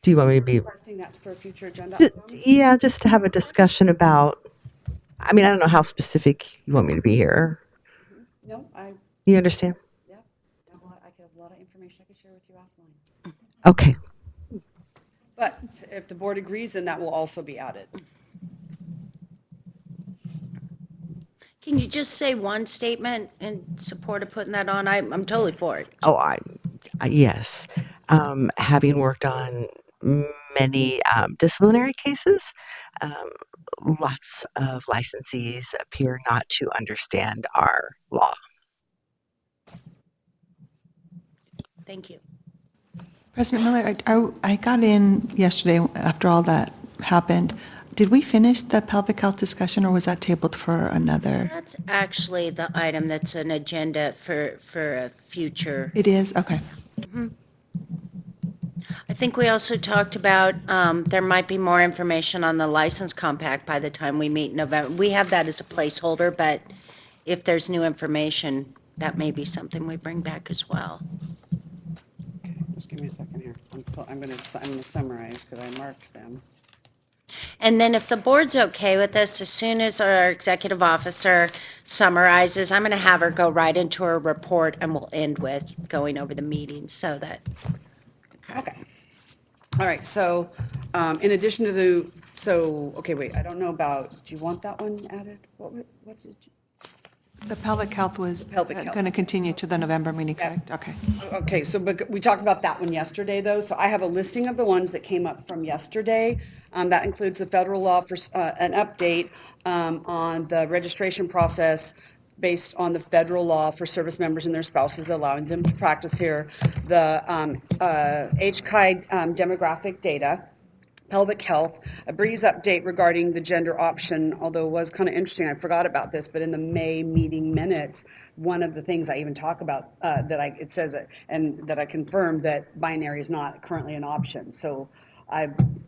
Do you want me to be Requesting that for a future agenda. yeah, just to have a discussion about, I don't know how specific you want me to be here. No, You understand? I have a lot of information I could share with you offline. Okay. But if the board agrees, then that will also be added. Can you just say one statement in support of putting that on? I'm totally for it. Oh, yes. Having worked on many disciplinary cases, lots of licensees appear not to understand our law. Thank you. President Miller, I got in yesterday after all that happened. Did we finish the pelvic health discussion, or was that tabled for another? That's actually the item that's an agenda for a future. It is? Okay. I think we also talked about, there might be more information on the license compact by the time we meet in November. We have that as a placeholder, but if there's new information, that may be something we bring back as well. Just give me a second here. I'm gonna summarize because I marked them. And then if the board's okay with this, as soon as our executive officer summarizes, I'm going to have her go right into her report, and we'll end with going over the meetings so that. Okay. All right, so, in addition to okay, wait, I don't know about, do you want that one added? What did you? The pelvic health was Pelvic health. going to continue to the November meeting, correct? Okay. Okay, so but we talked about that one yesterday, though. So I have a listing of the ones that came up from yesterday. That includes the federal law for an update on the registration process based on the federal law for service members and their spouses, allowing them to practice here. The HCI demographic data. Pelvic health, a breeze update regarding the gender option, although it was kind of interesting, I forgot about this, but in the May meeting minutes, one of the things I even talk about, it says it, and that I confirmed that binary is not currently an option. So I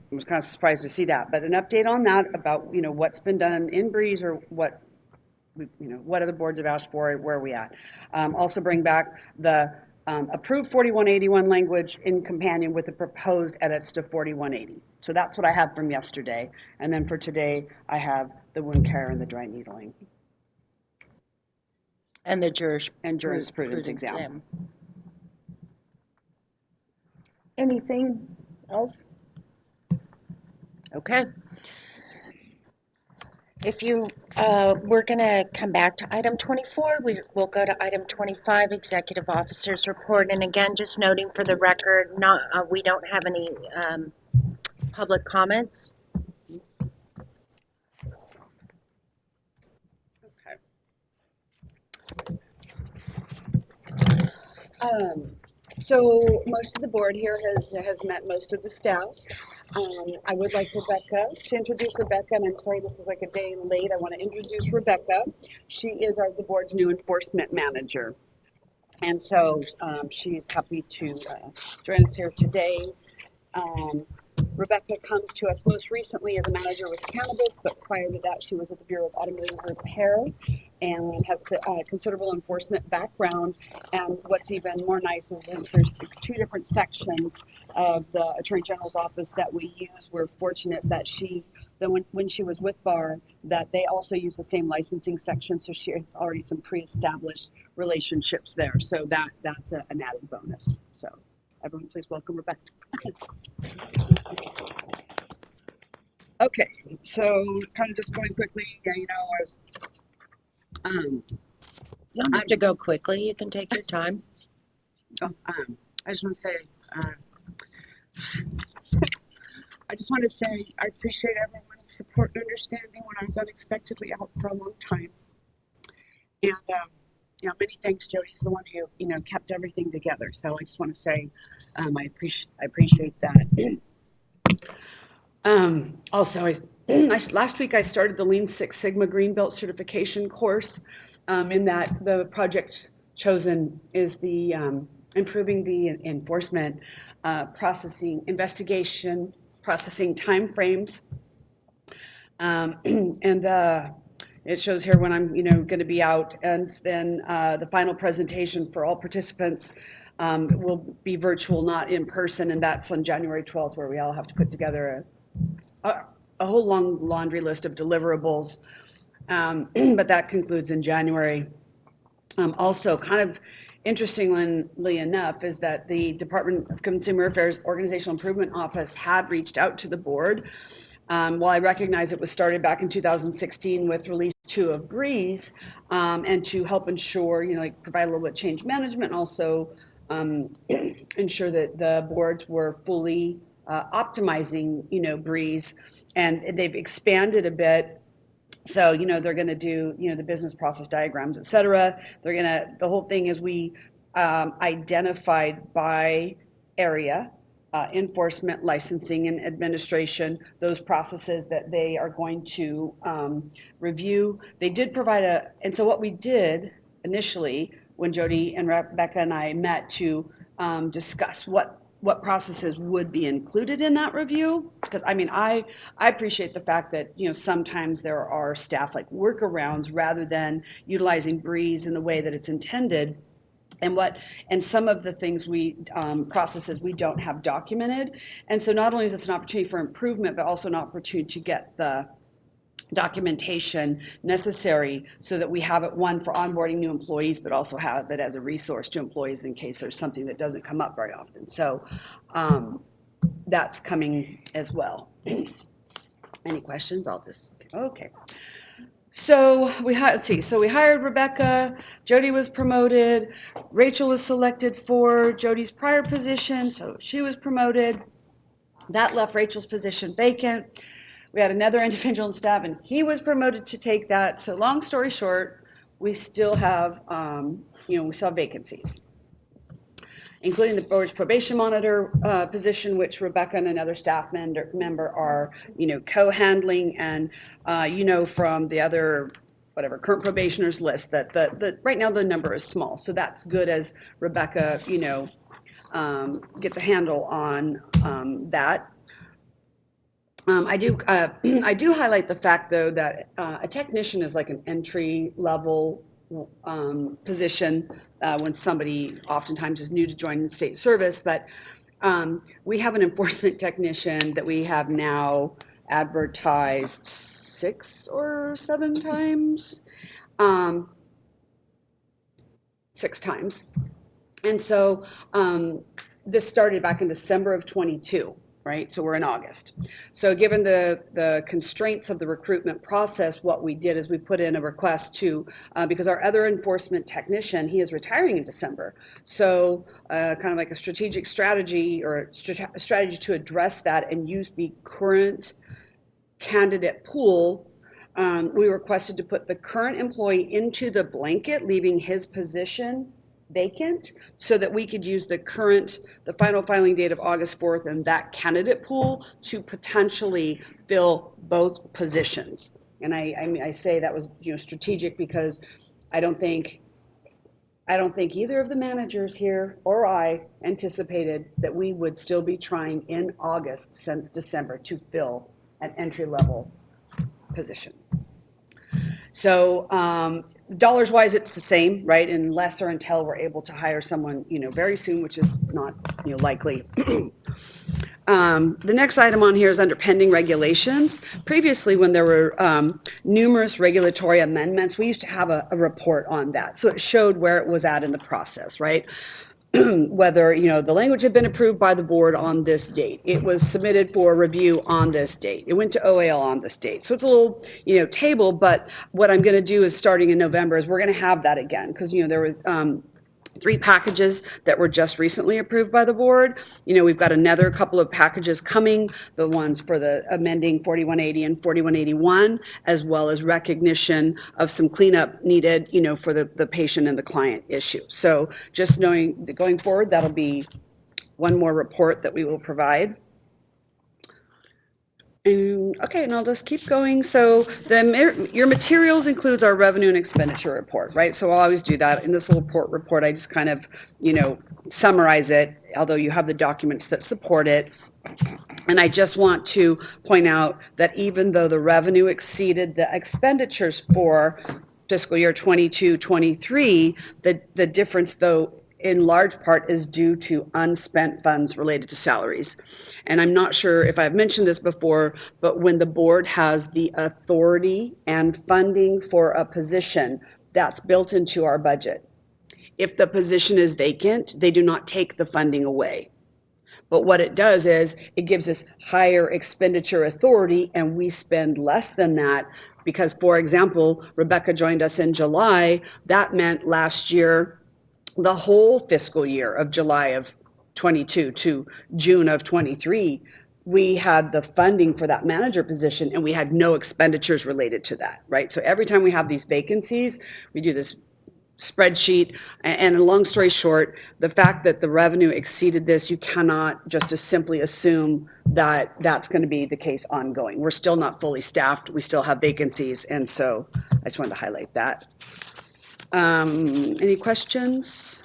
was kind of surprised to see that, but an update on that about, what's been done in breeze or what other boards have asked for, where are we at? Also bring back the approved 4181 language in companion with the proposed edits to 4180. So that's what I have from yesterday. And then for today, I have the wound care and the dry needling. And the jurisprudence exam. Anything else? Okay. If you, we're going to come back to item 24. We'll go to item 25, Executive Officer's Report. And again, just noting for the record, we don't have any public comments. Okay. So most of the board here has met most of the staff. I would like Rebecca to introduce Rebecca, and I'm sorry this is like a day late. I want to introduce Rebecca. She is the board's new enforcement manager. And so she's happy to join us here today. Rebecca comes to us most recently as a manager with cannabis, but prior to that, she was at the Bureau of Automotive Repair and has a considerable enforcement background. And what's even more nice is that there's two different sections of the Attorney General's office that we use. We're fortunate that when she was with BAR, that they also use the same licensing section, so she has already some pre-established relationships there. So that's an added bonus. So everyone, please welcome Rebecca. Okay, so kind of just going quickly, I was. You don't have to go quickly. You can take your time. I just want to say, I appreciate everyone's support and understanding when I was unexpectedly out for a long time. And, many thanks, Joe. He's the one who, kept everything together. So I just want to say, I appreciate that. Also, last week I started the Lean Six Sigma Green Belt certification course. In that the project chosen is the improving the enforcement investigation processing timeframes. And it shows here when I'm going to be out, and then the final presentation for all participants will be virtual, not in person, and that's on January 12th, where we all have to put together a whole long laundry list of deliverables, but that concludes in January. Also, kind of interestingly enough, is that the Department of Consumer Affairs Organizational Improvement Office had reached out to the board. While I recognize it was started back in 2016 with release 2 of Breeze, and to help ensure, provide a little bit of change management, and also ensure that the boards were fully optimizing, Breeze, and they've expanded a bit. So, they're going to do, the business process diagrams, et cetera. The whole thing is we identified by area, enforcement, licensing, and administration, those processes that they are going to review. They did provide and so what we did initially when Jody and Rebecca and I met to discuss what processes would be included in that review, because I appreciate the fact that sometimes there are staff like workarounds rather than utilizing Breeze in the way that it's intended, and some of the things processes we don't have documented. And so not only is this an opportunity for improvement, but also an opportunity to get the documentation necessary so that we have it, one, for onboarding new employees, but also have it as a resource to employees in case there's something that doesn't come up very often. So that's coming as well. Any questions? Okay. So we hired Rebecca. Jody was promoted. Rachel was selected for Jody's prior position, so she was promoted. That left Rachel's position vacant. We had another individual in staff, and he was promoted to take that. So long story short, we still have, vacancies, including the board's probation monitor position, which Rebecca and another staff member are, co-handling. And, from the other, current probationers list that right now the number is small. So that's good as Rebecca, gets a handle on that. I do highlight the fact, though, that a technician is like an entry level position when somebody oftentimes is new to joining the state service. But we have an enforcement technician that we have now advertised 6 or 7 times. 6 times. And so this started back in December of 22. Right? So we're in August. So given the constraints of the recruitment process, what we did is we put in a request to, because our other enforcement technician, he is retiring in December. So kind of like a strategic strategy or a strategy to address that and use the current candidate pool. We requested to put the current employee into the blanket, leaving his position vacant, so that we could use the final filing date of August 4th and that candidate pool to potentially fill both positions. And I say that was strategic because I don't think either of the managers here or I anticipated that we would still be trying in August since December to fill an entry level position. So dollars wise, it's the same, right? Unless or until we're able to hire someone, very soon, which is not, likely. The next item on here is under pending regulations. Previously, when there were numerous regulatory amendments, we used to have a report on that. So it showed where it was at in the process, right? Whether, the language had been approved by the board on this date. It was submitted for review on this date. It went to OAL on this date. So it's a little, table, but what I'm going to do is starting in November is we're going to have that again because, there was 3 packages that were just recently approved by the board. We've got another couple of packages coming, the ones for the amending 4180 and 4181, as well as recognition of some cleanup needed, for the patient and the client issue. So just knowing that going forward, that'll be one more report that we will provide. Okay, and I'll just keep going. So your materials includes our revenue and expenditure report, right? So I'll always do that. In this little report, I just kind of, summarize it, although you have the documents that support it. And I just want to point out that even though the revenue exceeded the expenditures for fiscal year 22-23, the difference, though, in large part is due to unspent funds related to salaries. And I'm not sure if I've mentioned this before, but when the board has the authority and funding for a position, that's built into our budget. If the position is vacant, they do not take the funding away. But what it does is it gives us higher expenditure authority and we spend less than that because, for example, Rebecca joined us in July. That meant last year, the whole fiscal year of July of 22 to June of 23, we had the funding for that manager position and we had no expenditures related to that, right? So every time we have these vacancies, we do this spreadsheet. And long story short, the fact that the revenue exceeded this, you cannot just simply assume that that's going to be the case ongoing. We're still not fully staffed. We still have vacancies. And so I just wanted to highlight that. Any questions?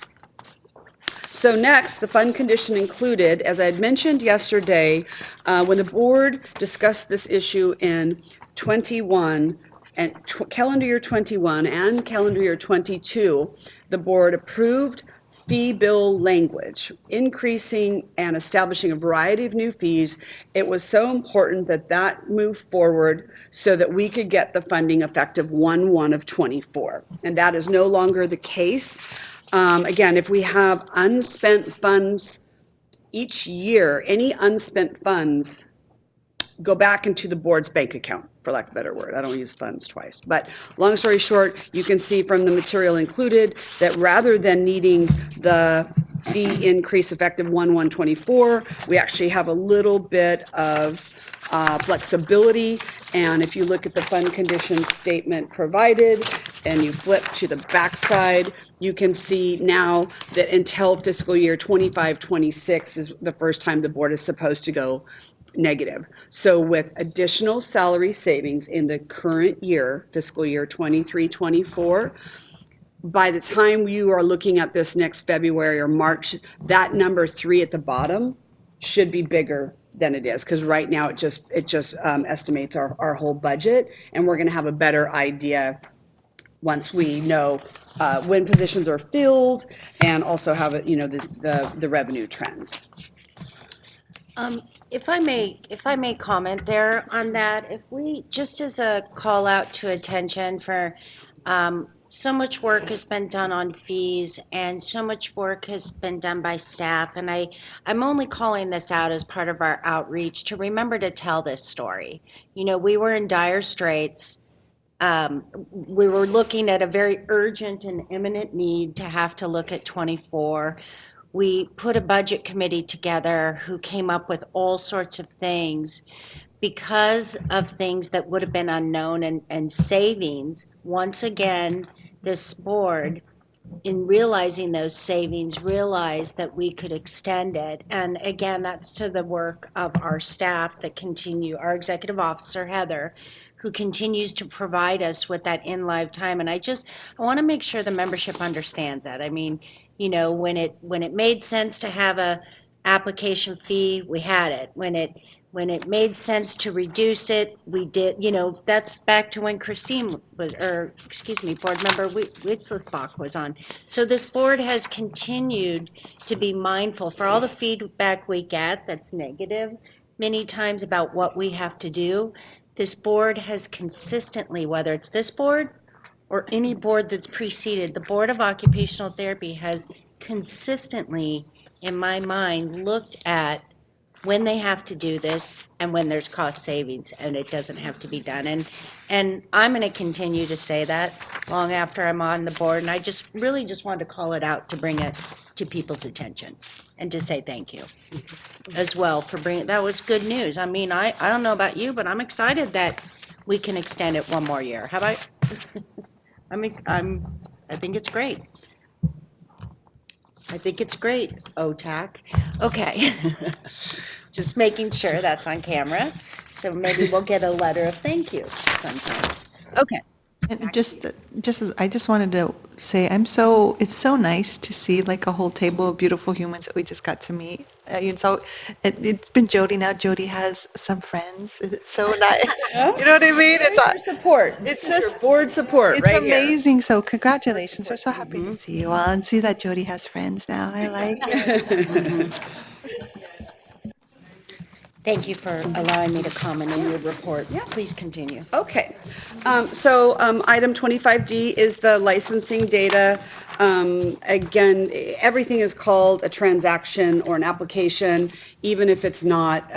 So next, the fund condition included, as I had mentioned yesterday, when the board discussed this issue in 21 and calendar year 21 and calendar year 22, the board approved fee bill language, increasing and establishing a variety of new fees. It was so important that that moved forward so that we could get the funding effective 1/1 of 24. And that is no longer the case. Again, if we have unspent funds each year, any unspent funds go back into the board's bank account, for lack of a better word. I don't use funds twice. But long story short, you can see from the material included that rather than needing the fee increase effective 1/1/24, we actually have a little bit of flexibility. And if you look at the fund condition statement provided and you flip to the backside, you can see now that until fiscal year 25-26 is the first time the board is supposed to go negative. So with additional salary savings in the current year, fiscal year 23-24, by the time you are looking at this next February or March, that number 3 at the bottom should be bigger than it is, because right now it just estimates our whole budget, and we're going to have a better idea once we know when positions are filled and also have the revenue trends. If I may comment there on that, if we, just as a call out to attention for, so much work has been done on fees and so much work has been done by staff. And I'm only calling this out as part of our outreach to remember to tell this story. You know, we were in dire straits. We were looking at a very urgent and imminent need to have to look at 24. We put a budget committee together who came up with all sorts of things because of things that would have been unknown and savings. Once again, this board, in realizing those savings, realized that we could extend it. And again, that's to the work of our staff that continue, our executive officer, Heather, who continues to provide us with that in-live time. And I want to make sure the membership understands that. I mean, you know, when it made sense to have a application fee, we had it. When it made sense to reduce it, we did. You know, that's back to when Christine was, or excuse me, board member Witzelsbach was on. So this board has continued to be mindful for all the feedback we get that's negative many times about what we have to do. This board has consistently, whether it's this board or any board that's preceded, the Board of Occupational Therapy has consistently, in my mind, looked at when they have to do this and when there's cost savings and it doesn't have to be done. And I'm going to continue to say that long after I'm on the board. And I really just wanted to call it out to bring it to people's attention and to say thank you as well for bringing, that was good news. I mean, I don't know about you, but I'm excited that we can extend it one more year. How about, I think it's great. I think it's great, OTAC. Okay. Just making sure that's on camera. So maybe we'll get a letter of thank you sometimes. Okay. And just as I just wanted to say, it's so nice to see like a whole table of beautiful humans that we just got to meet. So it's been Jody now. Jody has some friends. And it's so nice. You know what I mean? It's your support. It's Your just board support. It's right amazing. So congratulations. We're so happy to see you all and see that Jody has friends now. I like it. Thank you for allowing me to comment on your report. Please continue. Okay. So item 25D is the licensing data Again, everything is called a transaction or an application, even if it's not,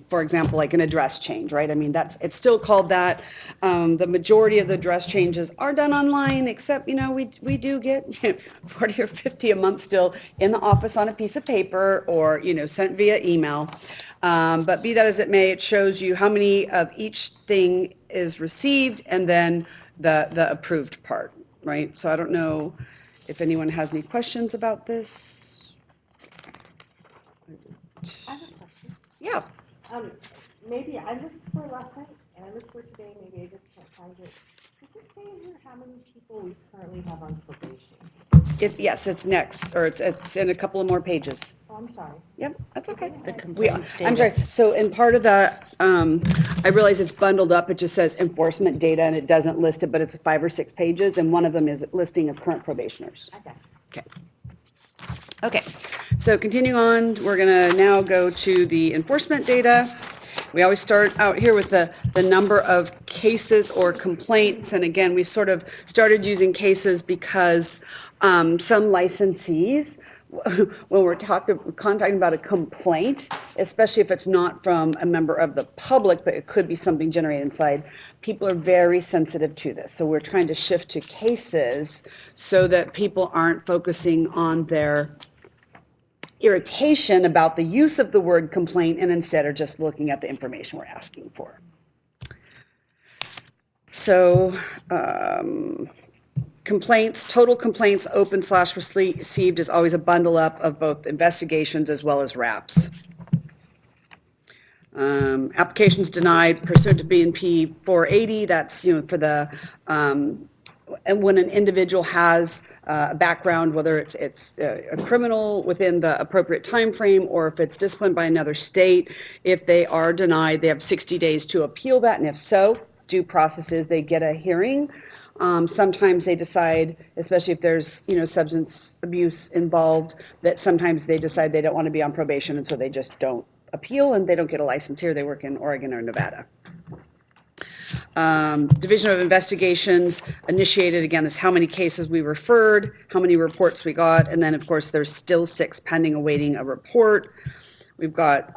for example, like an address change, right? I mean, it's still called that. The majority of the address changes are done online, except, we do get 40 or 50 a month still in the office on a piece of paper or, sent via email. But be that as it may, it shows you how many of each thing is received and then the approved part, right? So I don't know if anyone has any questions about this. I have a question. Yeah. Maybe I looked for it last night and I looked for it today. Maybe I just can't find it. Does it say in here how many people we currently have on probation? Yes, it's next, or it's in a couple of more pages. Oh, I'm sorry. Yep, that's okay. The complaints I'm data. sorry, so in part of that, I realize it's bundled up, it just says enforcement data and it doesn't list it, but it's 5 or 6 pages, and one of them is listing of current probationers. Okay. Okay. Okay, so continuing on, we're gonna now go to the enforcement data. We always start out here with the number of cases or complaints, and again, we sort of started using cases because some licensees, when we're contacting about a complaint, especially if it's not from a member of the public, but it could be something generated inside, people are very sensitive to this. So we're trying to shift to cases so that people aren't focusing on their irritation about the use of the word complaint and instead are just looking at the information we're asking for. So, complaints, total complaints open/received is always a bundle up of both investigations as well as RAPs. Applications denied pursuant to BNP 480, that's, for the, and when an individual has a background, whether it's a criminal within the appropriate time frame or if it's disciplined by another state, if they are denied, they have 60 days to appeal that, and if so, due process is they get a hearing. Sometimes they decide, especially if there's, substance abuse involved, that sometimes they decide they don't want to be on probation, and so they just don't appeal, and they don't get a license here. They work in Oregon or Nevada. Division of Investigations initiated, again, this how many cases we referred, how many reports we got, and then, of course, there's still 6 pending awaiting a report. We've got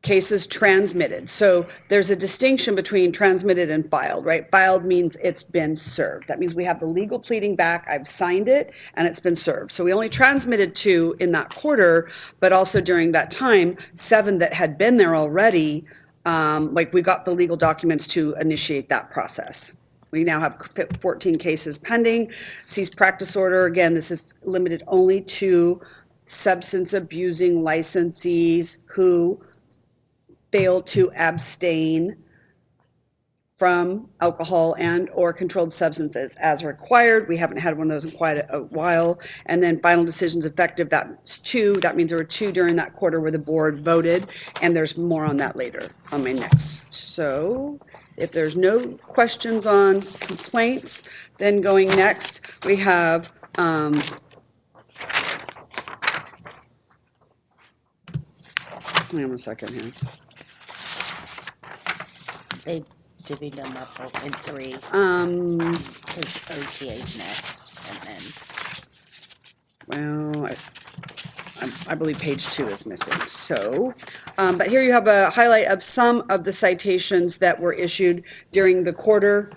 cases transmitted. So there's a distinction between transmitted and filed, right? Filed means it's been served. That means we have the legal pleading back, I've signed it, and it's been served. So we only transmitted 2 in that quarter, but also during that time, 7 that had been there already, we got the legal documents to initiate that process. We now have 14 cases pending. Cease practice order, again, this is limited only to substance abusing licensees who fail to abstain from alcohol and or controlled substances as required. We haven't had one of those in quite a while. And then final decisions effective, that's 2. That means there were 2 during that quarter where the board voted, and there's more on that later on my next. So if there's no questions on complaints, then going next, we have wait a second here. They divvied them up in 3. Because OTA's next, and then. Well, I believe page 2 is missing. So, but here you have a highlight of some of the citations that were issued during the quarter.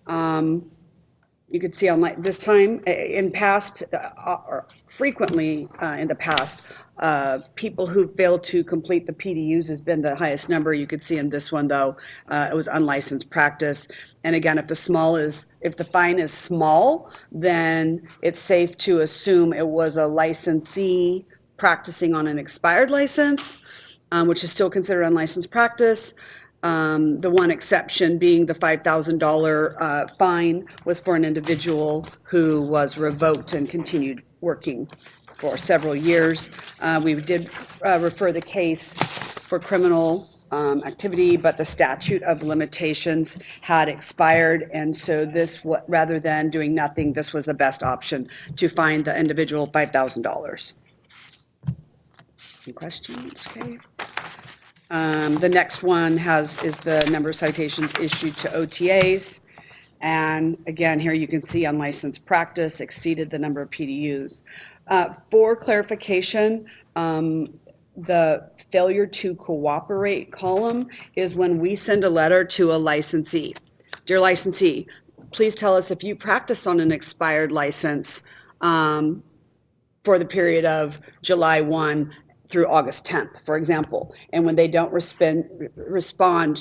You could see on this time in past, or frequently in the past, people who failed to complete the PDUs has been the highest number. You could see in this one, though, it was unlicensed practice. And again, if the fine is small, then it's safe to assume it was a licensee practicing on an expired license, which is still considered unlicensed practice. The one exception being the $5,000 fine was for an individual who was revoked and continued working for several years. We did refer the case for criminal activity, but the statute of limitations had expired, and so this, rather than doing nothing, this was the best option to fine the individual $5,000. Any questions? Okay. The next one is the number of citations issued to OTAs. And again, here you can see unlicensed practice exceeded the number of PDUs. For clarification, the failure to cooperate column is when we send a letter to a licensee. Dear licensee, please tell us if you practiced on an expired license for the period of July 1 through August 10th, for example. And when they don't respond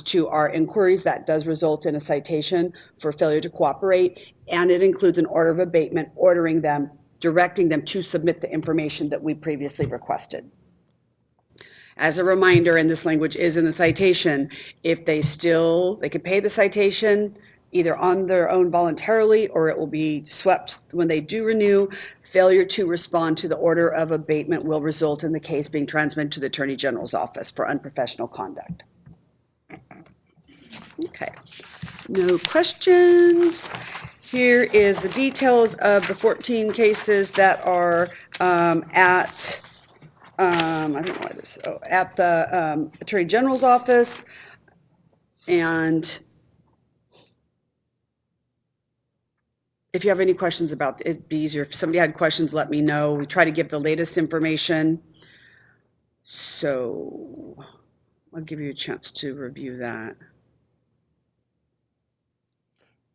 to our inquiries, that does result in a citation for failure to cooperate. And it includes an order of abatement ordering them, directing them to submit the information that we previously requested. As a reminder, and this language is in the citation, if they could pay the citation either on their own voluntarily, or it will be swept when they do renew. Failure to respond to the order of abatement will result in the case being transmitted to the Attorney General's office for unprofessional conduct. Okay, no questions. Here is the details of the 14 cases that are at the Attorney General's office. And if you have any questions about it, it'd be easier. If somebody had questions, let me know. We try to give the latest information. So I'll give you a chance to review that.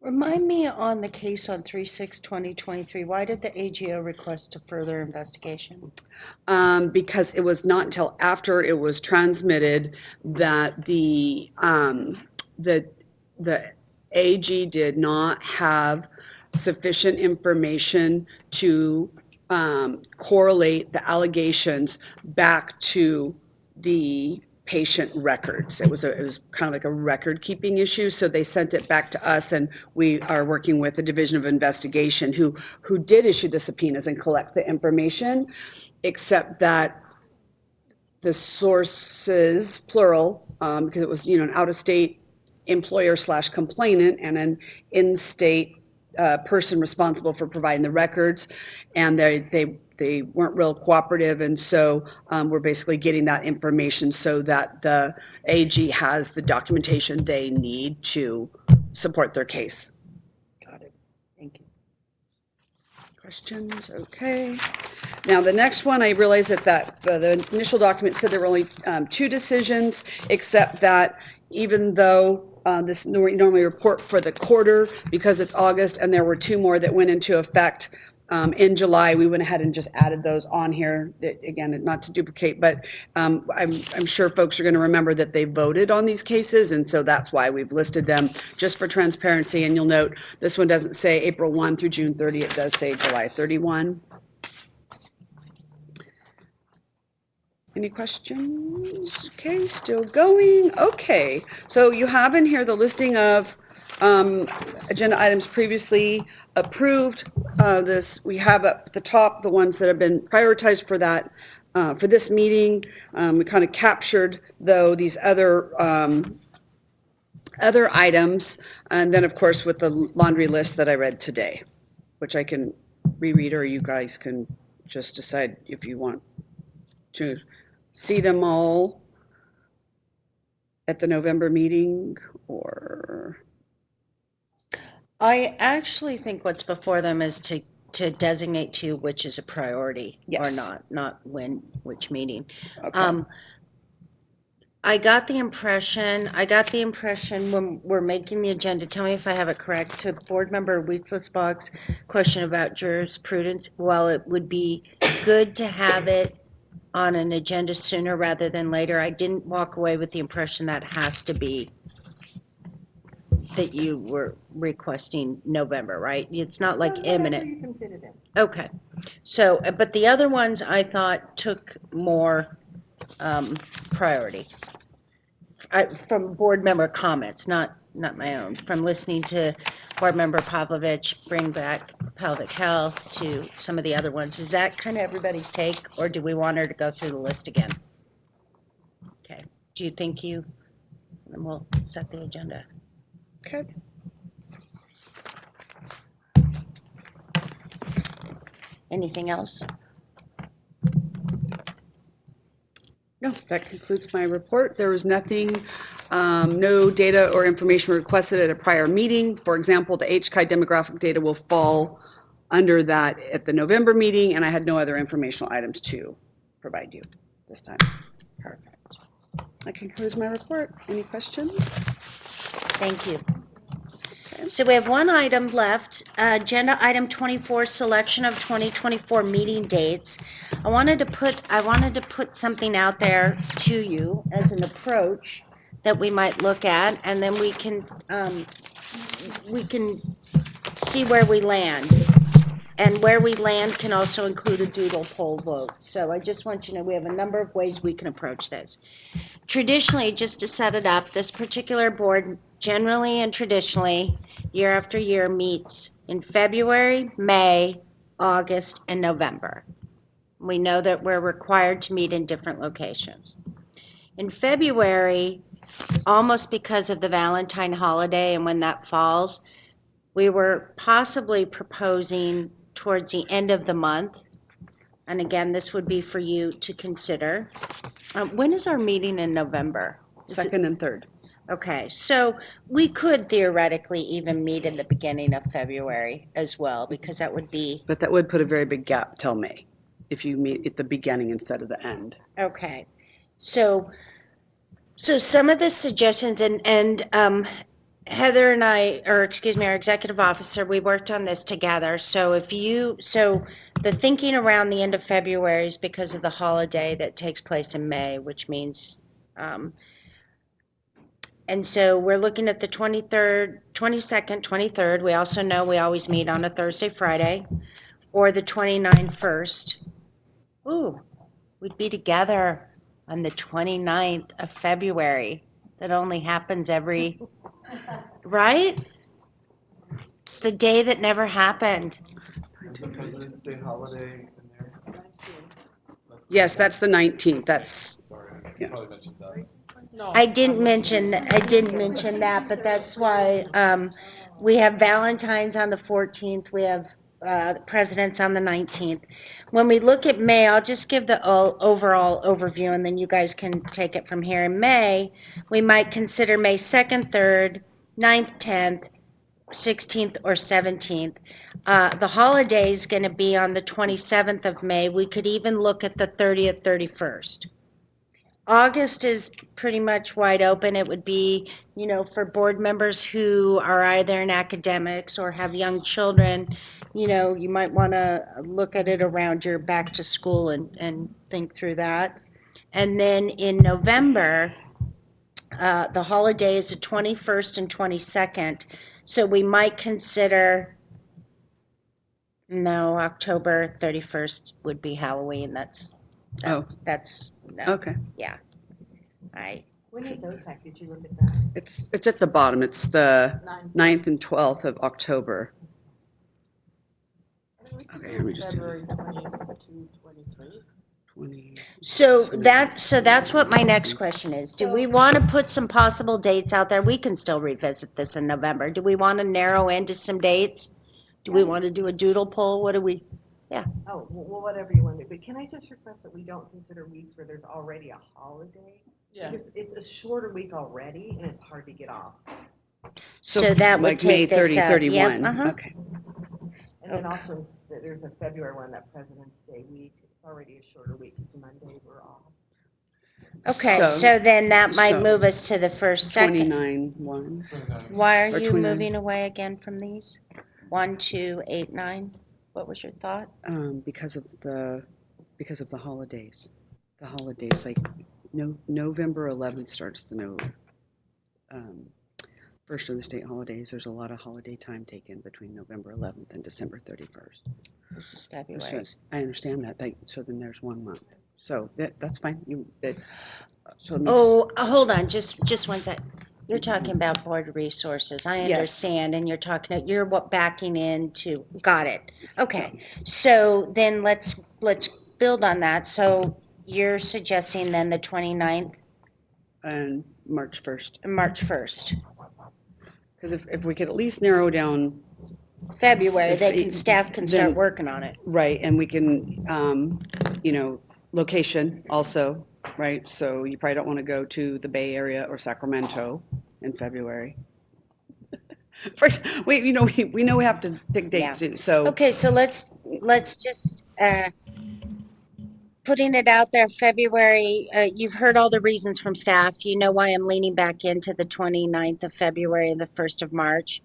Remind me on the case on 3/6/2023, why did the AGO request a further investigation? Because it was not until after it was transmitted that the AG did not have sufficient information to correlate the allegations back to the patient records. It was kind of like a record keeping issue. So they sent it back to us, and we are working with the Division of Investigation who did issue the subpoenas and collect the information, except that the sources, plural, because it was, an out-of-state employer / complainant and an in-state person responsible for providing the records, and they weren't real cooperative, and so we're basically getting that information so that the AG has the documentation they need to support their case. Got it. Thank you. Questions? Okay. Now, the next one, I realized that the initial document said there were only 2 decisions, except that even though this normally report for the quarter, because it's August, and there were 2 more that went into effect in July, we went ahead and just added those on here. Again, not to duplicate, but I'm sure folks are going to remember that they voted on these cases, and so that's why we've listed them just for transparency. And you'll note this one doesn't say April 1 through June 30. It does say July 31. Any questions? Okay, still going. Okay, so you have in here the listing of agenda items previously approved. We have up at the top the ones that have been prioritized for that for this meeting. We kind of captured though these other items, and then of course with the laundry list that I read today, which I can reread, or you guys can just decide if you want to see them all at the November meeting, or? I actually think what's before them is to designate to you which is a priority or Yes. not which meeting. Okay. I got the impression when we're making the agenda, tell me if I have it correct, to Board Member Wheatlisbach's question about jurisprudence, while it would be good to have it on an agenda sooner rather than later, I didn't walk away with the impression that has to be that you were requesting November, right? It's not like imminent. You can fit it in. Okay, so, but the other ones I thought took more priority. From board member comments, not my own, from listening to Board Member Pavlovich bring back pelvic health to some of the other ones. Is that kind of everybody's take, or do we want her to go through the list again? Okay, do you think and we'll set the agenda. Okay. Anything else? No, that concludes my report. There was nothing, no data or information requested at a prior meeting. For example, the HCI demographic data will fall under that at the November meeting, and I had no other informational items to provide you this time. Perfect. That concludes my report. Any questions? Thank you. So we have one item left, agenda item 24, selection of 2024 meeting dates. I wanted to put something out there to you as an approach that we might look at, and then we can see where we land. And where we land can also include a doodle poll vote. So I just want you to know we have a number of ways we can approach this. Traditionally, just to set it up, this particular board generally and traditionally, year after year, meets in February, May, August, and November. We know that we're required to meet in different locations. In February, almost because of the Valentine holiday and when that falls, we were possibly proposing towards the end of the month. And again, this would be for you to consider. When is our meeting in November? Second and third. Okay, so we could theoretically even meet in the beginning of February as well, because that would be, But that would put a very big gap till May, if you meet at the beginning instead of the end. okay. So some of the suggestions, and Heather and I, or excuse me, our executive officer, we worked on this together. So the thinking around the end of February is because of the holiday that takes place in May, which means, and so we're looking at the 23rd, 22nd, 23rd. We also know we always meet on a Thursday, Friday, or the 29th first. Ooh, we'd be together on the 29th of February. That only happens every, right? It's the day that never happened. There's a President's Day holiday in there. Yes, that's the 19th. That's, Sorry, Yeah. probably mentioned that. I didn't mention that, but that's why, we have Valentine's on the 14th, we have, the President's on the 19th. When we look at May, I'll just give the overall overview, and then you guys can take it from here. In May, we might consider May 2nd, 3rd, 9th, 10th, 16th, or 17th. The holiday's gonna be on the 27th of May. We could even look at the 30th, 31st. August is pretty much wide open. It would be, for board members who are either in academics or have young children, you might want to look at it around your back to school and think through that. And then in November, the holiday is the 21st and 22nd. So we might consider, no, October 31st would be Halloween. That's no. okay. Yeah. When is OTAC? Did you look at that? It's at the bottom. It's the 9th and 12th of October. Okay, let me just do February 22, 23. 20. So that's what my next question is. Do we want to put some possible dates out there? We can still revisit this in November. Do we want to narrow into some dates? Do we want to do a doodle poll? What do we? Yeah. Oh, well, whatever you want to do. But can I just request that we don't consider weeks where there's already a holiday? Yeah. Because it's a shorter week already and it's hard to get off. So that would like May take this 30, out. 31. Yep, uh-huh. Okay. And then also, there's a February one, that President's Day week. It's already a shorter week. It's Monday, we're off. Okay, so then that might so move us to the first, second. 29, 1. Why are or you 29. moving away again from these? 1, 2, 8, 9? What was your thought? Because of the holidays. The holidays, like November 11th starts the first of the state holidays. There's a lot of holiday time taken between November 11th and December 31st. This is February. So I understand that. So then there's 1 month. So that's fine. Oh, hold on, just one sec. You're talking about board resources. I Yes. understand, and you're backing into, got it. Okay, so then let's build on that. So you're suggesting then the 29th, And March 1st. and March 1st. Because if we could at least narrow down, February, staff can start then- working on it. right, and we can, location also, right? So you probably don't want to go to the Bay Area or Sacramento in February. First, we know we have to pick Yeah. date too, so. Okay, so let's just, putting it out there, February, you've heard all the reasons from staff. You know why I'm leaning back into the 29th of February and the 1st of March.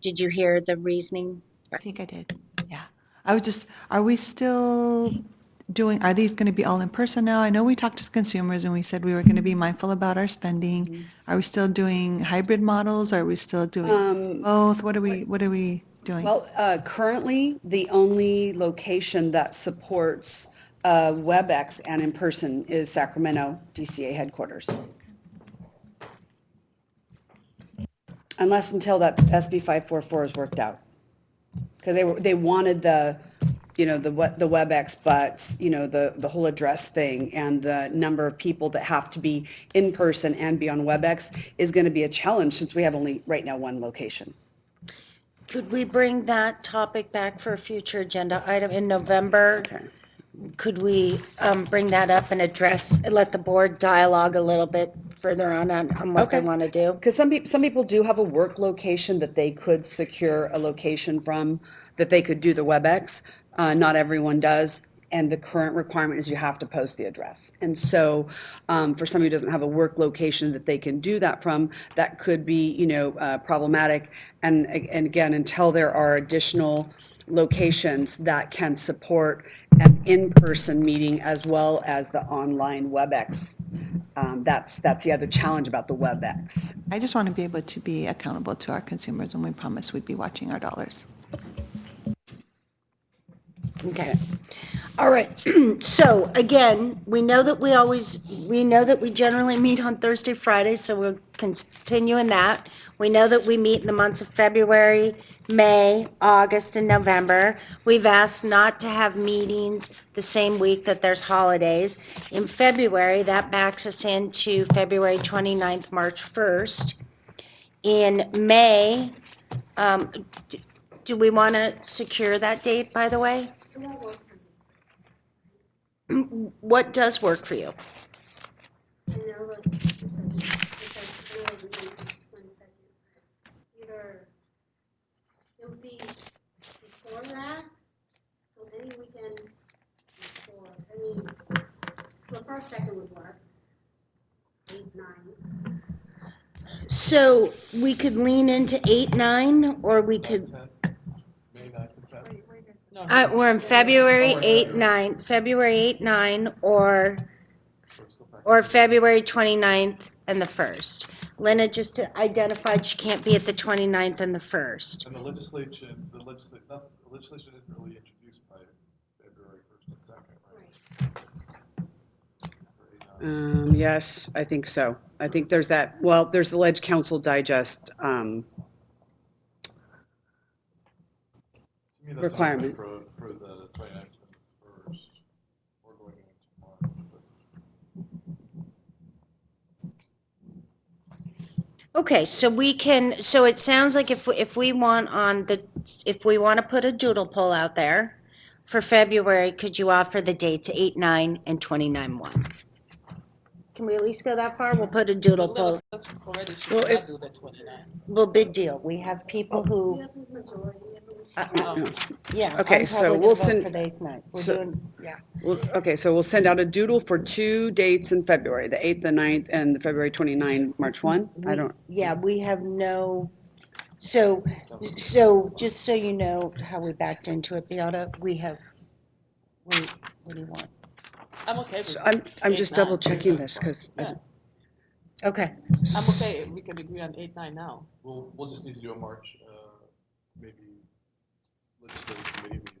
Did you hear the reasoning? I think I did. Yeah. I was just, are we still doing, are these going to be all in person now? I know we talked to the consumers and we said we were going to be mindful about our spending. Are we still doing hybrid models? Are we still doing both? What are we doing? Well, currently, the only location that supports WebEx and in person is Sacramento DCA headquarters. Unless until that SB 544 is worked out. Because they wanted the WebEx, but, the whole address thing and the number of people that have to be in person and be on WebEx is going to be a challenge since we have only right now one location. Could we bring that topic back for a future agenda item in November? Okay. Could we bring that up and let the board dialogue a little bit further on what they Okay. want to do? Because some people do have a work location that they could secure a location from, that they could do the WebEx. Not everyone does. And the current requirement is you have to post the address. And so for somebody who doesn't have a work location that they can do that from, that could be, problematic. And again, until there are additional locations that can support an in-person meeting as well as the online WebEx. That's the other challenge about the WebEx. I just want to be able to be accountable to our consumers when we promised we'd be watching our dollars. Okay. All right. So again, we know that we generally meet on Thursday, Friday, so we'll continue in that. We know that we meet in the months of February, May, August, and November. We've asked not to have meetings the same week that there's holidays. In February, that backs us into February 29th, March 1st. In May, do we want to secure that date, by the way? What does work for you? Either it would be before that, so any weekend before, so first, second would work. 8, 9. So we could lean into 8, 9, or we could, we're in February 8, 9, or February 29th and the 1st. Lena just identified she can't be at the 29th and the 1st. And the legislation isn't really introduced by February 1st and 2nd, right? Yes, I think so. I think there's that, there's the Ledge Council Digest To me, that's requirement. For the 29th and 1st, or going into March. Okay, so it sounds like if we want to put a doodle poll out there for February, could you offer the dates 8, 9, and 29/1? Can we at least go that far? We'll put a doodle poll. That's already, she Well, cannot if- do the 29. Well, big deal. We have people who, yeah. Okay, I'm so probably we'll gonna vote send- for the 8th night. We're so- doing, yeah. So we'll send out a doodle for 2 dates in February, the 8th, the 9th, and the February 29, March 1. Yeah, we have no, so just so you know how we backed into it, Beata, what do you want? I'm okay with I'm just 8, 9. double checking this because Yeah. Okay, I'm okay, we can agree on 8, 9 now. We'll just need to do a March, maybe legislative committee meeting.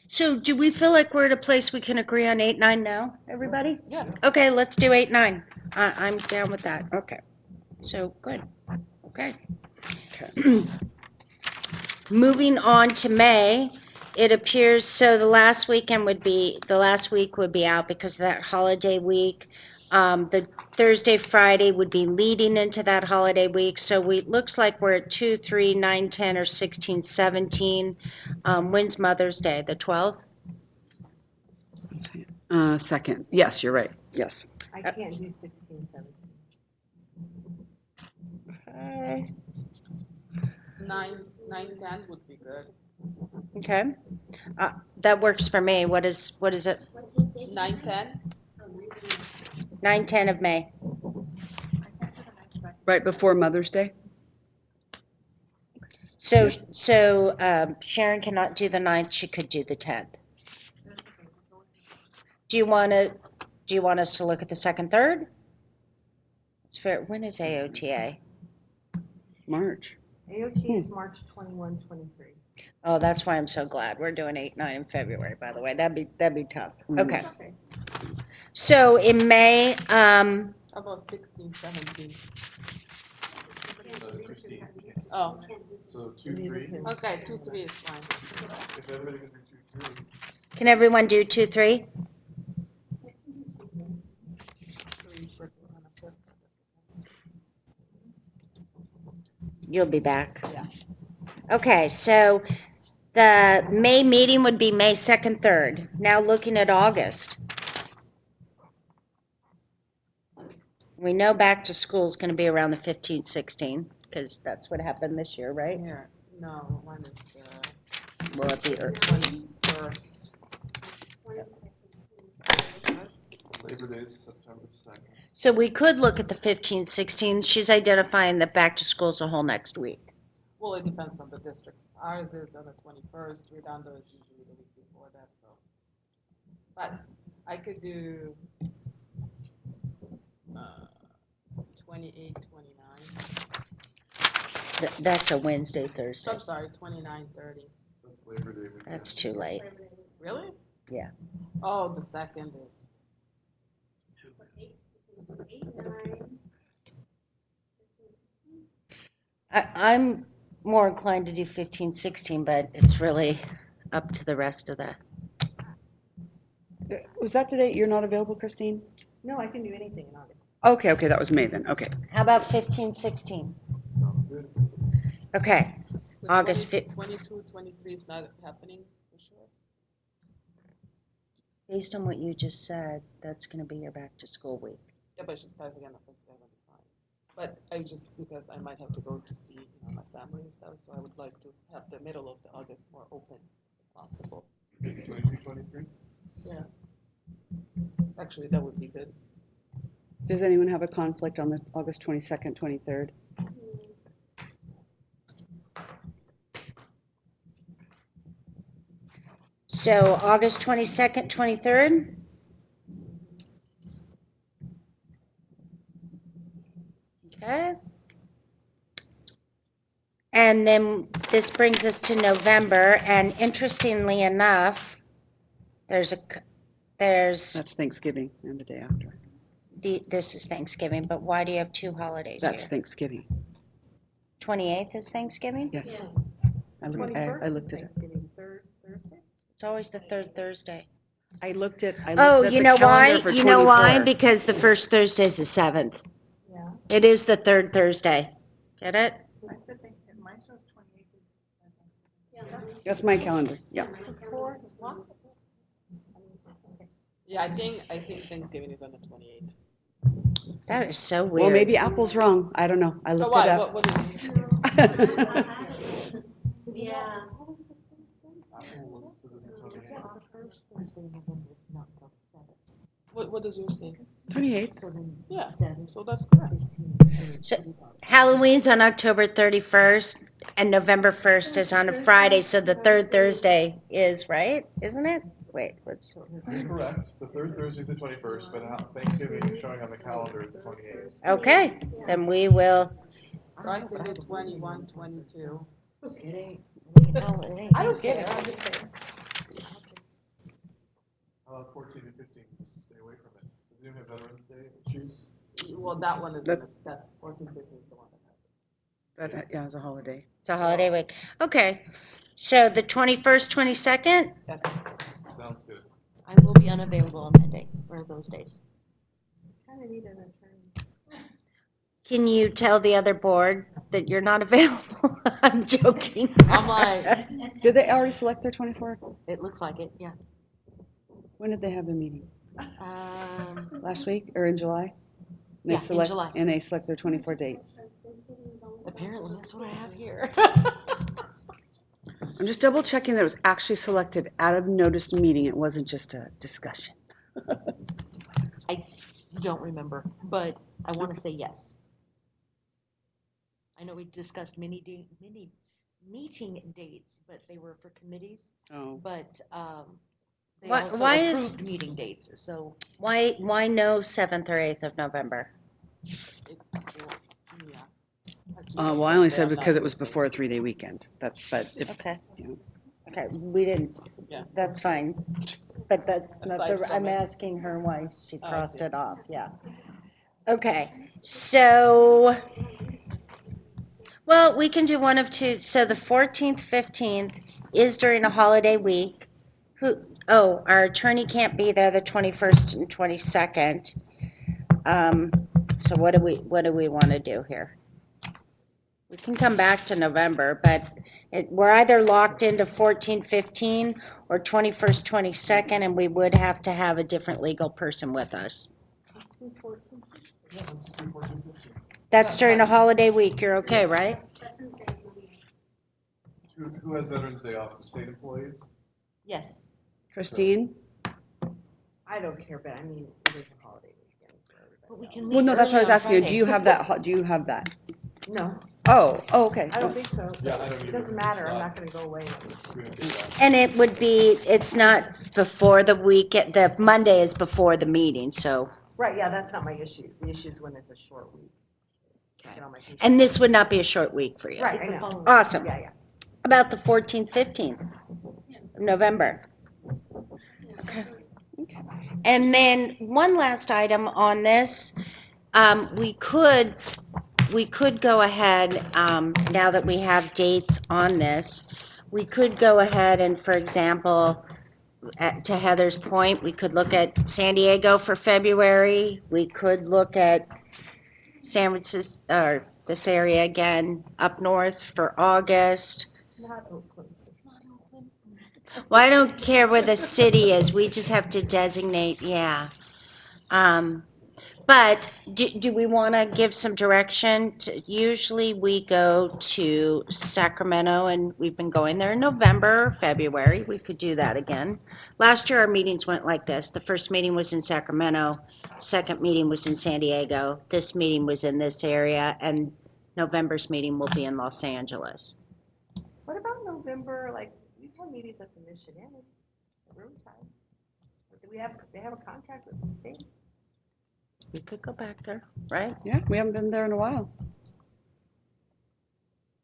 so do we feel like we're at a place we can agree on 8, 9 now, everybody? Yeah. Okay, let's do 8, 9. I'm down with that. Okay. So, good. Okay. Okay. Moving on to May, it appears, so the last week would be out because of that holiday week. The Thursday, Friday would be leading into that holiday week, so looks like we're at 2, 3, 9, 10, or 16, 17. When's Mother's Day, the 12th? Second. Yes, you're right. Yes. I can't do 16, 17. Okay. 9, 10 would be good. Okay. That works for me. What is it? 9, 10. 9, 10 of May. Right before Mother's Day? So Sharon cannot do the 9th. She could do the 10th. Do you want us to look at the 2nd, 3rd? It's fair. When is AOTA? March. AOT is March 21, 23. Oh, that's why I'm so glad. We're doing 8, 9 in February, by the way. That'd be tough. Okay. So in May, How about 16, 17? 16. Oh, So 2, 3. okay, 2, 3 is fine. If everybody can do 2, 3. can everyone do 2, 3? You'll be back. Yeah. Okay, so the May meeting would be May 2nd, 3rd. Now looking at August. We know back to school is going to be around the 15th, 16th, because that's what happened this year, right? Here, no, one is the Will it be 21st. Labor Day is September 2nd. So we could look at the 15th, 16th. She's identifying that back to school is a whole next week. Well, it depends on the district. Ours is on the 21st. Redondo is usually the week before that, so. But I could do 28, 29. That's a Wednesday, So Thursday. I'm sorry, 29, 30. That's Labor Day. That's too late. Really? Yeah. Oh, the 2nd is. I'm more inclined to do 15, 16, but it's really up to the rest of the. Was that the date you're not available, Christine? No, I can do anything in August. Okay, that was May then, okay. How about 15, 16? Sounds good. Okay. The August 22, 23 is not happening for sure. Based on what you just said, that's going to be your back to school week. Yeah, but she starts again on Thursday, that'll be fine. But I just, because I might have to go to see, my family and stuff, so I would like to have the middle of the August more open if possible. 22, 23? Yeah. Actually, that would be good. Does anyone have a conflict on the August 22nd, 23rd? So August 22nd, 23rd? Okay. And then this brings us to November, and interestingly enough, there's That's Thanksgiving and the day after. this is Thanksgiving, but why do you have two holidays That's here? Thanksgiving, 28th is Thanksgiving? yes. I looked at it. Third Thursday? It's always the third Thursday. I looked at Oh, the you know why? calendar for You know why? 24. Because the first Thursday is the 7th. Yeah. It is the third Thursday. Get it? I still think that mine shows 28th is. That's my calendar, yeah. Yeah, I think Thanksgiving is on the 28th. That is so weird. Well, maybe Apple's wrong, I don't know, I So looked it up. what is it? Yeah. What does yours say? 28th, Yeah, so that's correct. So Halloween's on October 31st and November 1st is on a Friday, so the third Thursday is, right? Isn't it? Wait, what's, Correct. The third Thursday is the 21st, but Thanksgiving is showing on the calendar is the 28th. okay, then we will, So I could do 21, 22. I don't get it, I'm just saying. 14 and 15, just stay away from it. Does anyone have Veterans Day issues? Well, that one is, that's 14, 15 is the one that has it. that, yeah, it's a holiday. it's a holiday week. Okay, so the 21st, 22nd? Yes. Sounds good. I will be unavailable on that day, or those days. Kinda need an attorney. Can you tell the other board that you're not available? I'm joking. I'm like, Did they already select their 24th? it looks like it, yeah. When did they have their meeting? Last week or in July? They Yeah, in select- July. And they select their 24 dates. Apparently, that's what I have here. I'm just double checking that it was actually selected at a noticed meeting. It wasn't just a discussion. I don't remember, but I want to say yes. I know we discussed many meeting dates, but they were for committees. Oh. But they Why- also why is- approved meeting dates, so Why no 7th or 8th of November? yeah. Well, I only said because it was before a 3-day weekend. That's, but if, Okay. you know. Okay, we didn't, Yeah. that's fine. But that's not Aside the, from I'm it. asking her why she Oh, I crossed see. it off, yeah. Okay, so, well, we can do one of two. So the 14th, 15th is during a holiday week. Our attorney can't be there the 21st and 22nd. So what do we want to do here? We can come back to November, but we're either locked into 14, 15 or 21st, 22nd, and we would have to have a different legal person with us. That's during a holiday week. You're okay, right? Who has Veterans Day off? The state employees? Yes. Christine? I don't care, but I mean, it is a holiday weekend for everybody. But we can Well, leave no, that's what I was early on asking you. Do Friday. you have that? Do you have that? No, Oh, okay. I don't think so. Yeah, I don't It either. doesn't matter, I'm not gonna go away. And it would be, it's not before the weekend, the Monday is before the meeting, so. Right, yeah, that's not my issue. The issue is when it's a short week. Okay. Get all my pieces. And this would not be a short week for you. Right, I The know. following- Awesome. Yeah, yeah. About the 14th, 15th of November. Okay. And then one last item on this, we could go ahead, now that we have dates on this, we could go ahead and, for example, to Heather's point, we could look at San Diego for February. We could look at San Francisco, or this area again, up north for August. Well, I don't care where the city is, we just have to designate, yeah. But do we want to give some direction? Usually we go to Sacramento, and we've been going there in November, February. We could do that again. Last year, our meetings went like this. The first meeting was in Sacramento, second meeting was in San Diego, this meeting was in this area, and November's meeting will be in Los Angeles. What about November, like, we've had meetings at the Mission Inn, at Riverside. Do they have a contract with the state? We could go back there, right? Yeah, we haven't been there in a while.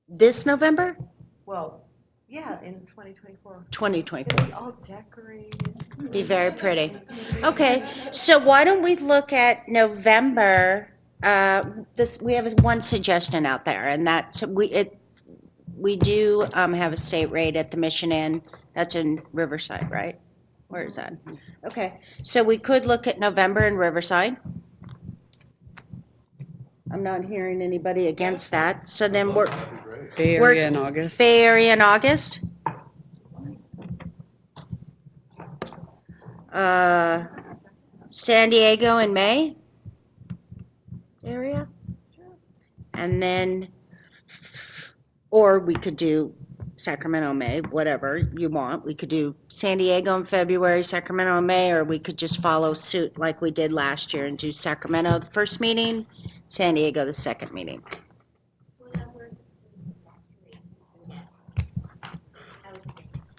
This November? Well, yeah, in 2024. 2024. It'll be all decorated. Be very pretty. Okay, so why don't we look at November? We have one suggestion out there, and that's we do have a state rate at the Mission Inn. That's in Riverside, right? Where is that? Okay, so we could look at November in Riverside. I'm not hearing anybody against that. So then we're Bay Work- Area in August. Bay Area in August. San Diego in May area. And then, or we could do Sacramento, May, whatever you want. We could do San Diego in February, Sacramento in May, or we could just follow suit like we did last year and do Sacramento the first meeting, San Diego the second meeting.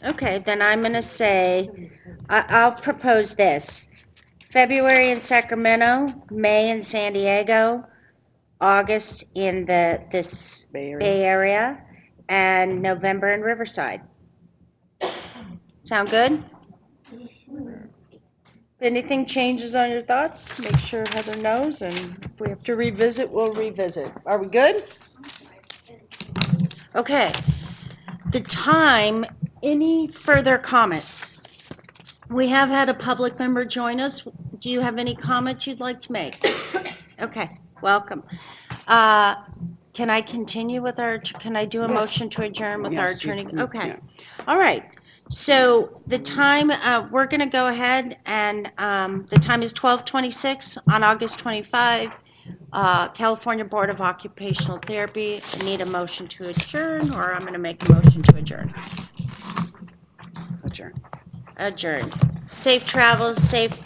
Okay, then I'm gonna say, I'll propose this. February in Sacramento, May in San Diego, August in this Bay Area. Bay Area, and November in Riverside. Sound good? If anything changes on your thoughts, make sure Heather knows, and if we have to revisit, we'll revisit. Are we good? Okay. The time, any further comments? We have had a public member join us. Do you have any comments you'd like to make? Okay, welcome. Can I continue with can I do a motion to adjourn with our Yes, you attorney? can, Okay. yeah. All right. So the time, we're going to go ahead and the time is 12:26 on August 25. California Board of Occupational Therapy. I need a motion to adjourn, or I'm going to make a motion to adjourn. Adjourn. Adjourned. Safe travels, safe